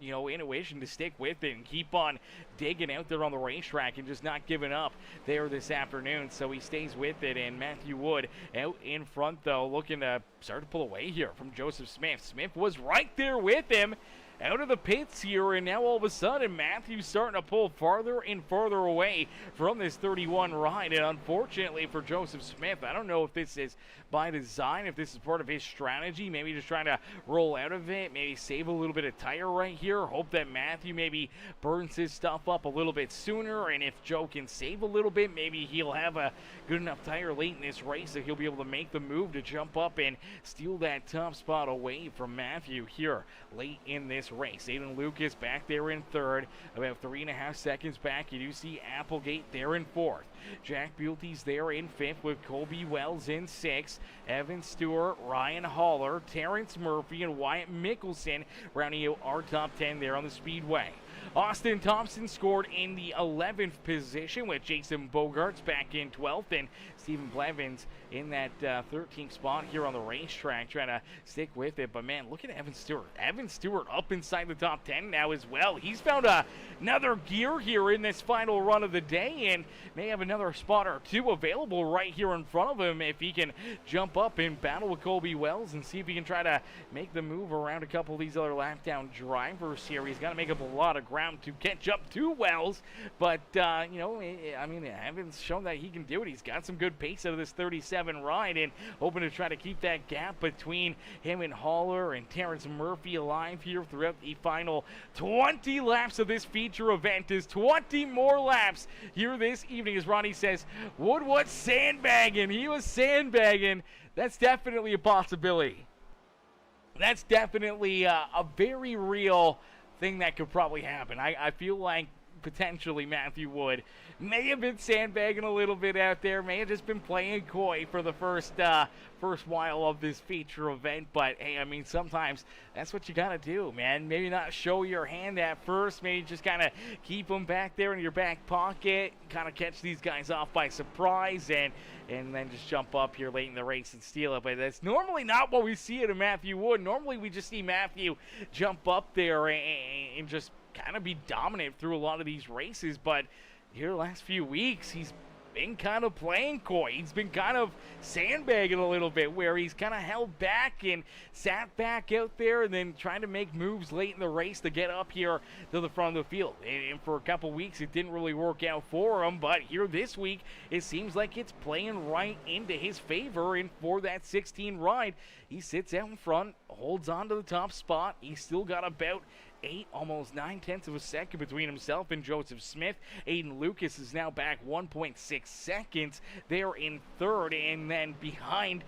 [SPEAKER 2] intuition to stick with it and keep on digging out there on the racetrack and just not giving up there this afternoon. So he stays with it, and Matthew Wood out in front, though, looking to start to pull away here from Joseph Smith. Smith was right there with him out of the pits here, and now all of a sudden Matthew's starting to pull farther and farther away from this 31 ride. And unfortunately for Joseph Smith, I don't know if this is by design, if this is part of his strategy, maybe just trying to roll out of it, maybe save a little bit of tire right here, hope that Matthew maybe burns his stuff up a little bit sooner, and if Joe can save a little bit, maybe he'll have a good enough tire late in this race that he'll be able to make the move to jump up and steal that top spot away from Matthew here late in this race. Aiden Lucas back there in third, about 3.5 seconds back. You do see Applegate there in fourth. Jack Bulty's there in fifth with Colby Wells in sixth. Evan Stewart, Ryan Haller, Terrence Murphy, and Wyatt Mickelson rounding out our top 10 there on the speedway. Austin Thompson scored in the 11th position with Jason Bogarts back in 12th, and Stephen Blevins in that 13th spot here on the racetrack, trying to stick with it. But man, look at Evan Stewart. Evan Stewart up inside the top 10 now as well. He's found another gear here in this final run of the day, and may have another spot or two available right here in front of him if he can jump up and battle with Colby Wells and see if he can try to make the move around a couple of these other lap down drivers here. He's got to make up a lot of ground to catch up to Wells, but Evan's shown that he can do it. He's got some good pace out of this 37 ride, and hoping to try to keep that gap between him and Haller and Terrence Murphy alive here throughout the final 20 laps of this feature event. Is 20 more laps here this evening, as Ronnie says. Wood was sandbagging. He was sandbagging. That's definitely a possibility. That's definitely a very real thing that could probably happen. I feel like potentially Matthew Wood may have been sandbagging a little bit out there, may have just been playing coy for the first while of this feature event. But hey, sometimes that's what you gotta do, man. Maybe not show your hand at first, maybe just kind of keep them back there in your back pocket, kind of catch these guys off by surprise, and then just jump up here late in the race and steal it. But that's normally not what we see out of Matthew Wood. Normally we just see Matthew jump up there and just kind of be dominant through a lot of these races. But here the last few weeks, he's been kind of playing coy. He's been kind of sandbagging a little bit, where he's kind of held back and sat back out there and then trying to make moves late in the race to get up here to the front of the field. And for a couple weeks, it didn't really work out for him, but here this week, it seems like it's playing right into his favor. And for that 16 ride, he sits out in front, holds on to the top spot. He's still got about 8, almost 9/10 of a second between himself and Joseph Smith. Aiden Lucas is now back 1.6 seconds. They're in third, and then behind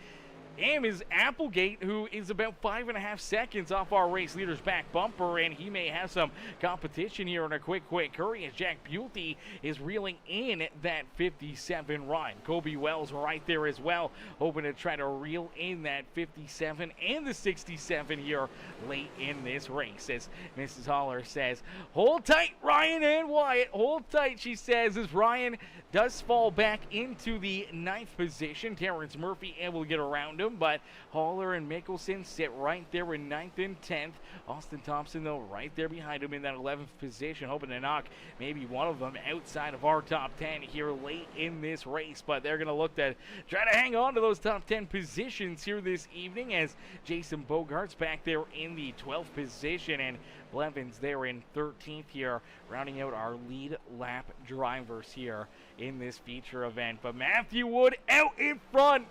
[SPEAKER 2] him is Applegate, who is about 5.5 seconds off our race leader's back bumper, and he may have some competition here in a quick hurry as Jack Bulte is reeling in that 57 ride. Kobe Wells right there as well, hoping to try to reel in that 57 and the 67 here late in this race. As Mrs. Holler says, hold tight, Ryan and Wyatt. Hold tight, she says, as Ryan does fall back into the 9th position. Terrence Murphy able to get around him, but Haller and Mickelson sit right there in 9th and 10th. Austin Thompson, though, right there behind him in that 11th position, hoping to knock maybe one of them outside of our top 10 here late in this race. But they're going to look to try to hang on to those top 10 positions here this evening, as Jason Bogart's back there in the 12th position, and Blevins there in 13th here, rounding out our lead lap drivers here in this feature event. But Matthew Wood out in front,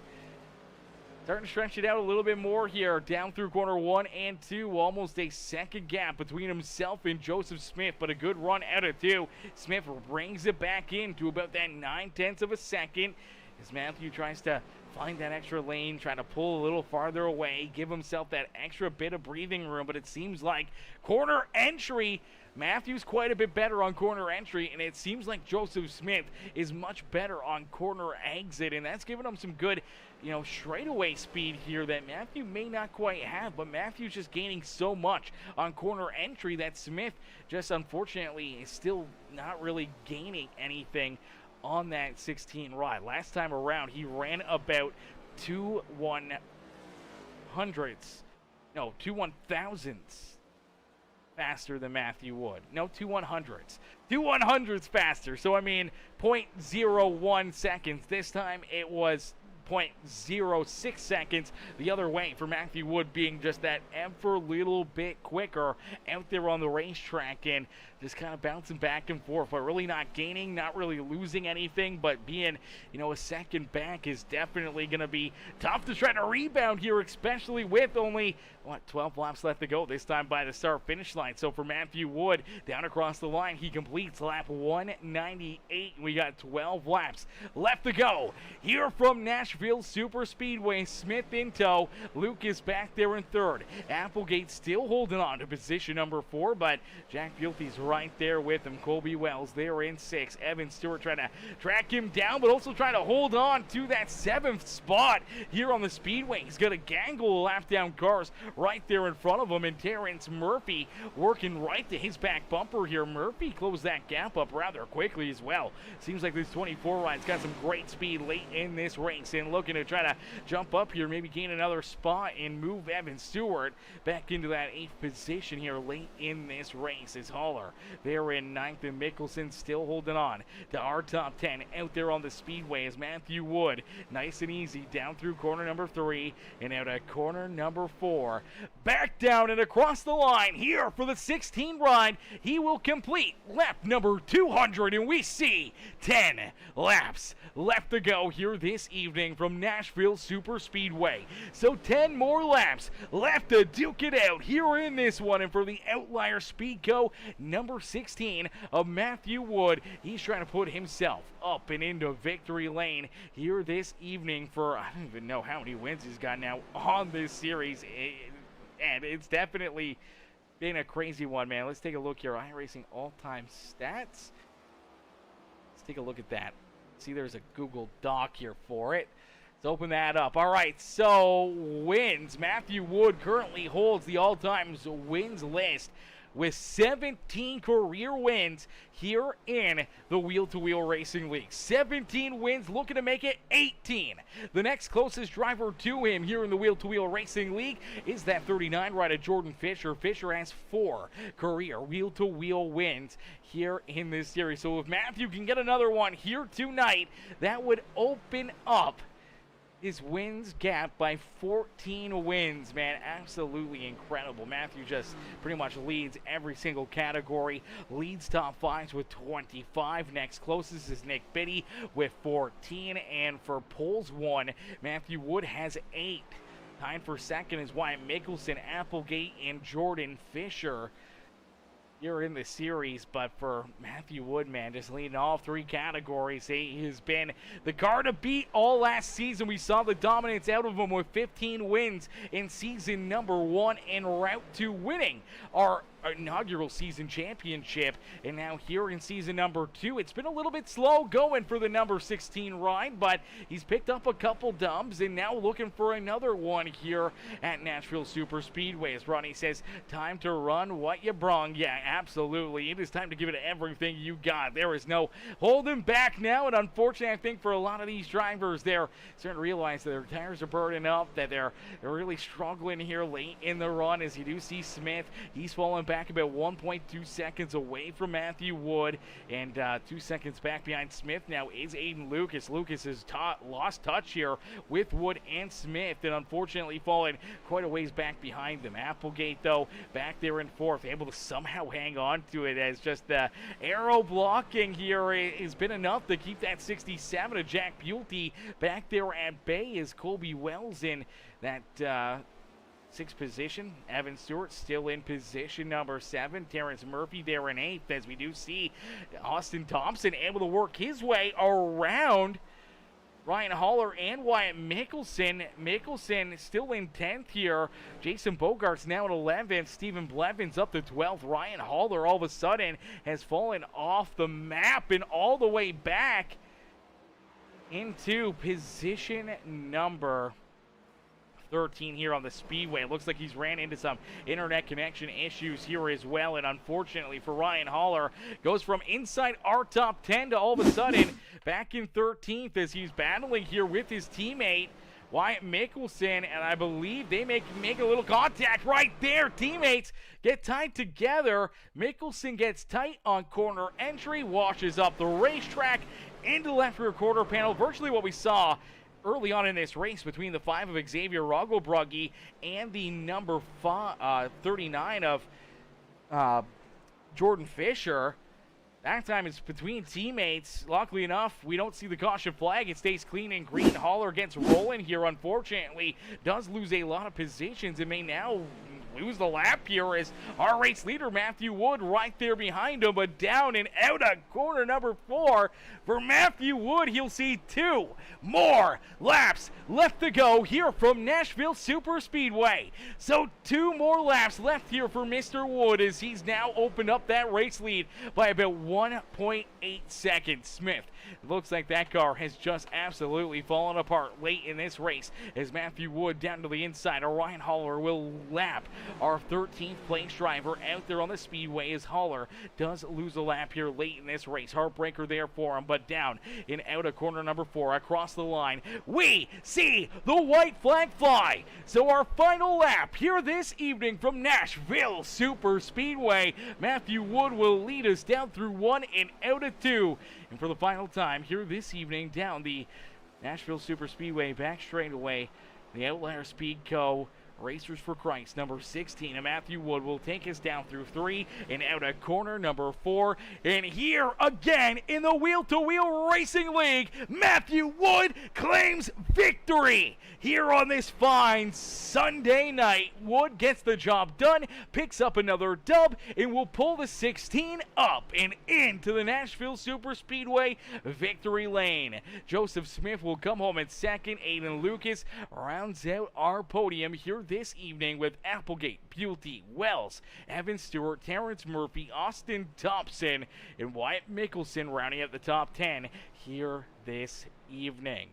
[SPEAKER 2] starting to stretch it out a little bit more here, down through corner 1 and 2. Almost a second gap between himself and Joseph Smith, but a good run out of 2. Smith brings it back in to about that 9/10 of a second as Matthew tries to find that extra lane, trying to pull a little farther away, give himself that extra bit of breathing room. But it seems like corner entry, Matthew's quite a bit better on corner entry, and it seems like Joseph Smith is much better on corner exit, and that's giving him some good, straightaway speed here that Matthew may not quite have. But Matthew's just gaining so much on corner entry that Smith just unfortunately is still not really gaining anything on that 16 ride. Last time around, he ran about 2 1,000ths faster than Matthew Wood. No, 2 100ths. 2 100ths faster. So, 0.01 seconds. This time it was 0.06 seconds the other way, for Matthew Wood being just that ever little bit quicker out there on the racetrack and just kind of bouncing back and forth, but really not gaining, not really losing anything. But being, a second back is definitely going to be tough to try to rebound here, especially with only, 12 laps left to go this time by the start-finish line. So for Matthew Wood, down across the line, he completes lap 198. We got 12 laps left to go here from Nashville Super Speedway. Smith in tow, Lucas back there in third. Applegate still holding on to position number 4, but Jack Bulte's right there with him. Colby Wells there in 6. Evan Stewart trying to track him down, but also trying to hold on to that 7th spot here on the speedway. He's going to gangle lap down cars right there in front of him, and Terrence Murphy working right to his back bumper here. Murphy closed that gap up rather quickly as well. Seems like this 24 ride's got some great speed late in this race, and looking to try to jump up here, maybe gain another spot and move Evan Stewart back into that 8th position here late in this race. As Haller there in 9th, and Mickelson still holding on to our top 10 out there on the speedway as Matthew Wood nice and easy down through corner number 3 and out at corner number 4. Back down and across the line here for the 16 ride. He will complete lap number 200, and we see 10 laps left to go here this evening from Nashville Super Speedway. So 10 more laps left to duke it out here in this one. And for the Outlier Speedco number 16 of Matthew Wood, he's trying to put himself up and into victory lane here this evening for, I don't even know how many wins he's got now on this series. And it's definitely been a crazy one, man. Let's take a look here. iRacing all-time stats. Let's take a look at that. See, there's a Google Doc here for it. Let's open that up. All right, so wins. Matthew Wood currently holds the all-time wins list with 17 career wins here in the Wheel-to-Wheel Racing League. 17 wins, looking to make it 18. The next closest driver to him here in the Wheel-to-Wheel Racing League is that 39 rider Jordan Fisher. Fisher has 4 career wheel-to-wheel wins here in this series. So if Matthew can get another one here tonight, that would open up his wins gap by 14 wins, man. Absolutely incredible. Matthew just pretty much leads every single category, leads top 5s with 25. Next closest is Nick Biddy with 14, and for poles 1, Matthew Wood has 8. Tied for second is Wyatt Mickelson, Applegate, and Jordan Fisher here in the series. But for Matthew Wood, man, just leading all 3 categories. He has been the car to beat all last season. We saw the dominance out of him with 15 wins in season number 1 en route to winning our inaugural season championship. And now here in season number 2, it's been a little bit slow going for the number 16 ride, but he's picked up a couple dubs and now looking for another one here at Nashville Super Speedway. As Ronnie says, time to run what you brung. Yeah, absolutely. It is time to give it everything you got. There is no holding back now, and unfortunately, I think for a lot of these drivers, they're starting to realize that their tires are burning up, that they're really struggling here late in the run. As you do see Smith, he's falling back about 1.2 seconds away from Matthew Wood, and 2 seconds back behind Smith now is Aiden Lucas. Lucas has lost touch here with Wood and Smith, and unfortunately fallen quite a ways back behind them. Applegate, though, back there in 4th, able to somehow hang on to it, as just the arrow blocking here has been enough to keep that 67 of Jack Bulte back there at bay, as Colby Wells in that 6th position. Evan Stewart still in position number 7. Terrence Murphy there in 8th, as we do see Austin Thompson able to work his way around Ryan Haller and Wyatt Mickelson. Mickelson still in 10th here. Jason Bogart's now at 11th. Stephen Blevins up to 12th. Ryan Haller all of a sudden has fallen off the map and all the way back into position number 13 here on the Speedway. It looks like he's ran into some internet connection issues here as well, and unfortunately for Ryan Haller, goes from inside our top 10 to all of a sudden back in 13th, as he's battling here with his teammate Wyatt Mickelson, and I believe they make a little contact right there. Teammates get tied together. Mickelson gets tight on corner entry, washes up the racetrack into the left rear quarter panel. Virtually what we saw early on in this race between the 5 of Xavier Rogelbrugge and the number 39 of Jordan Fisher. That time it's between teammates. Luckily enough, we don't see the caution flag. It stays clean and green. Haller gets rolling here, unfortunately. Does lose a lot of positions and may now lose the lap here, as our race leader Matthew Wood right there behind him, but down and out of corner number 4 for Matthew Wood. He'll see 2 more laps left to go here from Nashville Super Speedway. So 2 more laps left here for Mr. Wood, as he's now opened up that race lead by about 1.8 seconds. Smith, looks like that car has just absolutely fallen apart late in this race, as Matthew Wood down to the inside. Ryan Haller will lap our 13th place driver out there on the Speedway, as Haller does lose a lap here late in this race. Heartbreaker there for him, but down and out of corner number 4 across the line, we see the white flag fly. So our final lap here this evening from Nashville Super Speedway, Matthew Wood will lead us down through 1 and out of 2. And for the final time here this evening down the Nashville Super Speedway back straightaway, the Outlier Speed Co. Racers for Christ, number 16, and Matthew Wood will take us down through 3 and out of corner number 4. And here again in the Wheel-to-Wheel Racing League, Matthew Wood claims victory here on this fine Sunday night. Wood gets the job done, picks up another dub, and will pull the 16 up and into the Nashville Super Speedway victory lane. Joseph Smith will come home in second. Aiden Lucas rounds out our podium here this evening with Applegate, Bulte, Wells, Evan Stewart, Terrence Murphy, Austin Thompson, and Wyatt Mickelson rounding out the top 10 here this evening.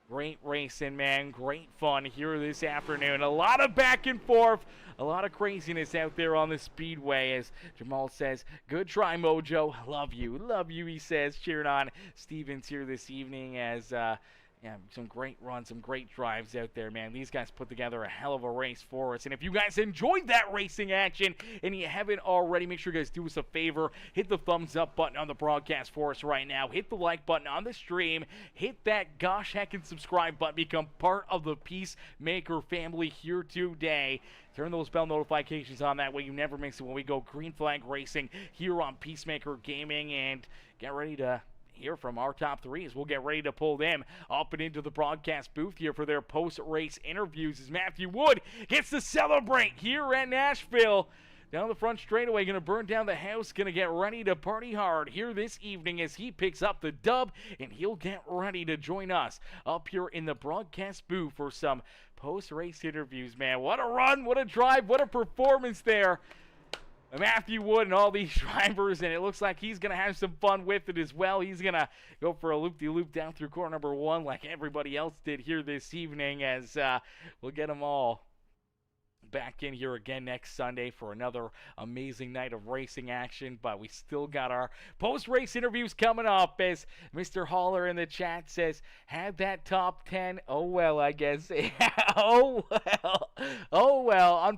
[SPEAKER 2] Great racing, man. Great fun here this afternoon. A lot of back and forth. A lot of craziness out there on the speedway, as Jamal says, good try, Mojo. Love you, he says, cheering on Stevens here this evening as, yeah, some great runs, some great drives out there, man. These guys put together a hell of a race for us. And if you guys enjoyed that racing action and you haven't already, make sure you guys do us a favor. Hit the thumbs up button on the broadcast for us right now. Hit the like button on the stream. Hit that gosh heckin' subscribe button. Become part of the Peacemaker family here today. Turn those bell notifications on. That way you never miss it when we go green flag racing here on Peacemaker Gaming. And get ready to hear from our top threes. We'll get ready to pull them up and into the broadcast booth here for their post-race interviews as Matthew Wood gets to celebrate here at Nashville. Down the front straightaway, going to burn down the house, going to get ready to party hard here this evening as he picks up the dub, and he'll get ready to join us up here in the broadcast booth for some post-race interviews, man. What a run, what a drive, what a performance there. Matthew Wood and all these drivers, and it looks like he's going to have some fun with it as well. He's going to go for a loop-de-loop down through corner number 1 like everybody else did here this evening as we'll get them all back in here again next Sunday for another amazing night of racing action. But we still got our post-race interviews coming up as Mr. Holler in the chat says, had that top 10. Oh, well, I guess. Oh, well.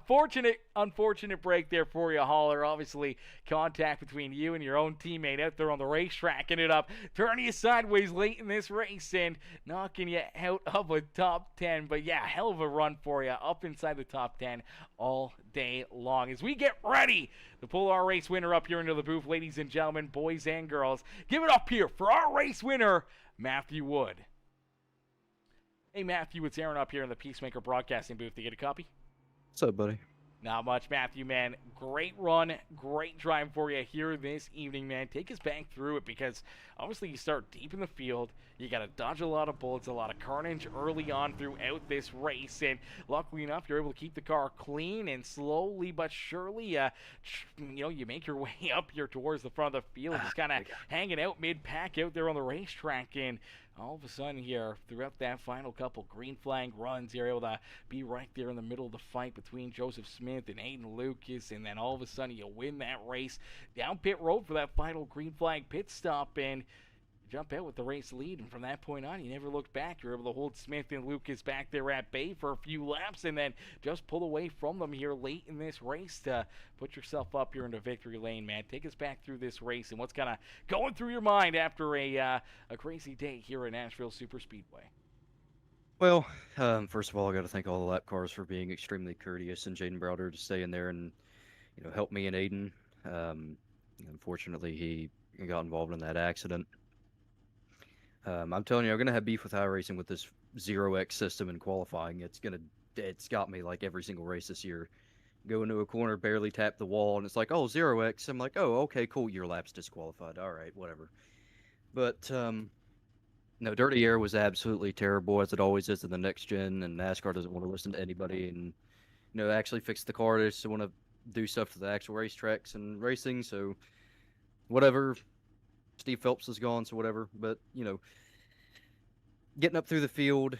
[SPEAKER 2] Unfortunate break there for you, Holler. Obviously, contact between you and your own teammate out there on the racetrack ended up turning you sideways late in this race and knocking you out of a top 10. But, yeah, hell of a run for you up inside the top 10 all day long as we get ready to pull our race winner up here into the booth. Ladies and gentlemen, boys and girls, give it up here for our race winner, Matthew Wood. Hey, Matthew, it's Aaron up here in the Peacemaker broadcasting booth. You get a copy?
[SPEAKER 3] What's up, buddy?
[SPEAKER 2] Not much, Matthew, man. Great run, great drive for you here this evening, man. Take us back through it because obviously you start deep in the field. You got to dodge a lot of bullets, a lot of carnage early on throughout this race. And luckily enough, you're able to keep the car clean and slowly but surely, you make your way up here towards the front of the field, just kind of hanging out mid-pack out there on the racetrack. And all of a sudden here, throughout that final couple green flag runs, you're able to be right there in the middle of the fight between Joseph Smith and Aiden Lucas, and then all of a sudden you win that race down pit road for that final green flag pit stop, and jump out with the race lead. And from that point on, you never looked back. You're able to hold Smith and Lucas back there at bay for a few laps and then just pull away from them here late in this race to put yourself up here into victory lane, man. Take us back through this race and what's kind of going through your mind after a crazy day here at Nashville Super Speedway.
[SPEAKER 3] Well, first of all, I got to thank all the lap cars for being extremely courteous and Jaden Browder to stay in there and help me and Aiden. Unfortunately, he got involved in that accident. I'm telling you, I'm gonna have beef with iRacing with this 0x system in qualifying. It's got me like every single race this year. Go into a corner, barely tap the wall, and it's like, oh, 0x. I'm like, oh, okay, cool, your lap's disqualified. All right, whatever. But no, Dirty Air was absolutely terrible, as it always is in the next gen, and NASCAR doesn't want to listen to anybody and actually fix the car. They just want to do stuff to the actual racetracks and racing. So whatever. Steve Phelps is gone, so whatever. But, getting up through the field,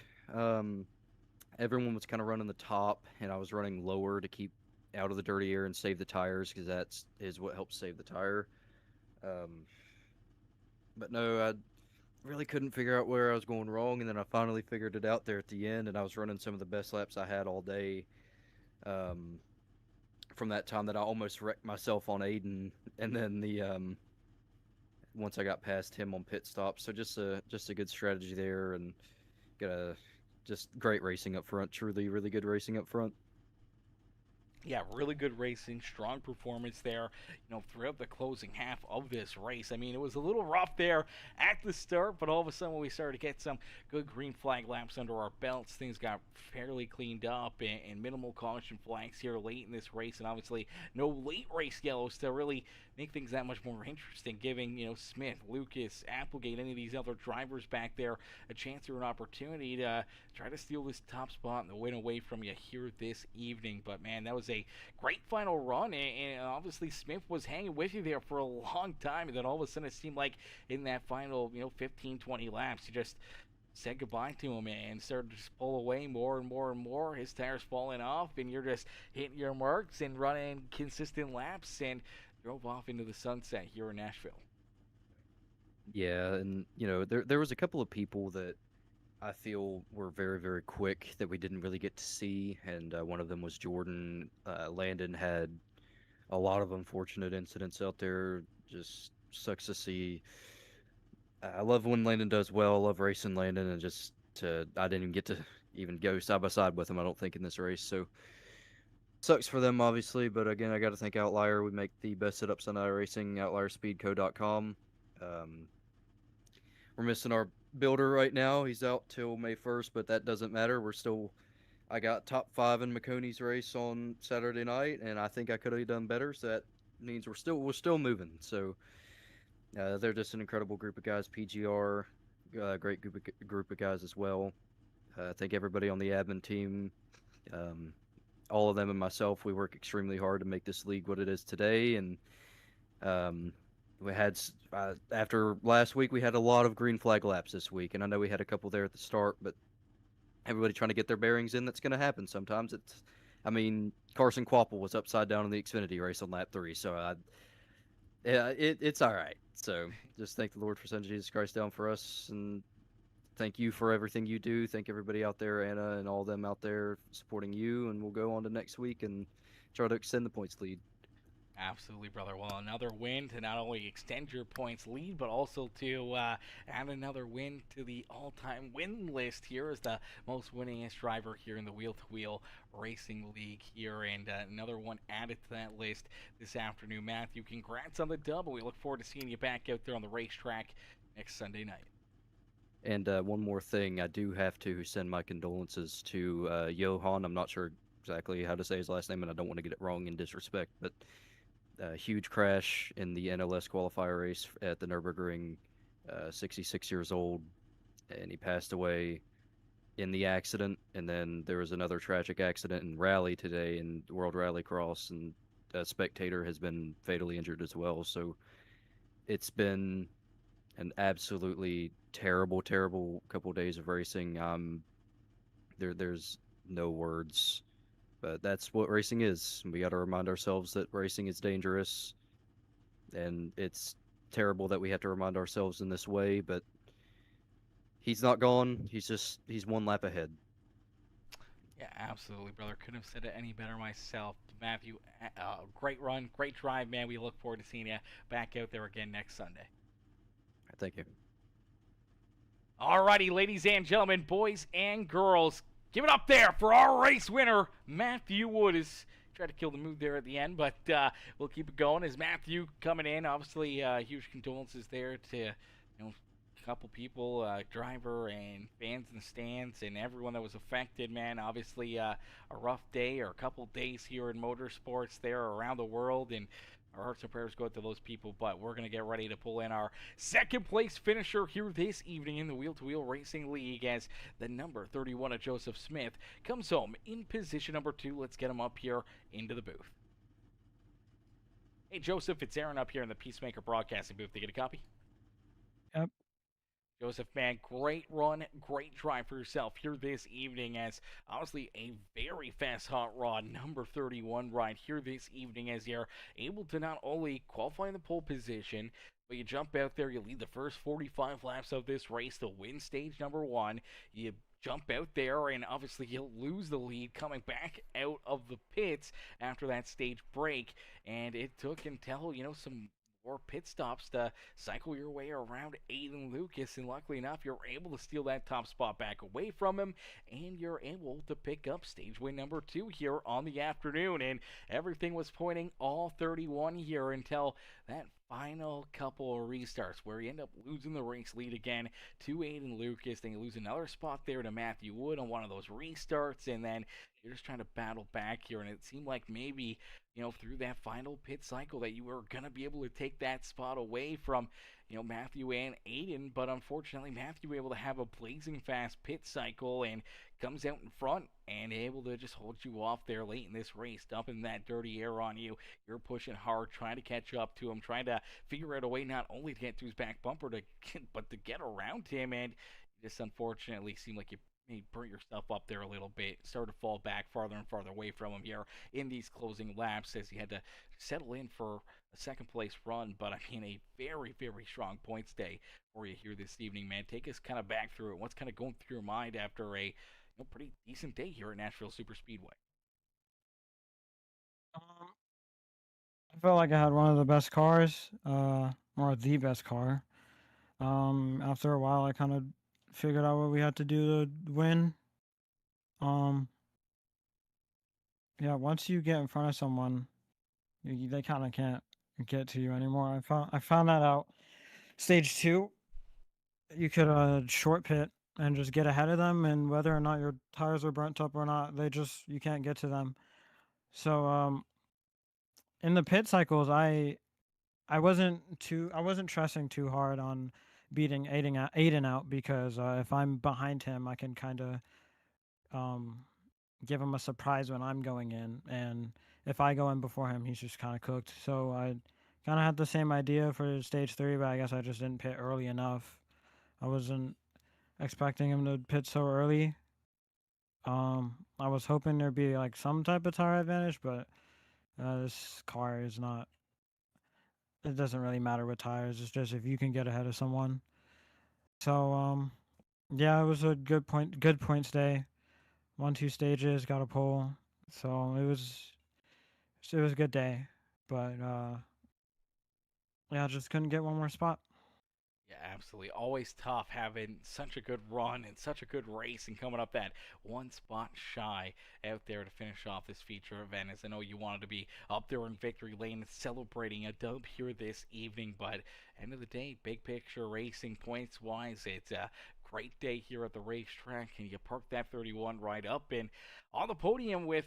[SPEAKER 3] everyone was kind of running the top, and I was running lower to keep out of the dirty air and save the tires, because that is what helps save the tire. But no, I really couldn't figure out where I was going wrong, and then I finally figured it out there at the end, and I was running some of the best laps I had all day. From that time that I almost wrecked myself on Aiden, and then once I got past him on pit stop. So just a good strategy there, and just great racing up front. Truly, really good racing up front.
[SPEAKER 2] Yeah, really good racing, strong performance there, throughout the closing half of this race. I mean, it was a little rough there at the start, but all of a sudden when we started to get some good green flag laps under our belts, things got fairly cleaned up and minimal caution flags here late in this race, and obviously no late race yellows to really make things that much more interesting, giving, Smith, Lucas, Applegate, any of these other drivers back there a chance or an opportunity to try to steal this top spot and the win away from you here this evening. But man, that was a great final run, and obviously Smith was hanging with you there for a long time, and then all of a sudden it seemed like in that final 15-20 laps you just said goodbye to him and started to just pull away more and more and more. His tires falling off, and you're just hitting your marks and running consistent laps, and drove off into the sunset here in Nashville.
[SPEAKER 3] Yeah, and there was a couple of people that I feel were very, very quick that we didn't really get to see, and one of them was Jordan. Landon had a lot of unfortunate incidents out there. Just sucks to see. I love when Landon does well. I love racing Landon, and I didn't even get to even go side by side with him. I don't think in this race, so sucks for them obviously. But again, I got to thank Outlier. We make the best setups on iRacing. OutlierSpeedCo.com. Um, we're missing our builder right now. He's out till May 1st, but that doesn't matter. I got top 5 in McConey's race on Saturday night, and I think I could have done better. So that means we're still moving. So they're just an incredible group of guys. PGR, great group of guys as well. I think everybody on the admin team, all of them and myself, we work extremely hard to make this league what it is today. And we had after last week, we had a lot of green flag laps this week, and I know we had a couple there at the start, but everybody trying to get their bearings in. That's going to happen sometimes. Carson Quapple was upside down in the Xfinity race on lap 3, so it's all right. So just thank the Lord for sending Jesus Christ down for us, and thank you for everything you do. Thank everybody out there, Anna, and all them out there supporting you. And we'll go on to next week and try to extend the points lead.
[SPEAKER 2] Absolutely, brother. Well, another win to not only extend your points lead, but also to add another win to the all-time win list here as the most winningest driver here in the wheel-to-wheel racing league here, and another one added to that list this afternoon. Matthew, congrats on the double. We look forward to seeing you back out there on the racetrack next Sunday night.
[SPEAKER 3] And one more thing, I do have to send my condolences to Johan. I'm not sure exactly how to say his last name, and I don't want to get it wrong in disrespect, but huge crash in the NLS qualifier race at the Nürburgring, 66 years old, and he passed away in the accident. And then there was another tragic accident in Rally today in World Rallycross, and a spectator has been fatally injured as well. So it's been an absolutely terrible, terrible couple days of racing. There's no words. But that's what racing is. We got to remind ourselves that racing is dangerous, and it's terrible that we have to remind ourselves in this way, but he's not gone. He's one lap ahead.
[SPEAKER 2] Yeah, absolutely, brother. Couldn't have said it any better myself. Matthew, great run, great drive, man. We look forward to seeing you back out there again next Sunday.
[SPEAKER 3] Thank you.
[SPEAKER 2] Alrighty, ladies and gentlemen, boys and girls, give it up there for our race winner, Matthew Wood. Tried to kill the mood there at the end, but we'll keep it going as Matthew coming in. Obviously, huge condolences there to a couple people, driver and fans in the stands and everyone that was affected, man. Obviously, a rough day or a couple days here in motorsports there around the world, and our hearts and prayers go out to those people, but we're going to get ready to pull in our second place finisher here this evening in the Wheel-to-Wheel Racing League as the number 31 of Joseph Smith comes home in position number 2. Let's get him up here into the booth. Hey, Joseph, it's Aaron up here in the Peacemaker Broadcasting booth. You get a copy?
[SPEAKER 4] Yep.
[SPEAKER 2] Joseph, man, great run, great drive for yourself here this evening as honestly a very fast hot rod number 31 ride here this evening as you're able to not only qualify in the pole position, but you jump out there, you lead the first 45 laps of this race to win stage number 1. You jump out there, and obviously you'll lose the lead coming back out of the pits after that stage break, and it took until, some or pit stops to cycle your way around Aiden Lucas, and luckily enough, you're able to steal that top spot back away from him, and you're able to pick up stage win number 2 here on the afternoon, and everything was pointing all 31 here until that final couple of restarts where you end up losing the race lead again to Aiden Lucas. Then you lose another spot there to Matthew Wood on one of those restarts, and then you're just trying to battle back here, and it seemed like maybe through that final pit cycle that you were going to be able to take that spot away from, Matthew and Aiden, but unfortunately Matthew able to have a blazing fast pit cycle and comes out in front and able to just hold you off there late in this race, dumping that dirty air on you. You're pushing hard, trying to catch up to him, trying to figure out a way not only to get to his back bumper, but to get around him, and Just unfortunately seemed like you may burnt yourself up there a little bit. Started to fall back farther and farther away from him here in these closing laps as he had to settle in for a second place run. But I mean, a very, very strong points day for you here this evening, man. Take us kind of back through it. What's kind of going through your mind after a pretty decent day here at Nashville Super Speedway?
[SPEAKER 4] Um, I felt like I had one of the best cars, or the best car. After a while, I kind of figured out what we had to do to win. Um, yeah, once you get in front of someone, they kind of can't get to you anymore. I found that out. Stage two, you could short pit and just get ahead of them, and whether or not your tires are burnt up or not, you can't get to them. So in the pit cycles, I wasn't stressing too hard on beating Aiden out because if I'm behind him, I can kind of um, give him a surprise when I'm going in, and if I go in before him, he's just kind of cooked. So I kind of had the same idea for stage three, but I guess I just didn't pit early enough. I wasn't expecting him to pit so early. I was hoping there'd be like some type of tire advantage, but this car is not. It doesn't really matter with tires. It's just if you can get ahead of someone. So yeah, it was a good points day. Won two stages, got a pole. So it was a good day. But yeah, just couldn't get one more spot.
[SPEAKER 2] Yeah, absolutely. Always tough having such a good run and such a good race and coming up that one spot shy out there to finish off this feature event. As I know you wanted to be up there in victory lane celebrating a dub here this evening, but end of the day, big picture racing points wise, it's a great day here at the racetrack, and you park that 31 right up and on the podium with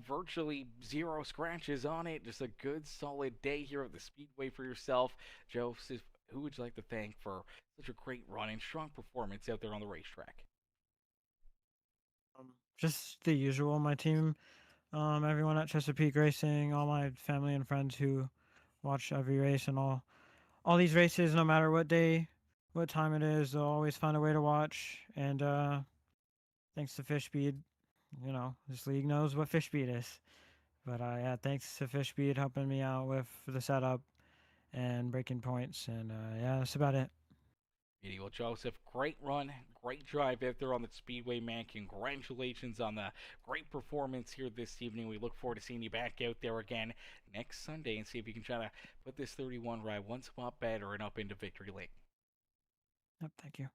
[SPEAKER 2] virtually zero scratches on it. Just a good solid day here at the Speedway for yourself, Joseph. Who would you like to thank for such a great run and strong performance out there on the racetrack?
[SPEAKER 4] Just the usual. My team, everyone at Chesapeake Racing, all my family and friends who watch every race and all these races, no matter what day, what time it is, they'll always find a way to watch. And thanks to Fishbead, this league knows what Fishbead is. But yeah, thanks to Fishbead helping me out with the setup and breaking points. And yeah, that's about it.
[SPEAKER 2] Well, Joseph, great run, great drive out there on the Speedway, man. Congratulations on the great performance here this evening. We look forward to seeing you back out there again next Sunday and see if you can try to put this 31 ride one spot better and up into victory lane.
[SPEAKER 4] Yep, thank you.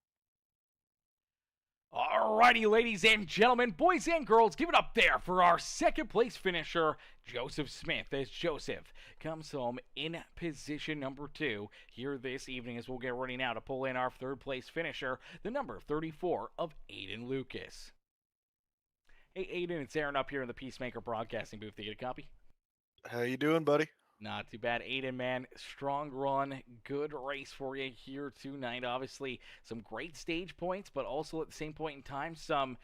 [SPEAKER 2] Alrighty, ladies and gentlemen, boys and girls, give it up there for our second place finisher, Joseph Smith, as Joseph comes home in position number 2 here this evening, as we'll get ready now to pull in our third place finisher, the number 34 of Aiden Lucas. Hey Aiden, it's Aaron up here in the Peacemaker Broadcasting booth. Did you get a copy?
[SPEAKER 5] How you doing, buddy?
[SPEAKER 2] Not too bad, Aiden, man. Strong run, good race for you here tonight. Obviously, some great stage points, but also at the same point in time, some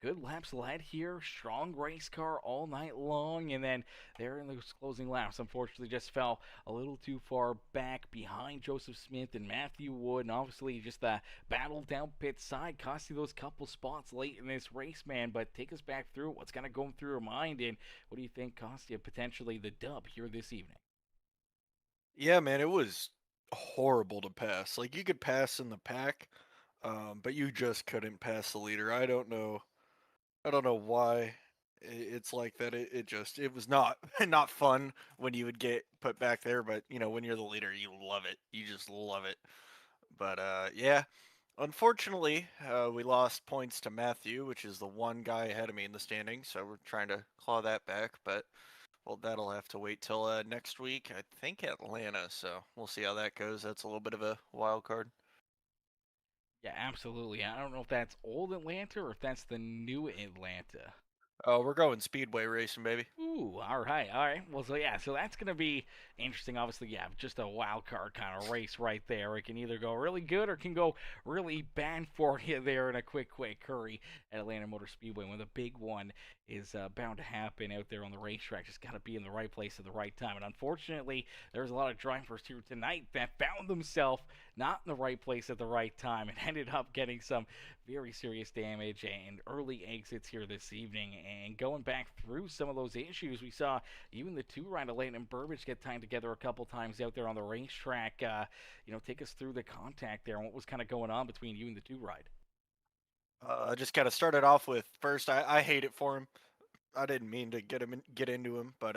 [SPEAKER 2] good laps led here. Strong race car all night long, and then there in those closing laps, unfortunately, just fell a little too far back behind Joseph Smith and Matthew Wood, and obviously just the battle down pit side cost you those couple spots late in this race, man. But take us back through what's kind of going through your mind, and what do you think cost you potentially the dub here this evening?
[SPEAKER 5] Yeah, man, it was horrible to pass. Like you could pass in the pack, but you just couldn't pass the leader. I don't know why it's like that. It was not not fun when you would get put back there, but when you're the leader, you love it. You just love it. But yeah, unfortunately, we lost points to Matthew, which is the one guy ahead of me in the standings. So we're trying to claw that back, but well, that'll have to wait till next week. I think Atlanta, so we'll see how that goes. That's a little bit of a wild card.
[SPEAKER 2] Yeah, absolutely. I don't know if that's old Atlanta or if that's the new Atlanta.
[SPEAKER 5] Oh, we're going speedway racing, baby.
[SPEAKER 2] Ooh, all right, all right. Well, so yeah, so that's gonna be interesting. Obviously, yeah, just a wild card kind of race right there. It can either go really good or can go really bad for you there in a quick hurry at Atlanta Motor Speedway. With a big one is bound to happen out there on the racetrack. Just got to be in the right place at the right time. And unfortunately, there's a lot of drivers here tonight that found themselves not in the right place at the right time and ended up getting some very serious damage and early exits here this evening. And going back through some of those issues, we saw even the two-rider Leighton and Burbage get timed together a couple times out there on the racetrack. Take us through the contact there and what was kind of going on between you and the two-ride.
[SPEAKER 5] Just kind of started off with first. I hate it for him. I didn't mean to get into him, but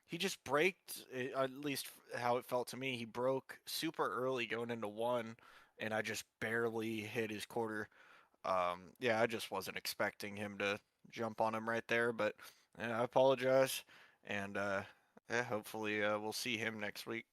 [SPEAKER 5] he just braked. At least how it felt to me, he broke super early going into one, and I just barely hit his quarter. Yeah, I just wasn't expecting him to jump on him right there, but yeah, I apologize, and yeah, hopefully we'll see him next week.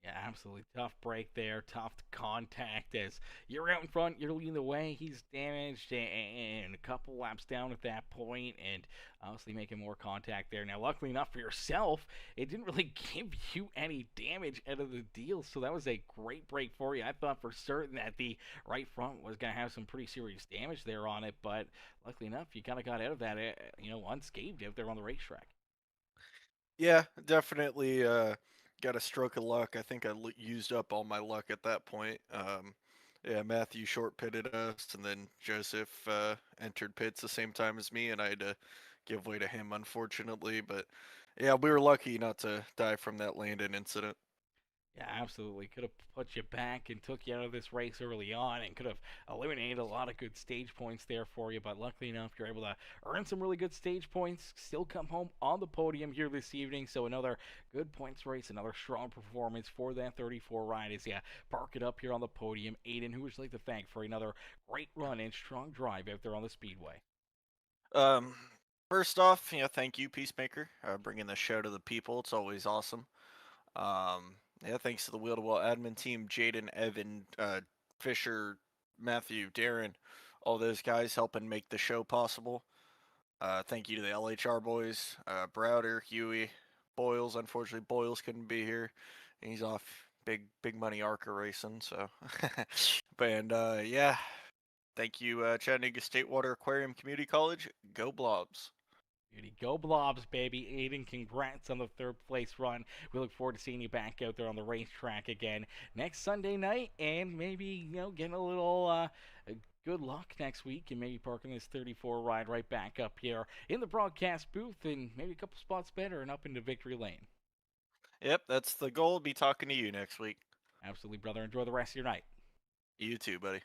[SPEAKER 2] Yeah, absolutely tough break there, tough contact as you're out in front, you're leading the way, he's damaged, and a couple laps down at that point, and obviously making more contact there. Now, luckily enough for yourself, it didn't really give you any damage out of the deal, so that was a great break for you. I thought for certain that the right front was going to have some pretty serious damage there on it, but luckily enough, you kind of got out of that, unscathed out there on the racetrack.
[SPEAKER 5] Yeah, definitely got a stroke of luck. I think I used up all my luck at that point. Yeah, Matthew short pitted us, and then Joseph entered pits the same time as me, and I had to give way to him, unfortunately. But yeah, we were lucky not to die from that Landon incident.
[SPEAKER 2] Yeah, absolutely. Could have put you back and took you out of this race early on and could have eliminated a lot of good stage points there for you. But luckily enough, you're able to earn some really good stage points, still come home on the podium here this evening. So another good points race, another strong performance for that 34 ride as you park it up here on the podium. Aiden, who would you like to thank for another great run and strong drive out there on the Speedway?
[SPEAKER 5] Um, First off, thank you, Peacemaker, bringing the show to the people. It's always awesome. Yeah, thanks to the Wheel to Wheel admin team, Jaden, Evan, Fisher, Matthew, Darren, all those guys helping make the show possible. Thank you to the LHR boys, Browder, Huey, Boyles. Unfortunately, Boyles couldn't be here. He's off big money ARCA racing. So, and yeah, thank you, Chattanooga State Water Aquarium Community College. Go Blobs.
[SPEAKER 2] Beauty. Go Blobs, baby. Aiden, congrats on the third place run. We look forward to seeing you back out there on the racetrack again next Sunday night and maybe, getting a little good luck next week and maybe parking this 34 ride right back up here in the broadcast booth and maybe a couple spots better and up into victory lane.
[SPEAKER 5] Yep, that's the goal. Be talking to you next week.
[SPEAKER 2] Absolutely, brother. Enjoy the rest of your night.
[SPEAKER 5] You too, buddy.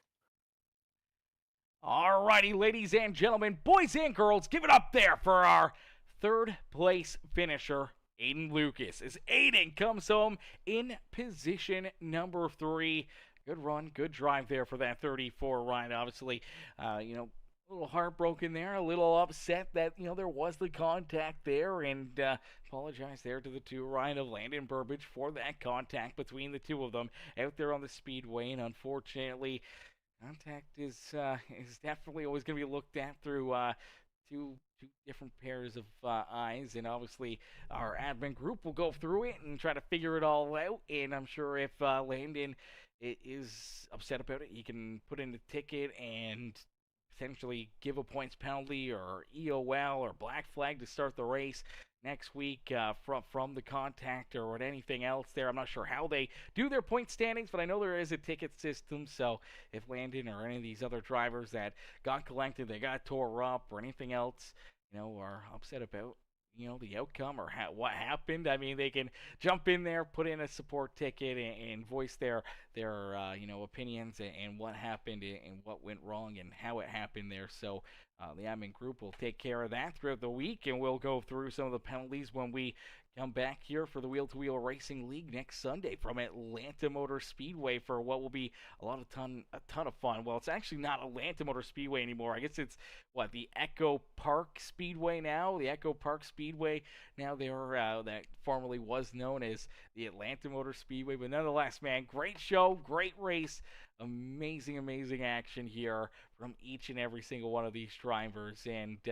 [SPEAKER 2] Alrighty, ladies and gentlemen, boys and girls, give it up there for our third place finisher, Aiden Lucas. As Aiden comes home in position number 3. Good run, good drive there for that 34 ride. Obviously, a little heartbroken there, a little upset that, there was the contact there, and apologize there to the two ride of Landon Burbage for that contact between the two of them out there on the Speedway, and unfortunately, contact is definitely always going to be looked at through two different pairs of eyes, and obviously our admin group will go through it and try to figure it all out. And I'm sure if Landon is upset about it, he can put in a ticket and potentially give a points penalty or EOL or black flag to start the race next week from the contact or anything else there. I'm not sure how they do their point standings, but I know there is a ticket system, so if Landon or any of these other drivers that got collected, they got tore up or anything else, are upset about the outcome or what happened, I mean, they can jump in there, put in a support ticket, and voice their opinions and what happened and what went wrong and how it happened there. So the admin group will take care of that throughout the week, and we'll go through some of the penalties when we come back here for the Wheel to Wheel Racing League next Sunday from Atlanta Motor Speedway for what will be a ton of fun. Well, it's actually not Atlanta Motor Speedway anymore. I guess it's the Echo Park Speedway now. The Echo Park Speedway now, they're that formerly was known as the Atlanta Motor Speedway. But nonetheless, man, great show, great race, amazing action here from each and every single one of these drivers, and we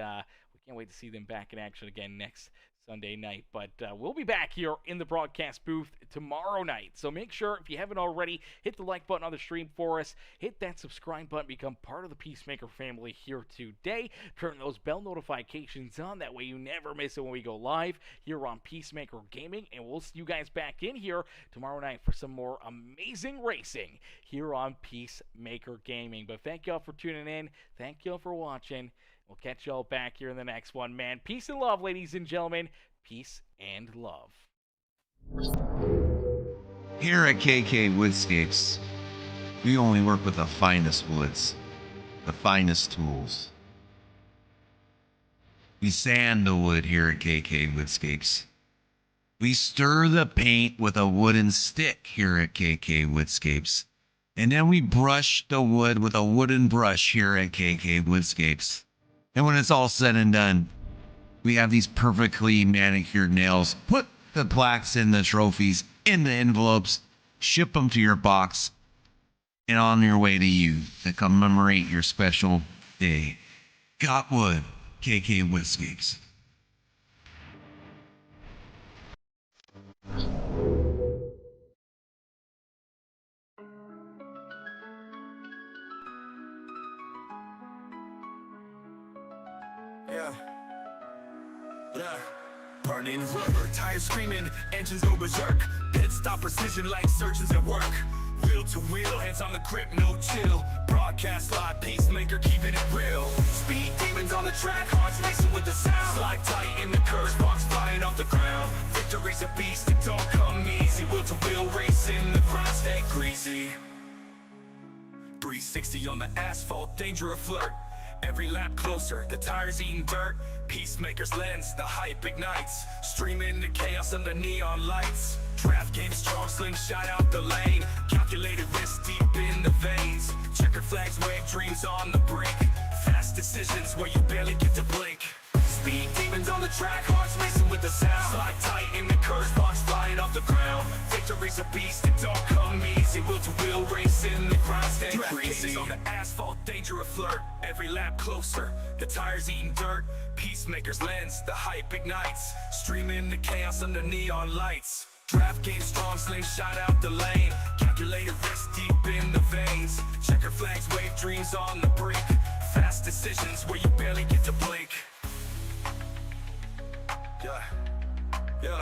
[SPEAKER 2] can't wait to see them back in action again next Sunday night. But we'll be back here in the broadcast booth tomorrow night. So make sure, if you haven't already, hit the like button on the stream for us. Hit that subscribe button. Become part of the Peacemaker family here today. Turn those bell notifications on. That way you never miss it when we go live here on Peacemaker Gaming. And we'll see you guys back in here tomorrow night for some more amazing racing here on Peacemaker Gaming. But thank y'all for tuning in. Thank y'all for watching. We'll catch y'all back here in the next one, man. Peace and love, ladies and gentlemen. Peace and love.
[SPEAKER 6] Here at KK Woodscapes, we only work with the finest woods, the finest tools. We sand the wood here at KK Woodscapes. We stir the paint with a wooden stick here at KK Woodscapes. And then we brush the wood with a wooden brush here at KK Woodscapes. And when it's all said and done, we have these perfectly manicured nails. Put the plaques in the trophies, in the envelopes, ship them to your box, and on your way to you to commemorate your special day. Got wood, KK Woodscapes.
[SPEAKER 1] Yeah. Burning rubber, tires screaming, engines go berserk. Pit stop precision like surgeons at work. Wheel to wheel, hands on the grip, no chill. Broadcast live, Peacemaker keeping it real. Speed demons on the track, hearts racing with the sound. Slide tight in the curves, box flying off the ground. Victory's a beast, it don't come easy. Wheel to wheel racing, the grind stay greasy. 360 on the asphalt, danger a flirt. Every lap closer, the tires eating dirt. Peacemaker's lens, the hype ignites. Streaming the chaos under neon lights. Draft game strong, slingshot out the lane. Calculated risk deep in the veins. Checkered flags wave dreams on the brink. Fast decisions where you barely get to blink. Speed demons on the track, hearts racing with the sound. Slide tight in the curves, box flying off the ground. Victory's a beast, it don't come easy. Wheel to wheel racing, the grind stay greasy. On the asphalt, danger a flirt. Every lap closer, the tires eating dirt. Peacemaker's lens, the hype ignites. Streaming the chaos under neon lights. Draft game strong, slingshot out the lane. Calculated risk deep in the veins. Checker flags wave dreams on the brink. Fast decisions where you barely get to blink. Yeah.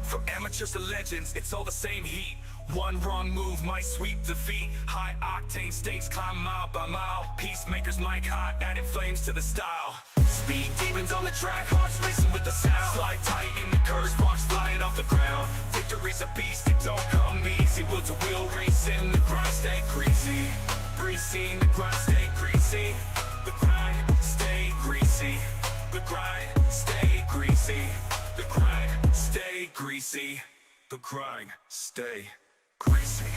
[SPEAKER 1] From amateurs to legends, it's all the same heat. One wrong move might sweep defeat. High octane stakes climb mile by mile. Peacemakers mic hot, adding flames to the style. Speed demons on the track, hearts racing with the sound. Slide tight in the curves, rocks flying off the ground. Victory's a beast, it don't come easy. Wheel to wheel racing, the grind stay greasy. Greasy, the grind stay greasy. The grind stay greasy. The grind stay greasy. The grind stay greasy. The grind stay greasy.